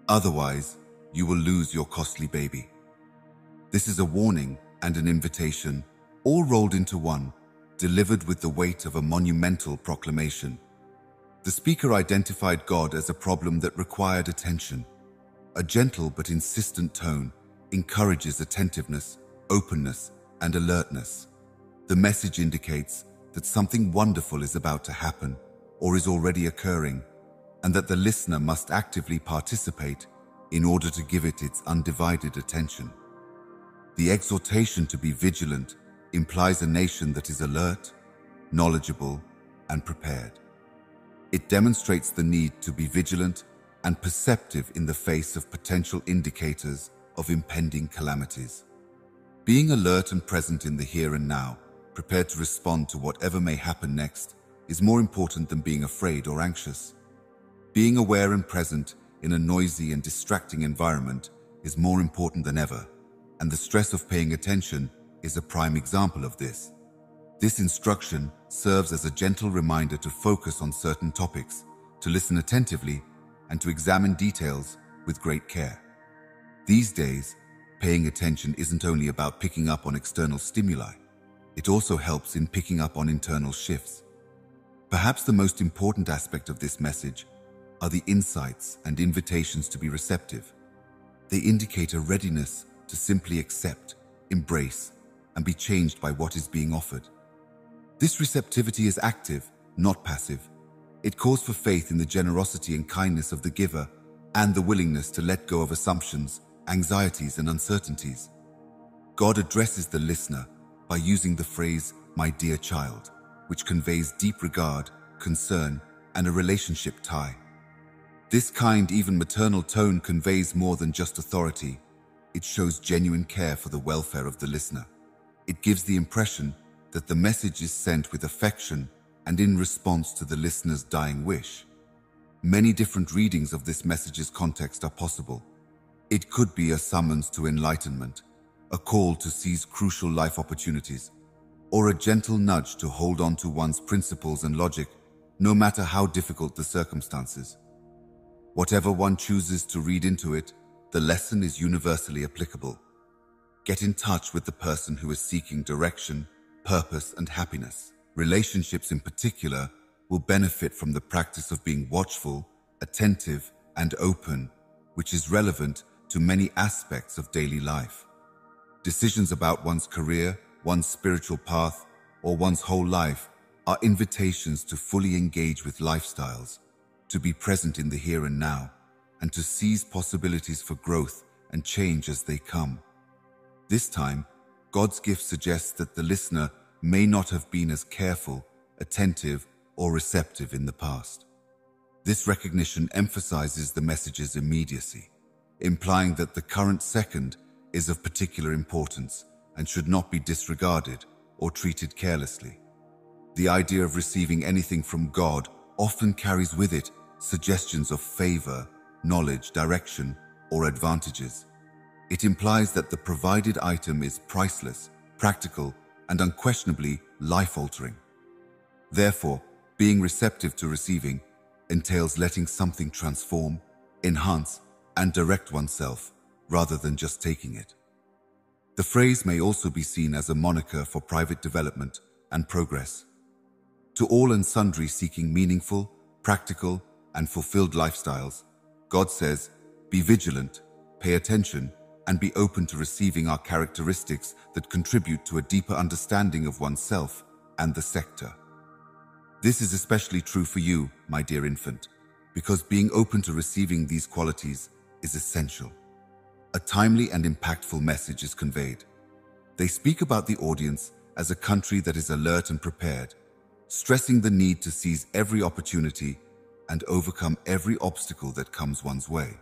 Otherwise, you will lose your costly baby. This is a warning and an invitation, all rolled into one, delivered with the weight of a monumental proclamation. The speaker identified God as a problem that required attention. A gentle but insistent tone encourages attentiveness, openness, and alertness. The message indicates that something wonderful is about to happen or is already occurring, and that the listener must actively participate in order to give it its undivided attention. The exhortation to be vigilant implies a nation that is alert, knowledgeable, and prepared. It demonstrates the need to be vigilant and perceptive in the face of potential indicators of impending calamities. Being alert and present in the here and now, prepared to respond to whatever may happen next, is more important than being afraid or anxious. Being aware and present in a noisy and distracting environment is more important than ever, and the stress of paying attention is a prime example of this. This instruction serves as a gentle reminder to focus on certain topics, to listen attentively, and to examine details with great care. These days, paying attention isn't only about picking up on external stimuli, it also helps in picking up on internal shifts. Perhaps the most important aspect of this message are the insights and invitations to be receptive. They indicate a readiness to simply accept, embrace, and be changed by what is being offered. This receptivity is active, not passive. It calls for faith in the generosity and kindness of the giver and the willingness to let go of assumptions, anxieties, and uncertainties. God addresses the listener by using the phrase, "my dear child," which conveys deep regard, concern, and a relationship tie. This kind, even maternal tone conveys more than just authority. It shows genuine care for the welfare of the listener. It gives the impression that the message is sent with affection and in response to the listener's dying wish. Many different readings of this message's context are possible. It could be a summons to enlightenment, a call to seize crucial life opportunities, or a gentle nudge to hold on to one's principles and logic, no matter how difficult the circumstances. Whatever one chooses to read into it, the lesson is universally applicable. Get in touch with the person who is seeking direction, purpose, and happiness. Relationships in particular will benefit from the practice of being watchful, attentive, and open, which is relevant to many aspects of daily life. Decisions about one's career, one's spiritual path, or one's whole life are invitations to fully engage with lifestyles, to be present in the here and now, and to seize possibilities for growth and change as they come. This time, God's gift suggests that the listener may not have been as careful, attentive, or receptive in the past. This recognition emphasizes the message's immediacy, implying that the current second is of particular importance and should not be disregarded or treated carelessly. The idea of receiving anything from God often carries with it suggestions of favor, knowledge, direction, or advantages. It implies that the provided item is priceless, practical, and unquestionably life-altering. Therefore, being receptive to receiving entails letting something transform, enhance, and direct oneself rather than just taking it. The phrase may also be seen as a moniker for private development and progress. To all and sundry seeking meaningful, practical, and fulfilled lifestyles, God says, be vigilant, pay attention, and be open to receiving our characteristics that contribute to a deeper understanding of oneself and the sector. This is especially true for you, my dear infant, because being open to receiving these qualities is essential. A timely and impactful message is conveyed. They speak about the audience as a country that is alert and prepared, stressing the need to seize every opportunity and overcome every obstacle that comes one's way.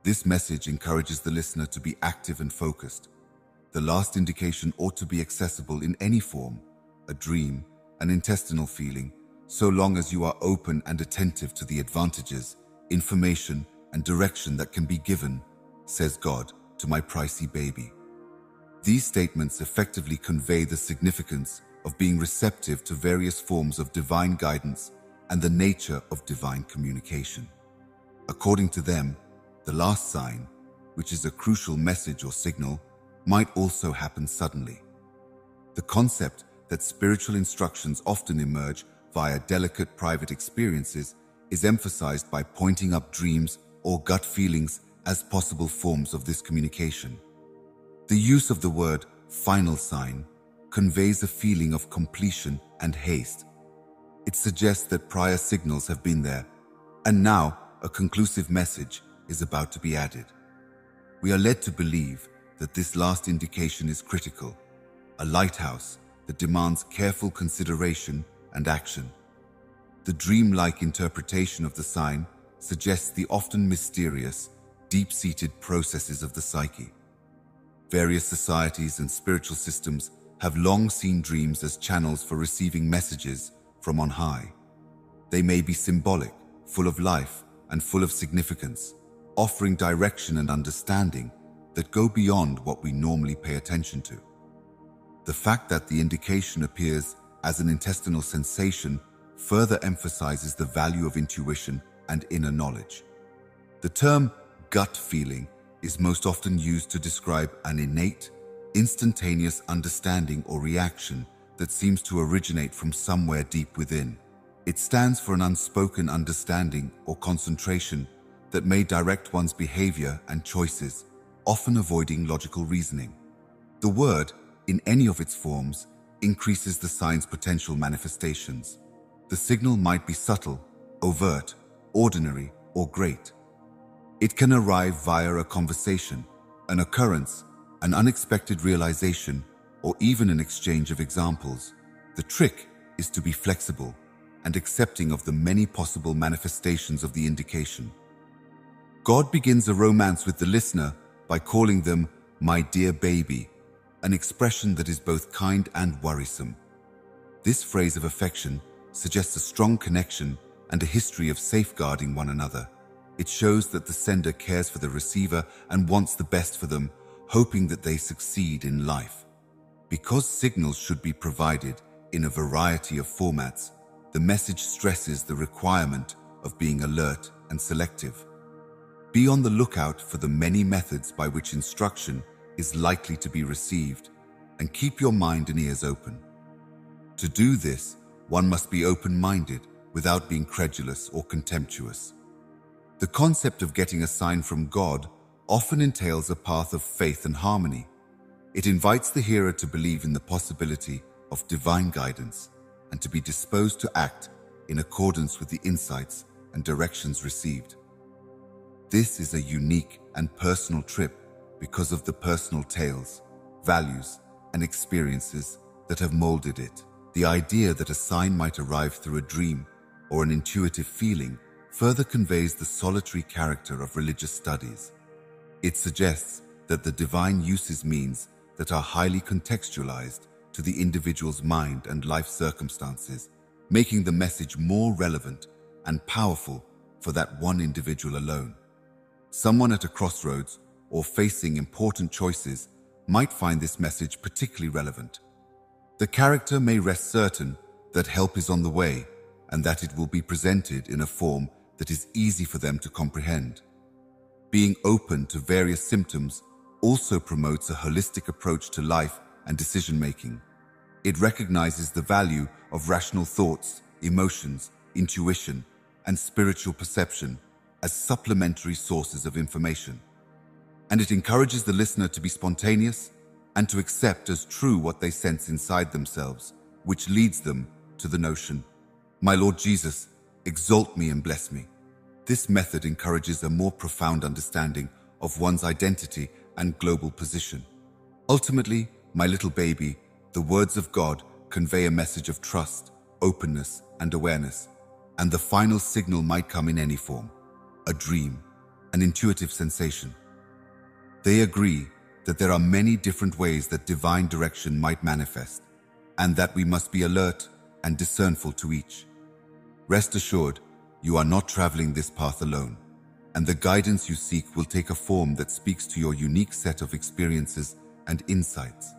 This message encourages the listener to be active and focused. The last indication ought to be accessible in any form, a dream, an intestinal feeling, so long as you are open and attentive to the advantages, information, and direction that can be given, says God to my pricey baby. These statements effectively convey the significance of being receptive to various forms of divine guidance and the nature of divine communication. According to them, the last sign, which is a crucial message or signal, might also happen suddenly. The concept that spiritual instructions often emerge via delicate private experiences is emphasized by pointing up dreams or gut feelings as possible forms of this communication. The use of the word final sign conveys a feeling of completion and haste. It suggests that prior signals have been there, and now a conclusive message is about to be added. We are led to believe that this last indication is critical, a lighthouse that demands careful consideration and action. The dreamlike interpretation of the sign suggests the often mysterious, deep-seated processes of the psyche. Various societies and spiritual systems have long seen dreams as channels for receiving messages from on high. They may be symbolic, full of life, and full of significance, offering direction and understanding that go beyond what we normally pay attention to. The fact that the indication appears as an intestinal sensation further emphasizes the value of intuition and inner knowledge. The term gut feeling is most often used to describe an innate, instantaneous understanding or reaction that seems to originate from somewhere deep within. It stands for an unspoken understanding or concentration that may direct one's behavior and choices, often avoiding logical reasoning. The word, in any of its forms, increases the sign's potential manifestations. The signal might be subtle, overt, ordinary, or great. It can arrive via a conversation, an occurrence, an unexpected realization, or even an exchange of examples. The trick is to be flexible and accepting of the many possible manifestations of the indication. God begins a romance with the listener by calling them "my dear baby," an expression that is both kind and worrisome. This phrase of affection suggests a strong connection and a history of safeguarding one another. It shows that the sender cares for the receiver and wants the best for them, hoping that they succeed in life. Because signals should be provided in a variety of formats, the message stresses the requirement of being alert and selective. Be on the lookout for the many methods by which instruction is likely to be received, and keep your mind and ears open. To do this, one must be open-minded without being credulous or contemptuous. The concept of getting a sign from God often entails a path of faith and harmony. It invites the hearer to believe in the possibility of divine guidance and to be disposed to act in accordance with the insights and directions received. This is a unique and personal trip because of the personal tales, values, and experiences that have molded it. The idea that a sign might arrive through a dream or an intuitive feeling further conveys the solitary character of religious studies. It suggests that the divine uses means that are highly contextualized to the individual's mind and life circumstances, making the message more relevant and powerful for that one individual alone. Someone at a crossroads or facing important choices might find this message particularly relevant. The character may rest certain that help is on the way and that it will be presented in a form that is easy for them to comprehend. Being open to various symptoms also promotes a holistic approach to life and decision-making. It recognizes the value of rational thoughts, emotions, intuition, and spiritual perception as supplementary sources of information. And it encourages the listener to be spontaneous and to accept as true what they sense inside themselves, which leads them to the notion, "My Lord Jesus, exalt me and bless me." This method encourages a more profound understanding of one's identity and global position. Ultimately, my little baby, the words of God convey a message of trust, openness, and awareness, and the final signal might come in any form: a dream, an intuitive sensation. They agree that there are many different ways that divine direction might manifest, and that we must be alert and discernful to each. Rest assured, you are not traveling this path alone, and the guidance you seek will take a form that speaks to your unique set of experiences and insights.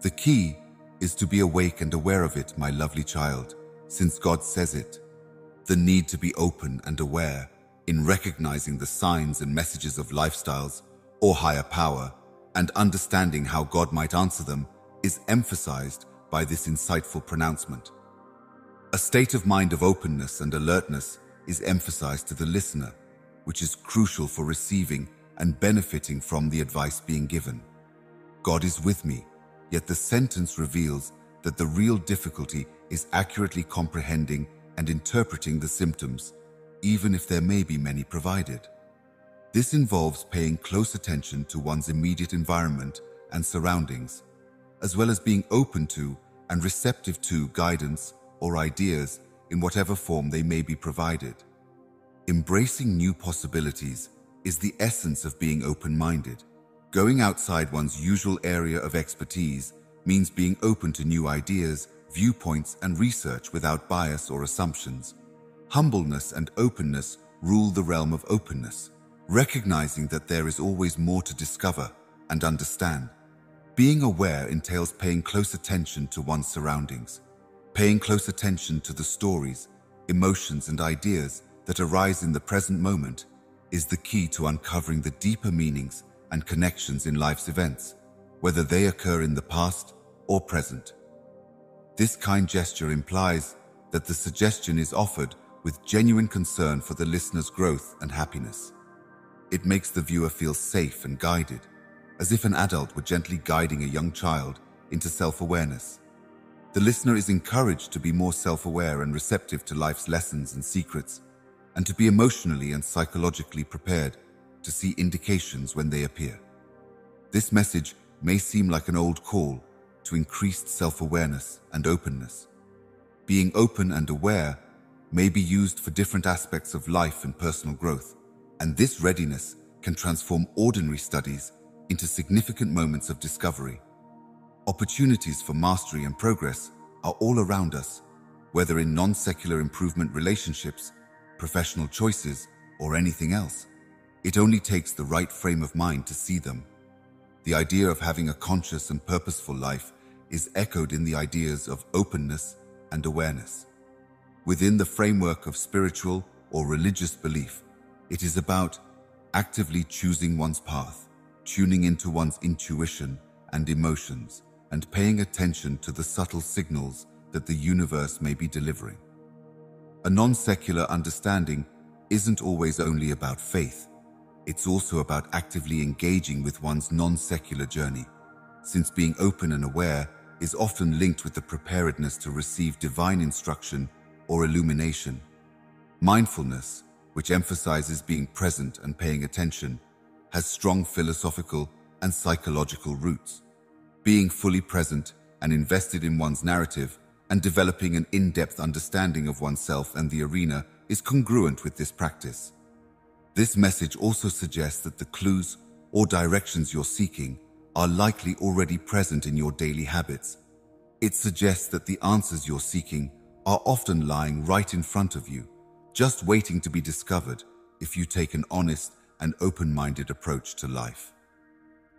The key is to be awake and aware of it, my lovely child, since God says it. The need to be open and aware in recognizing the signs and messages of lifestyles or higher power and understanding how God might answer them is emphasized by this insightful pronouncement. A state of mind of openness and alertness is emphasized to the listener, which is crucial for receiving and benefiting from the advice being given. God is with me, yet the sentence reveals that the real difficulty is accurately comprehending and interpreting the symptoms, even if there may be many provided. This involves paying close attention to one's immediate environment and surroundings, as well as being open to and receptive to guidance or ideas in whatever form they may be provided. Embracing new possibilities is the essence of being open-minded. Going outside one's usual area of expertise means being open to new ideas, viewpoints, and research without bias or assumptions. Humbleness and openness rule the realm of openness, recognizing that there is always more to discover and understand. Being aware entails paying close attention to one's surroundings, paying close attention to the stories, emotions, and ideas that arise in the present moment is the key to uncovering the deeper meanings and connections in life's events, whether they occur in the past or present. This kind gesture implies that the suggestion is offered with genuine concern for the listener's growth and happiness. It makes the viewer feel safe and guided, as if an adult were gently guiding a young child into self-awareness. The listener is encouraged to be more self-aware and receptive to life's lessons and secrets, and to be emotionally and psychologically prepared to see indications when they appear. This message may seem like an old call to increased self-awareness and openness. Being open and aware may be used for different aspects of life and personal growth, and this readiness can transform ordinary studies into significant moments of discovery. Opportunities for mastery and progress are all around us, whether in non-secular improvement relationships, professional choices, or anything else. It only takes the right frame of mind to see them. The idea of having a conscious and purposeful life is echoed in the ideas of openness and awareness. Within the framework of spiritual or religious belief, it is about actively choosing one's path, tuning into one's intuition and emotions, and paying attention to the subtle signals that the universe may be delivering. A non-secular understanding isn't always only about faith. It's also about actively engaging with one's non-secular journey, since being open and aware is often linked with the preparedness to receive divine instruction or illumination. Mindfulness, which emphasizes being present and paying attention, has strong philosophical and psychological roots. Being fully present and invested in one's narrative and developing an in-depth understanding of oneself and the arena is congruent with this practice. This message also suggests that the clues or directions you're seeking are likely already present in your daily habits. It suggests that the answers you're seeking are often lying right in front of you, just waiting to be discovered if you take an honest and open-minded approach to life.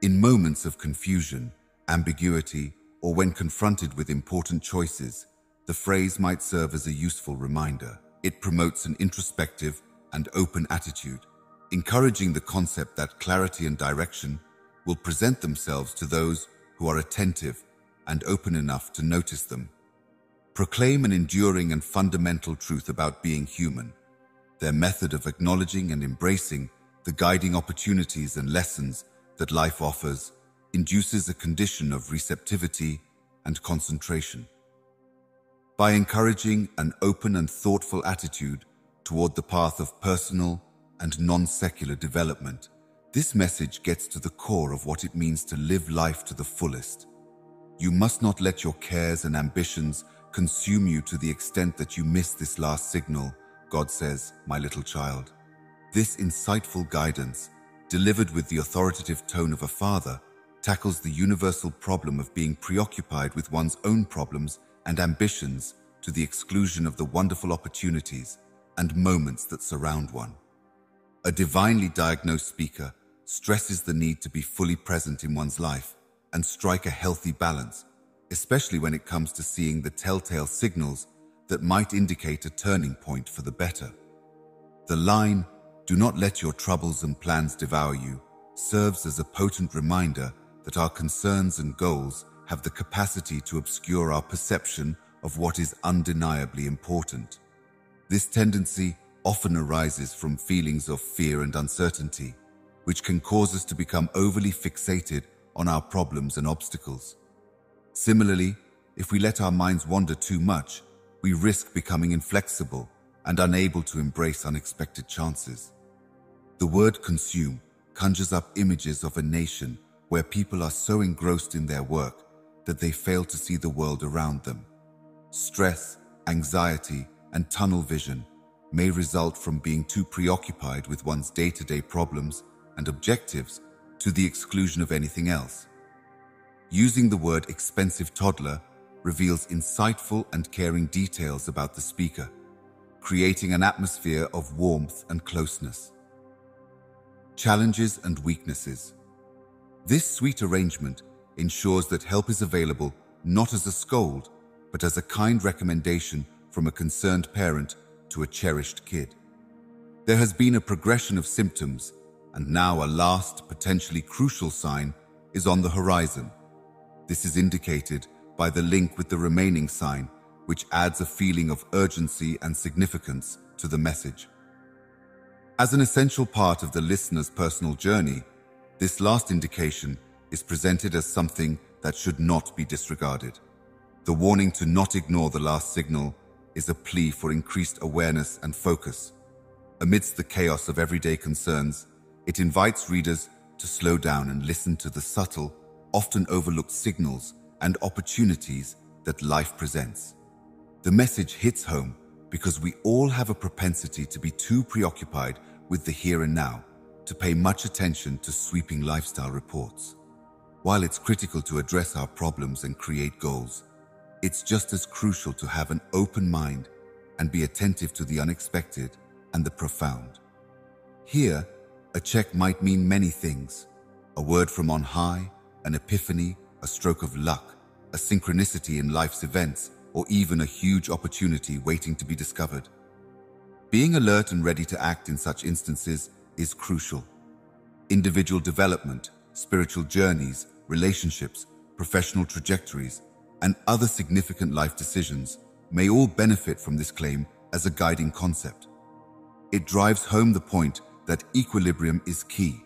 In moments of confusion, ambiguity, or when confronted with important choices, the phrase might serve as a useful reminder. It promotes an introspective and open attitude, encouraging the concept that clarity and direction will present themselves to those who are attentive and open enough to notice them. Proclaim an enduring and fundamental truth about being human. Their method of acknowledging and embracing the guiding opportunities and lessons that life offers induces a condition of receptivity and concentration. By encouraging an open and thoughtful attitude toward the path of personal and non-secular development, this message gets to the core of what it means to live life to the fullest. You must not let your cares and ambitions consume you to the extent that you miss this last signal, God says, my little child. This insightful guidance, delivered with the authoritative tone of a father, tackles the universal problem of being preoccupied with one's own problems and ambitions to the exclusion of the wonderful opportunities and moments that surround one. A divinely diagnosed speaker stresses the need to be fully present in one's life and strike a healthy balance, especially when it comes to seeing the telltale signals that might indicate a turning point for the better. The line, "Do not let your troubles and plans devour you," serves as a potent reminder that our concerns and goals have the capacity to obscure our perception of what is undeniably important. This tendency often arises from feelings of fear and uncertainty, which can cause us to become overly fixated on our problems and obstacles. Similarly, if we let our minds wander too much, we risk becoming inflexible and unable to embrace unexpected chances. The word consume conjures up images of a nation where people are so engrossed in their work that they fail to see the world around them. Stress, anxiety, and tunnel vision may result from being too preoccupied with one's day-to-day problems and objectives to the exclusion of anything else. Using the word expensive toddler reveals insightful and caring details about the speaker, creating an atmosphere of warmth and closeness. Challenges and weaknesses. This sweet arrangement ensures that help is available not as a scold, but as a kind recommendation from a concerned parent to a cherished kid. There has been a progression of symptoms, and now a last, potentially crucial sign is on the horizon. This is indicated by the link with the remaining sign, which adds a feeling of urgency and significance to the message. As an essential part of the listener's personal journey, this last indication is presented as something that should not be disregarded. The warning to not ignore the last signal is a plea for increased awareness and focus. Amidst the chaos of everyday concerns, it invites readers to slow down and listen to the subtle, often overlooked signals and opportunities that life presents. The message hits home because we all have a propensity to be too preoccupied with the here and now to pay much attention to sweeping lifestyle reports. While it's critical to address our problems and create goals, it's just as crucial to have an open mind and be attentive to the unexpected and the profound. Here, a check might mean many things: a word from on high, an epiphany, a stroke of luck, a synchronicity in life's events, or even a huge opportunity waiting to be discovered. Being alert and ready to act in such instances is crucial. Individual development, spiritual journeys, relationships, professional trajectories, and other significant life decisions may all benefit from this claim as a guiding concept. It drives home the point that equilibrium is key.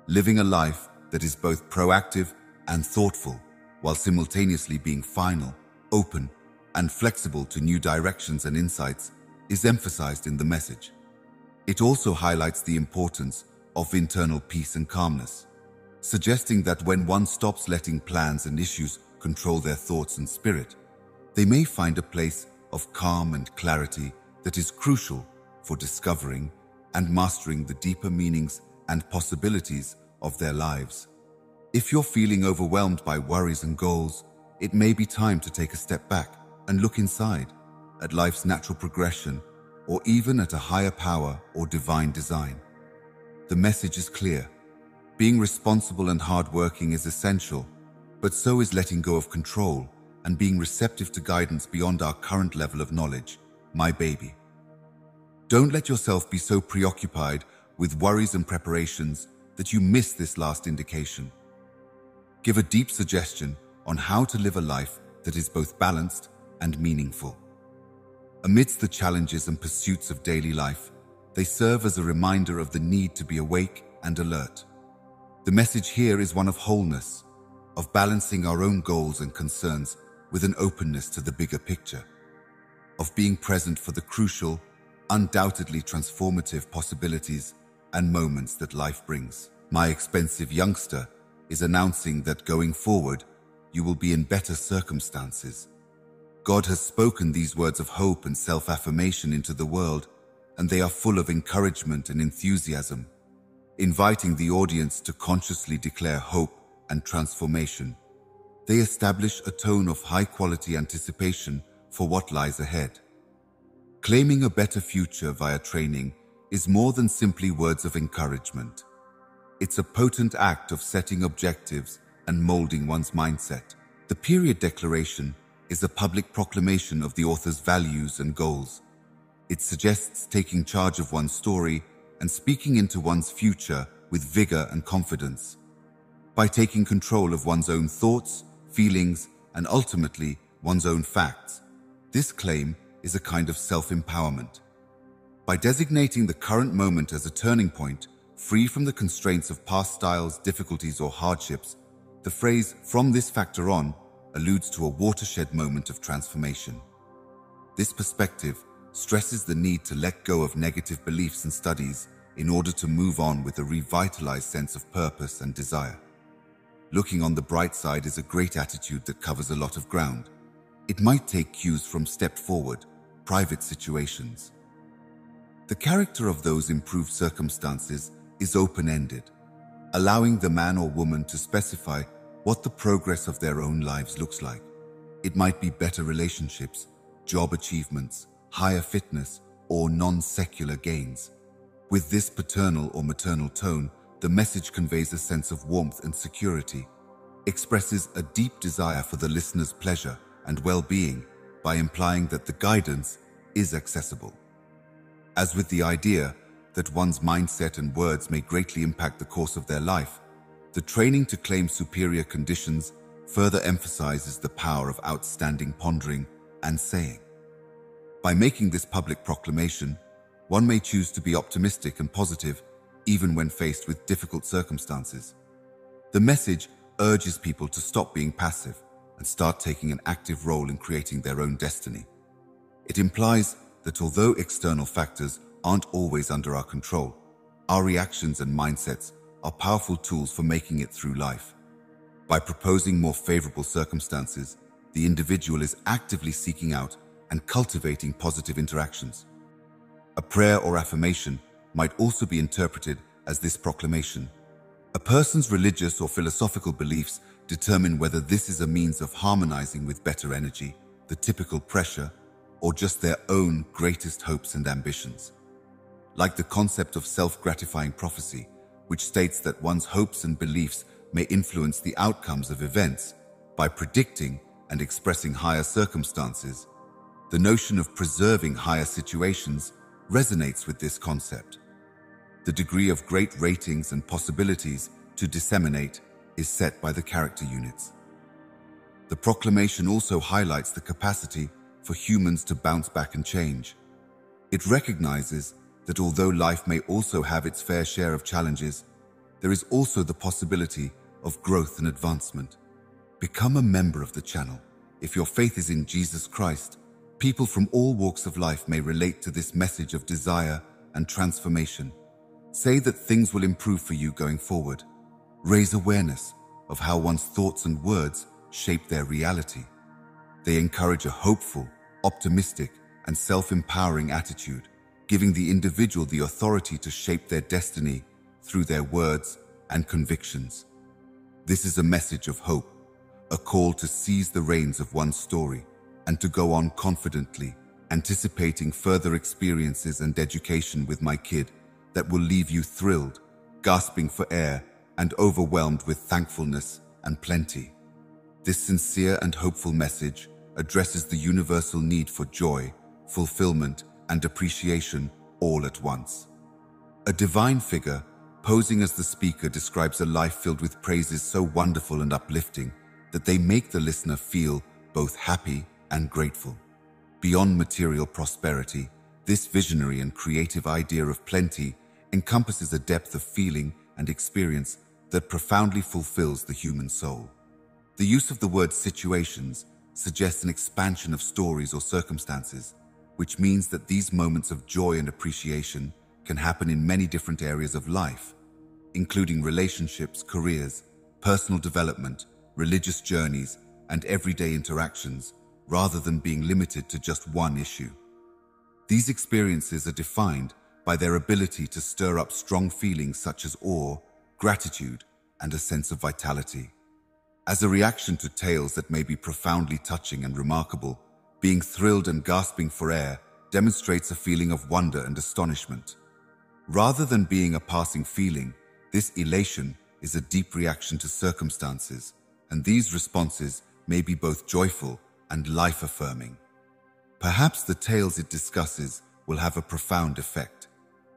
Living a life that is both proactive and thoughtful, while simultaneously being final, open, and flexible to new directions and insights, is emphasized in the message. It also highlights the importance of internal peace and calmness, suggesting that when one stops letting plans and issues control their thoughts and spirit, they may find a place of calm and clarity that is crucial for discovering and mastering the deeper meanings and possibilities of their lives. If you're feeling overwhelmed by worries and goals, it may be time to take a step back and look inside, at life's natural progression, or even at a higher power or divine design. The message is clear. Being responsible and hardworking is essential, but so is letting go of control and being receptive to guidance beyond our current level of knowledge, my baby. Don't let yourself be so preoccupied with worries and preparations that you miss this last indication. Give a deep suggestion on how to live a life that is both balanced and meaningful. Amidst the challenges and pursuits of daily life, they serve as a reminder of the need to be awake and alert. The message here is one of wholeness, of balancing our own goals and concerns with an openness to the bigger picture, of being present for the crucial, undoubtedly transformative possibilities and moments that life brings. My expensive youngster is announcing that going forward, you will be in better circumstances. God has spoken these words of hope and self-affirmation into the world, and they are full of encouragement and enthusiasm, inviting the audience to consciously declare hope and transformation. They establish a tone of high-quality anticipation for what lies ahead. Claiming a better future via training is more than simply words of encouragement. It's a potent act of setting objectives and molding one's mindset. The period declaration is a public proclamation of the author's values and goals. It suggests taking charge of one's story and speaking into one's future with vigor and confidence. By taking control of one's own thoughts, feelings, and ultimately one's own facts, this claim is a kind of self-empowerment. By designating the current moment as a turning point, free from the constraints of past styles, difficulties, or hardships, the phrase "from this factor on" alludes to a watershed moment of transformation. This perspective stresses the need to let go of negative beliefs and studies in order to move on with a revitalized sense of purpose and desire. Looking on the bright side is a great attitude that covers a lot of ground. It might take cues from step forward, private situations. The character of those improved circumstances is open-ended, allowing the man or woman to specify what the progress of their own lives looks like. It might be better relationships, job achievements, higher fitness, or non-secular gains. With this paternal or maternal tone, the message conveys a sense of warmth and security, expresses a deep desire for the listener's pleasure and well-being by implying that the guidance is accessible. As with the idea that one's mindset and words may greatly impact the course of their life, the training to claim superior conditions further emphasizes the power of outstanding pondering and saying. By making this public proclamation, one may choose to be optimistic and positive even when faced with difficult circumstances. The message urges people to stop being passive and start taking an active role in creating their own destiny. It implies that although external factors aren't always under our control, our reactions and mindsets are powerful tools for making it through life. By proposing more favorable circumstances, the individual is actively seeking out and cultivating positive interactions. A prayer or affirmation might also be interpreted as this proclamation. A person's religious or philosophical beliefs determine whether this is a means of harmonizing with better energy, the typical pressure, or just their own greatest hopes and ambitions. Like the concept of self-gratifying prophecy, which states that one's hopes and beliefs may influence the outcomes of events by predicting and expressing higher circumstances. The notion of preserving higher situations resonates with this concept. The degree of great ratings and possibilities to disseminate is set by the character units. The proclamation also highlights the capacity for humans to bounce back and change. It recognizes that although life may also have its fair share of challenges, there is also the possibility of growth and advancement. Become a member of the channel. If your faith is in Jesus Christ, people from all walks of life may relate to this message of desire and transformation. Say that things will improve for you going forward. Raise awareness of how one's thoughts and words shape their reality. They encourage a hopeful, optimistic, and self-empowering attitude, giving the individual the authority to shape their destiny through their words and convictions. This is a message of hope, a call to seize the reins of one's story and to go on confidently, anticipating further experiences and education with my kid that will leave you thrilled, gasping for air, and overwhelmed with thankfulness and plenty. This sincere and hopeful message addresses the universal need for joy, fulfillment, and appreciation all at once. A divine figure, posing as the speaker, describes a life filled with praises so wonderful and uplifting that they make the listener feel both happy and grateful. Beyond material prosperity, this visionary and creative idea of plenty encompasses a depth of feeling and experience that profoundly fulfills the human soul. The use of the word situations suggests an expansion of stories or circumstances, which means that these moments of joy and appreciation can happen in many different areas of life, including relationships, careers, personal development, religious journeys, and everyday interactions, rather than being limited to just one issue. These experiences are defined by their ability to stir up strong feelings such as awe, gratitude, and a sense of vitality. As a reaction to tales that may be profoundly touching and remarkable, being thrilled and gasping for air demonstrates a feeling of wonder and astonishment. Rather than being a passing feeling, this elation is a deep reaction to circumstances, and these responses may be both joyful and life-affirming. Perhaps the tales it discusses will have a profound effect.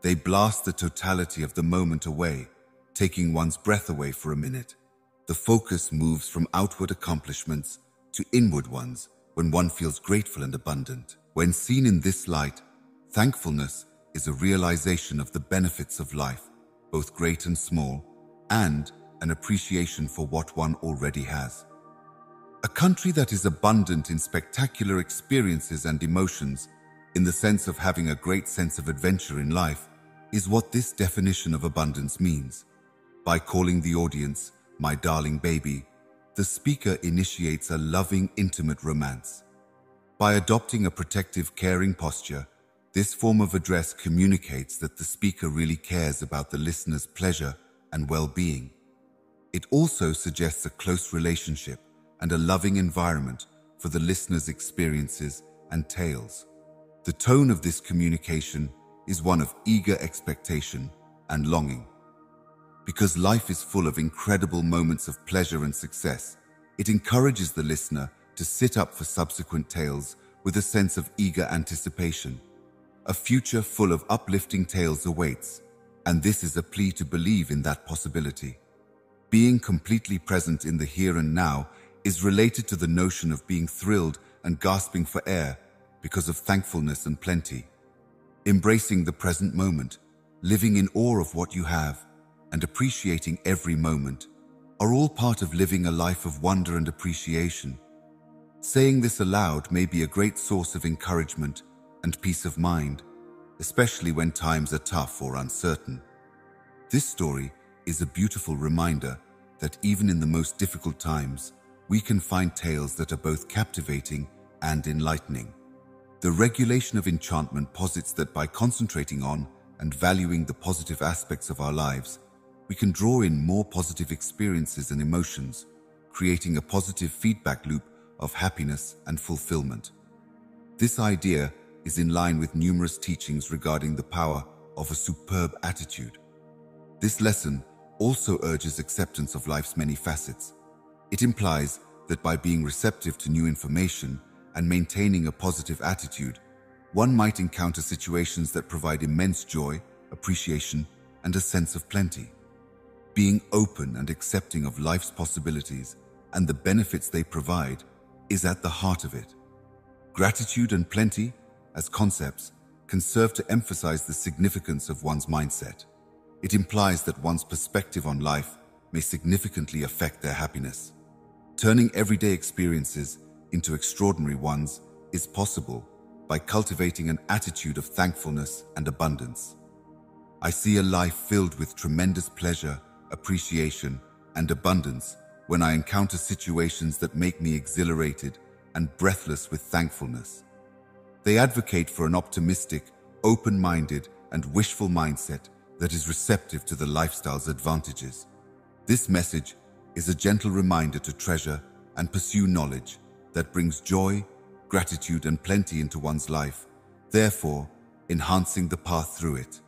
They blast the totality of the moment away, taking one's breath away for a minute. The focus moves from outward accomplishments to inward ones when one feels grateful and abundant. When seen in this light, thankfulness is a realization of the benefits of life, both great and small, and an appreciation for what one already has. A country that is abundant in spectacular experiences and emotions, in the sense of having a great sense of adventure in life, is what this definition of abundance means. By calling the audience "my darling baby," the speaker initiates a loving, intimate romance. By adopting a protective, caring posture, this form of address communicates that the speaker really cares about the listener's pleasure and well-being. It also suggests a close relationship and a loving environment for the listener's experiences and tales. The tone of this communication is one of eager expectation and longing. Because life is full of incredible moments of pleasure and success, it encourages the listener to sit up for subsequent tales with a sense of eager anticipation. A future full of uplifting tales awaits, and this is a plea to believe in that possibility. Being completely present in the here and now is related to the notion of being thrilled and gasping for air because of thankfulness and plenty. Embracing the present moment, living in awe of what you have, and appreciating every moment are all part of living a life of wonder and appreciation. Saying this aloud may be a great source of encouragement and peace of mind, especially when times are tough or uncertain. This story is a beautiful reminder that even in the most difficult times, we can find tales that are both captivating and enlightening. The regulation of enchantment posits that by concentrating on and valuing the positive aspects of our lives, we can draw in more positive experiences and emotions, creating a positive feedback loop of happiness and fulfillment. This idea is in line with numerous teachings regarding the power of a superb attitude. This lesson also urges acceptance of life's many facets. It implies that by being receptive to new information and maintaining a positive attitude, one might encounter situations that provide immense joy, appreciation, and a sense of plenty. Being open and accepting of life's possibilities and the benefits they provide is at the heart of it. Gratitude and plenty, as concepts, can serve to emphasize the significance of one's mindset. It implies that one's perspective on life may significantly affect their happiness. Turning everyday experiences into extraordinary ones is possible by cultivating an attitude of thankfulness and abundance. I see a life filled with tremendous pleasure, appreciation, and abundance when I encounter situations that make me exhilarated and breathless with thankfulness. They advocate for an optimistic, open-minded, and wishful mindset that is receptive to the lifestyle's advantages. This message is a gentle reminder to treasure and pursue knowledge that brings joy, gratitude, and plenty into one's life, therefore enhancing the path through it.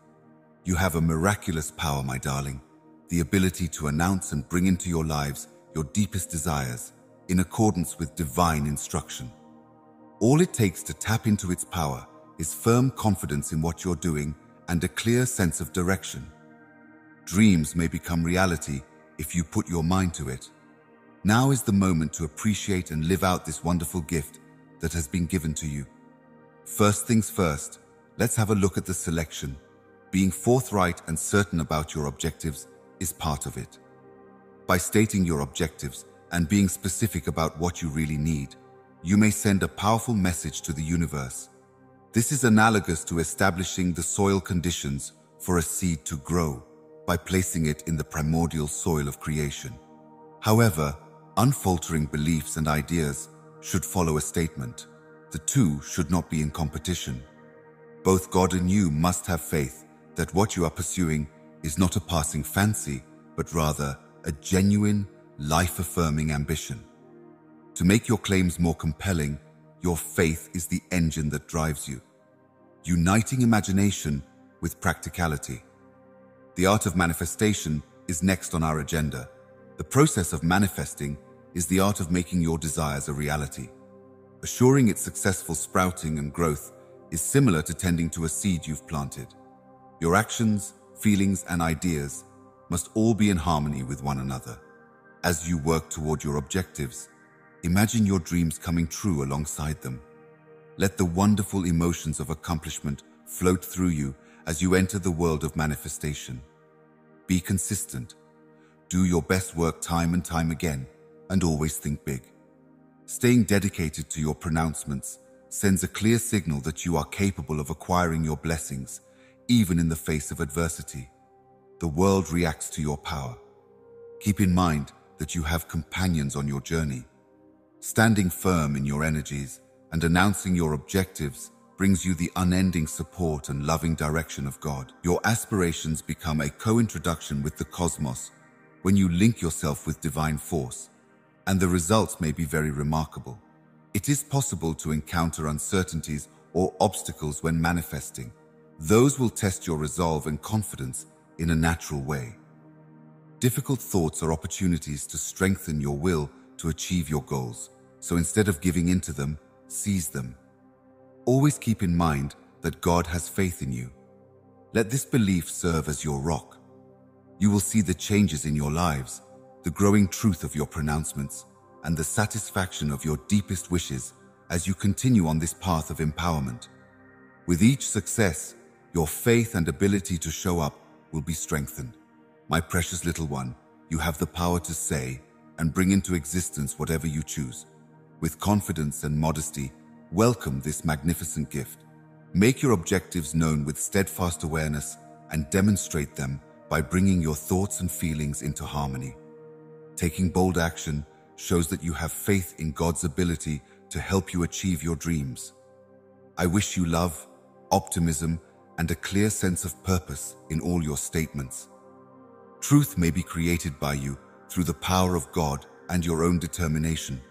You have a miraculous power, my darling, the ability to announce and bring into your lives your deepest desires in accordance with divine instruction. All it takes to tap into its power is firm confidence in what you're doing and a clear sense of direction. Dreams may become reality if you put your mind to it. Now is the moment to appreciate and live out this wonderful gift that has been given to you. First things first, let's have a look at the selection. Being forthright and certain about your objectives is part of it. By stating your objectives and being specific about what you really need, you may send a powerful message to the universe. This is analogous to establishing the soil conditions for a seed to grow by placing it in the primordial soil of creation. However, unfaltering beliefs and ideas should follow a statement. The two should not be in competition. Both God and you must have faith that what you are pursuing is not a passing fancy, but rather a genuine, life-affirming ambition. To make your claims more compelling, your faith is the engine that drives you, uniting imagination with practicality. The art of manifestation is next on our agenda. The process of manifesting is the art of making your desires a reality. Assuring its successful sprouting and growth is similar to tending to a seed you've planted. Your actions, feelings, and ideas must all be in harmony with one another. As you work toward your objectives, imagine your dreams coming true alongside them. Let the wonderful emotions of accomplishment float through you as you enter the world of manifestation. Be consistent. Do your best work time and time again, and always think big. Staying dedicated to your pronouncements sends a clear signal that you are capable of acquiring your blessings, even in the face of adversity. The world reacts to your power. Keep in mind that you have companions on your journey. Standing firm in your energies and announcing your objectives brings you the unending support and loving direction of God. Your aspirations become a co-introduction with the cosmos when you link yourself with divine force, and the results may be very remarkable. It is possible to encounter uncertainties or obstacles when manifesting. Those will test your resolve and confidence in a natural way. Difficult thoughts are opportunities to strengthen your will to achieve your goals, so instead of giving in to them, seize them. Always keep in mind that God has faith in you. Let this belief serve as your rock. You will see the changes in your lives, the growing truth of your pronouncements, and the satisfaction of your deepest wishes as you continue on this path of empowerment. With each success, your faith and ability to show up will be strengthened. My precious little one, you have the power to say and bring into existence whatever you choose. With confidence and modesty, welcome this magnificent gift. Make your objectives known with steadfast awareness and demonstrate them by bringing your thoughts and feelings into harmony. Taking bold action shows that you have faith in God's ability to help you achieve your dreams. I wish you love, optimism, and a clear sense of purpose in all your statements. Truth may be created by you through the power of God and your own determination.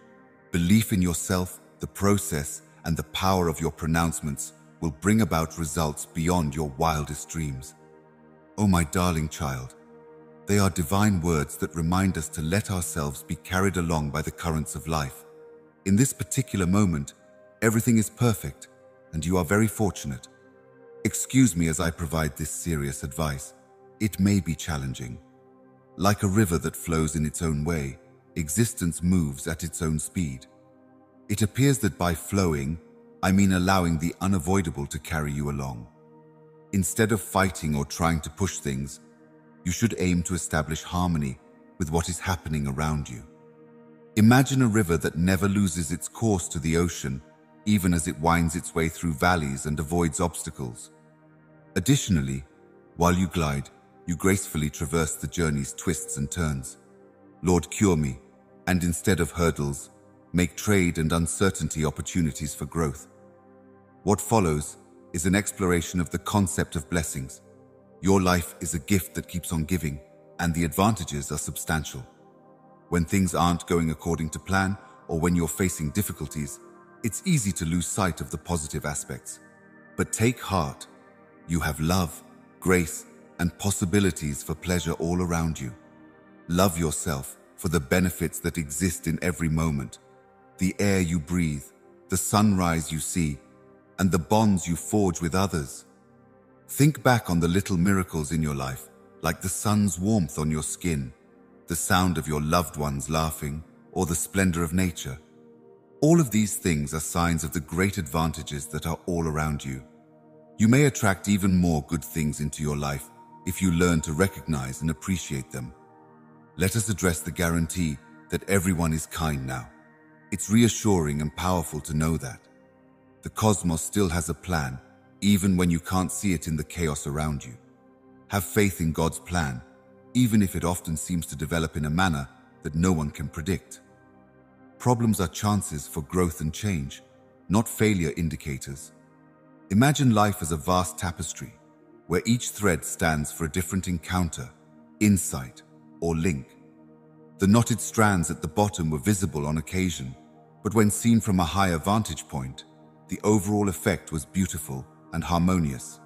Belief in yourself, the process, and the power of your pronouncements will bring about results beyond your wildest dreams. Oh, my darling child, They are divine words that remind us to let ourselves be carried along by the currents of life. In this particular moment, everything is perfect, and you are very fortunate. Excuse me as I provide this serious advice. It may be challenging. Like a river that flows in its own way, existence moves at its own speed. It appears that by flowing, I mean allowing the unavoidable to carry you along. Instead of fighting or trying to push things, you should aim to establish harmony with what is happening around you. Imagine a river that never loses its course to the ocean, even as it winds its way through valleys and avoids obstacles. Additionally, while you glide, you gracefully traverse the journey's twists and turns. Lord, cure me, and instead of hurdles, make trade and uncertainty opportunities for growth. What follows is an exploration of the concept of blessings. Your life is a gift that keeps on giving, and the advantages are substantial. When things aren't going according to plan, or when you're facing difficulties, it's easy to lose sight of the positive aspects. But take heart. You have love, grace, and possibilities for pleasure all around you. Love yourself for the benefits that exist in every moment. The air you breathe, the sunrise you see, and the bonds you forge with others. Think back on the little miracles in your life, like the sun's warmth on your skin, the sound of your loved ones laughing, or the splendor of nature. All of these things are signs of the great advantages that are all around you. You may attract even more good things into your life if you learn to recognize and appreciate them. Let us address the guarantee that everyone is kind now. It's reassuring and powerful to know that. The cosmos still has a plan, even when you can't see it in the chaos around you. Have faith in God's plan, even if it often seems to develop in a manner that no one can predict. Problems are chances for growth and change, not failure indicators. Imagine life as a vast tapestry, where each thread stands for a different encounter, insight, or link. The knotted strands at the bottom were visible on occasion, but when seen from a higher vantage point, the overall effect was beautiful and harmonious.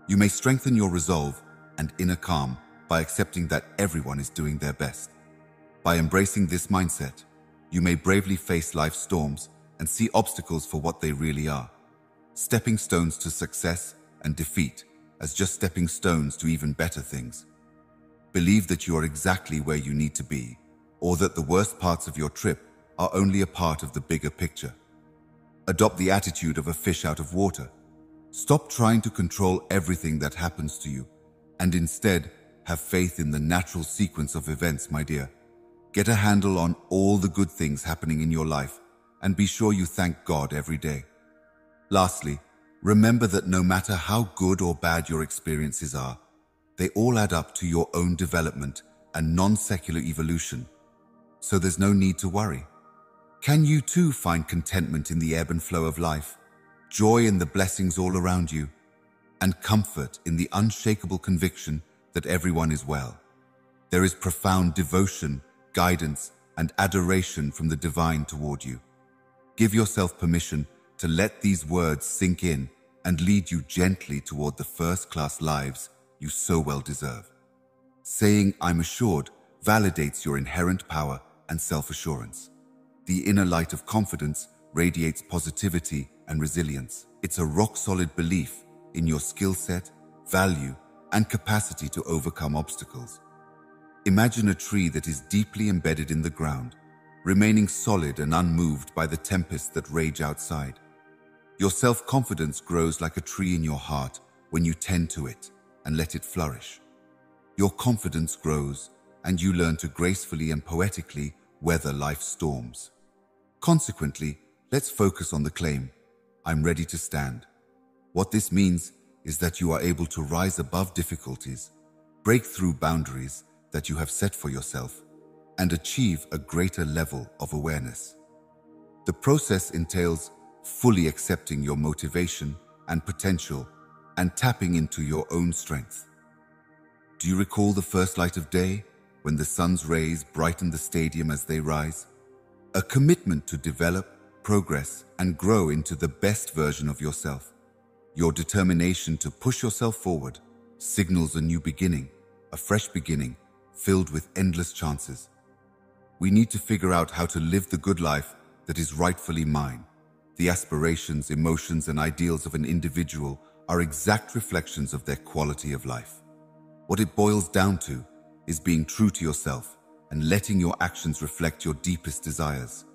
You may strengthen your resolve and inner calm by accepting that everyone is doing their best. By embracing this mindset, you may bravely face life's storms and see obstacles for what they really are. Stepping stones to success and defeat as just stepping stones to even better things. Believe that you are exactly where you need to be, or that the worst parts of your trip are only a part of the bigger picture. Adopt the attitude of a fish out of water. Stop trying to control everything that happens to you, and instead have faith in the natural sequence of events, my dear. Get a handle on all the good things happening in your life, and be sure you thank God every day. Lastly, remember that no matter how good or bad your experiences are, they all add up to your own development and non-secular evolution, so there's no need to worry. Can you too find contentment in the ebb and flow of life, joy in the blessings all around you, and comfort in the unshakable conviction that everyone is well? There is profound devotion, guidance, and adoration from the divine toward you. Give yourself permission to let these words sink in and lead you gently toward the first-class lives you so well deserve. Saying, "I'm assured," validates your inherent power and self-assurance. The inner light of confidence radiates positivity and resilience. It's a rock-solid belief in your skill set, value, and capacity to overcome obstacles. Imagine a tree that is deeply embedded in the ground, remaining solid and unmoved by the tempests that rage outside. Your self-confidence grows like a tree in your heart when you tend to it and let it flourish. Your confidence grows, and you learn to gracefully and poetically weather life's storms. Consequently, let's focus on the claim, "I'm ready to stand." What this means is that you are able to rise above difficulties, break through boundaries that you have set for yourself, and achieve a greater level of awareness. The process entails fully accepting your motivation and potential and tapping into your own strength. Do you recall the first light of day, when the sun's rays brighten the stadium as they rise? A commitment to develop, progress, and grow into the best version of yourself. Your determination to push yourself forward signals a new beginning, a fresh beginning, filled with endless chances. We need to figure out how to live the good life that is rightfully mine. The aspirations, emotions, and ideals of an individual are exact reflections of their quality of life. What it boils down to is being true to yourself and letting your actions reflect your deepest desires.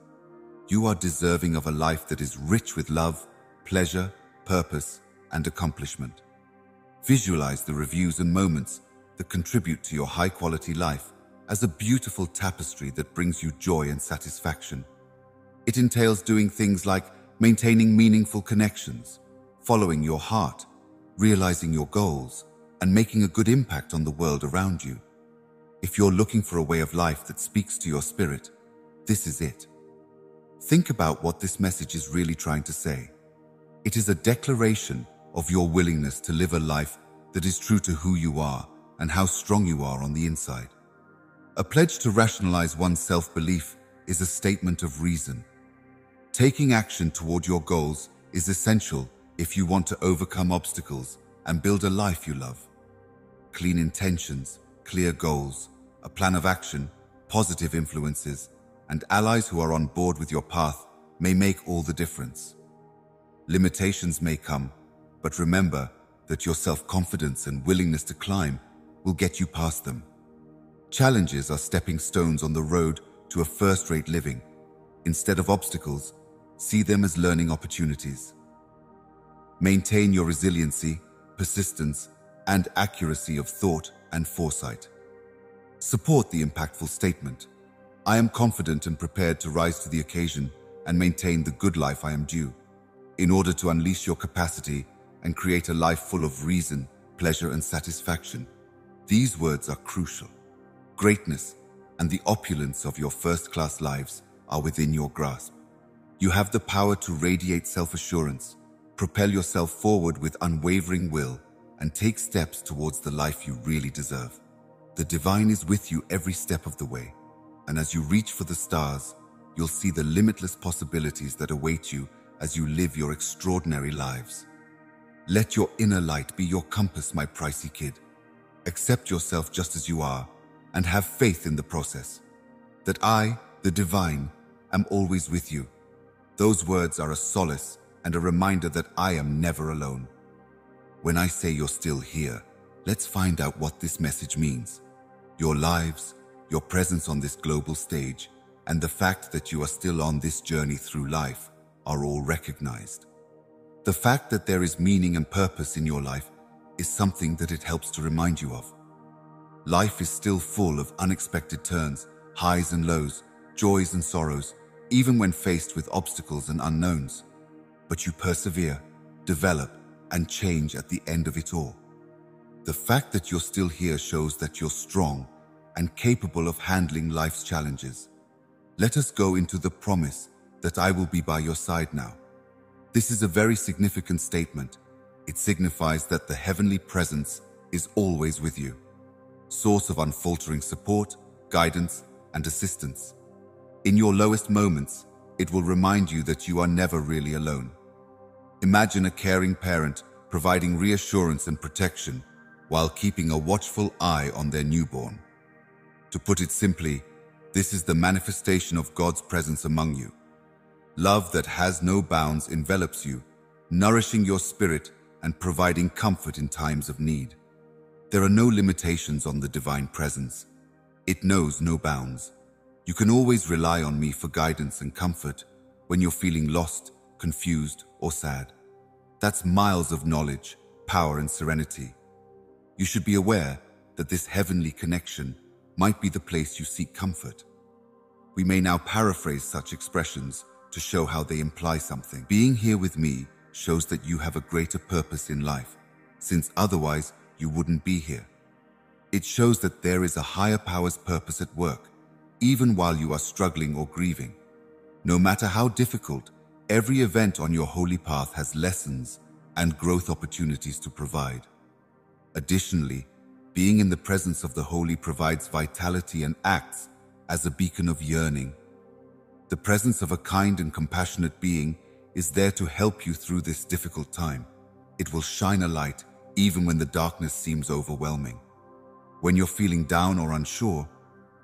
You are deserving of a life that is rich with love, pleasure, purpose, and accomplishment. Visualize the reviews and moments that contribute to your high-quality life as a beautiful tapestry that brings you joy and satisfaction. It entails doing things like maintaining meaningful connections, following your heart, realizing your goals, and making a good impact on the world around you. If you're looking for a way of life that speaks to your spirit, this is it. Think about what this message is really trying to say. It is a declaration of your willingness to live a life that is true to who you are and how strong you are on the inside. A pledge to rationalize one's self-belief is a statement of reason. Taking action toward your goals is essential if you want to overcome obstacles and build a life you love. Clean intentions, clear goals, a plan of action, positive influences, and allies who are on board with your path may make all the difference. Limitations may come, but remember that your self-confidence and willingness to climb will get you past them. Challenges are stepping stones on the road to a first-rate living. Instead of obstacles, see them as learning opportunities. Maintain your resiliency, persistence, and accuracy of thought and foresight. Support the impactful statement. I am confident and prepared to rise to the occasion and maintain the good life I am due, in order to unleash your capacity and create a life full of reason, pleasure, and satisfaction. These words are crucial. Greatness and the opulence of your first-class lives are within your grasp. You have the power to radiate self-assurance, propel yourself forward with unwavering will, and take steps towards the life you really deserve. The divine is with you every step of the way, and as you reach for the stars, you'll see the limitless possibilities that await you as you live your extraordinary lives. Let your inner light be your compass, my pricey kid. Accept yourself just as you are, and have faith in the process. That I, the divine, am always with you. Those words are a solace and a reminder that I am never alone. When I say you're still here, let's find out what this message means. Your lives, your presence on this global stage, and the fact that you are still on this journey through life are all recognized. The fact that there is meaning and purpose in your life is something that it helps to remind you of. Life is still full of unexpected turns, highs and lows, joys and sorrows, even when faced with obstacles and unknowns. But you persevere, develop, and change at the end of it all. The fact that you're still here shows that you're strong and capable of handling life's challenges. Let us go into the promise that I will be by your side now. This is a very significant statement. It signifies that the heavenly presence is always with you, source of unfaltering support, guidance, and assistance. In your lowest moments, it will remind you that you are never really alone. Imagine a caring parent providing reassurance and protection while keeping a watchful eye on their newborn. To put it simply, this is the manifestation of God's presence among you. Love that has no bounds envelops you, nourishing your spirit and providing comfort in times of need. There are no limitations on the divine presence. It knows no bounds. You can always rely on me for guidance and comfort when you're feeling lost, confused, or sad. That's miles of knowledge, power, and serenity. You should be aware that this heavenly connection might be the place you seek comfort. We may now paraphrase such expressions to show how they imply something. Being here with me shows that you have a greater purpose in life, since otherwise you wouldn't be here. It shows that there is a higher power's purpose at work, even while you are struggling or grieving. No matter how difficult, every event on your holy path has lessons and growth opportunities to provide. Additionally, being in the presence of the holy provides vitality and acts as a beacon of yearning. The presence of a kind and compassionate being is there to help you through this difficult time. It will shine a light even when the darkness seems overwhelming. When you're feeling down or unsure,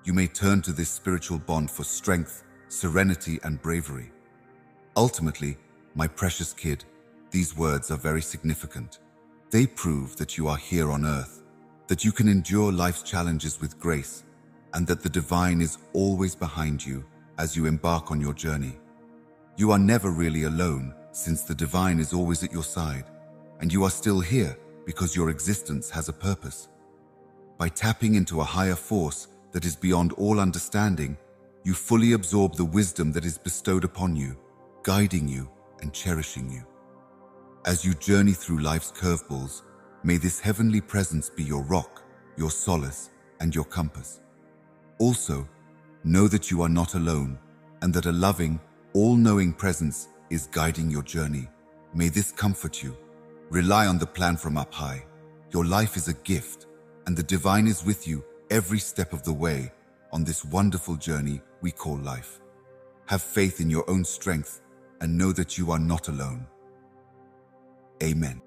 you may turn to this spiritual bond for strength, serenity, and bravery. Ultimately, my precious kid, these words are very significant. They prove that you are here on earth, that you can endure life's challenges with grace, and that the divine is always behind you as you embark on your journey. You are never really alone, since the divine is always at your side, and you are still here because your existence has a purpose. By tapping into a higher force that is beyond all understanding, you fully absorb the wisdom that is bestowed upon you, guiding you and cherishing you. As you journey through life's curveballs, may this heavenly presence be your rock, your solace, and your compass. Also, know that you are not alone, and that a loving, all-knowing presence is guiding your journey. May this comfort you. Rely on the plan from up high. Your life is a gift, and the divine is with you every step of the way on this wonderful journey we call life. Have faith in your own strength and know that you are not alone. Amen.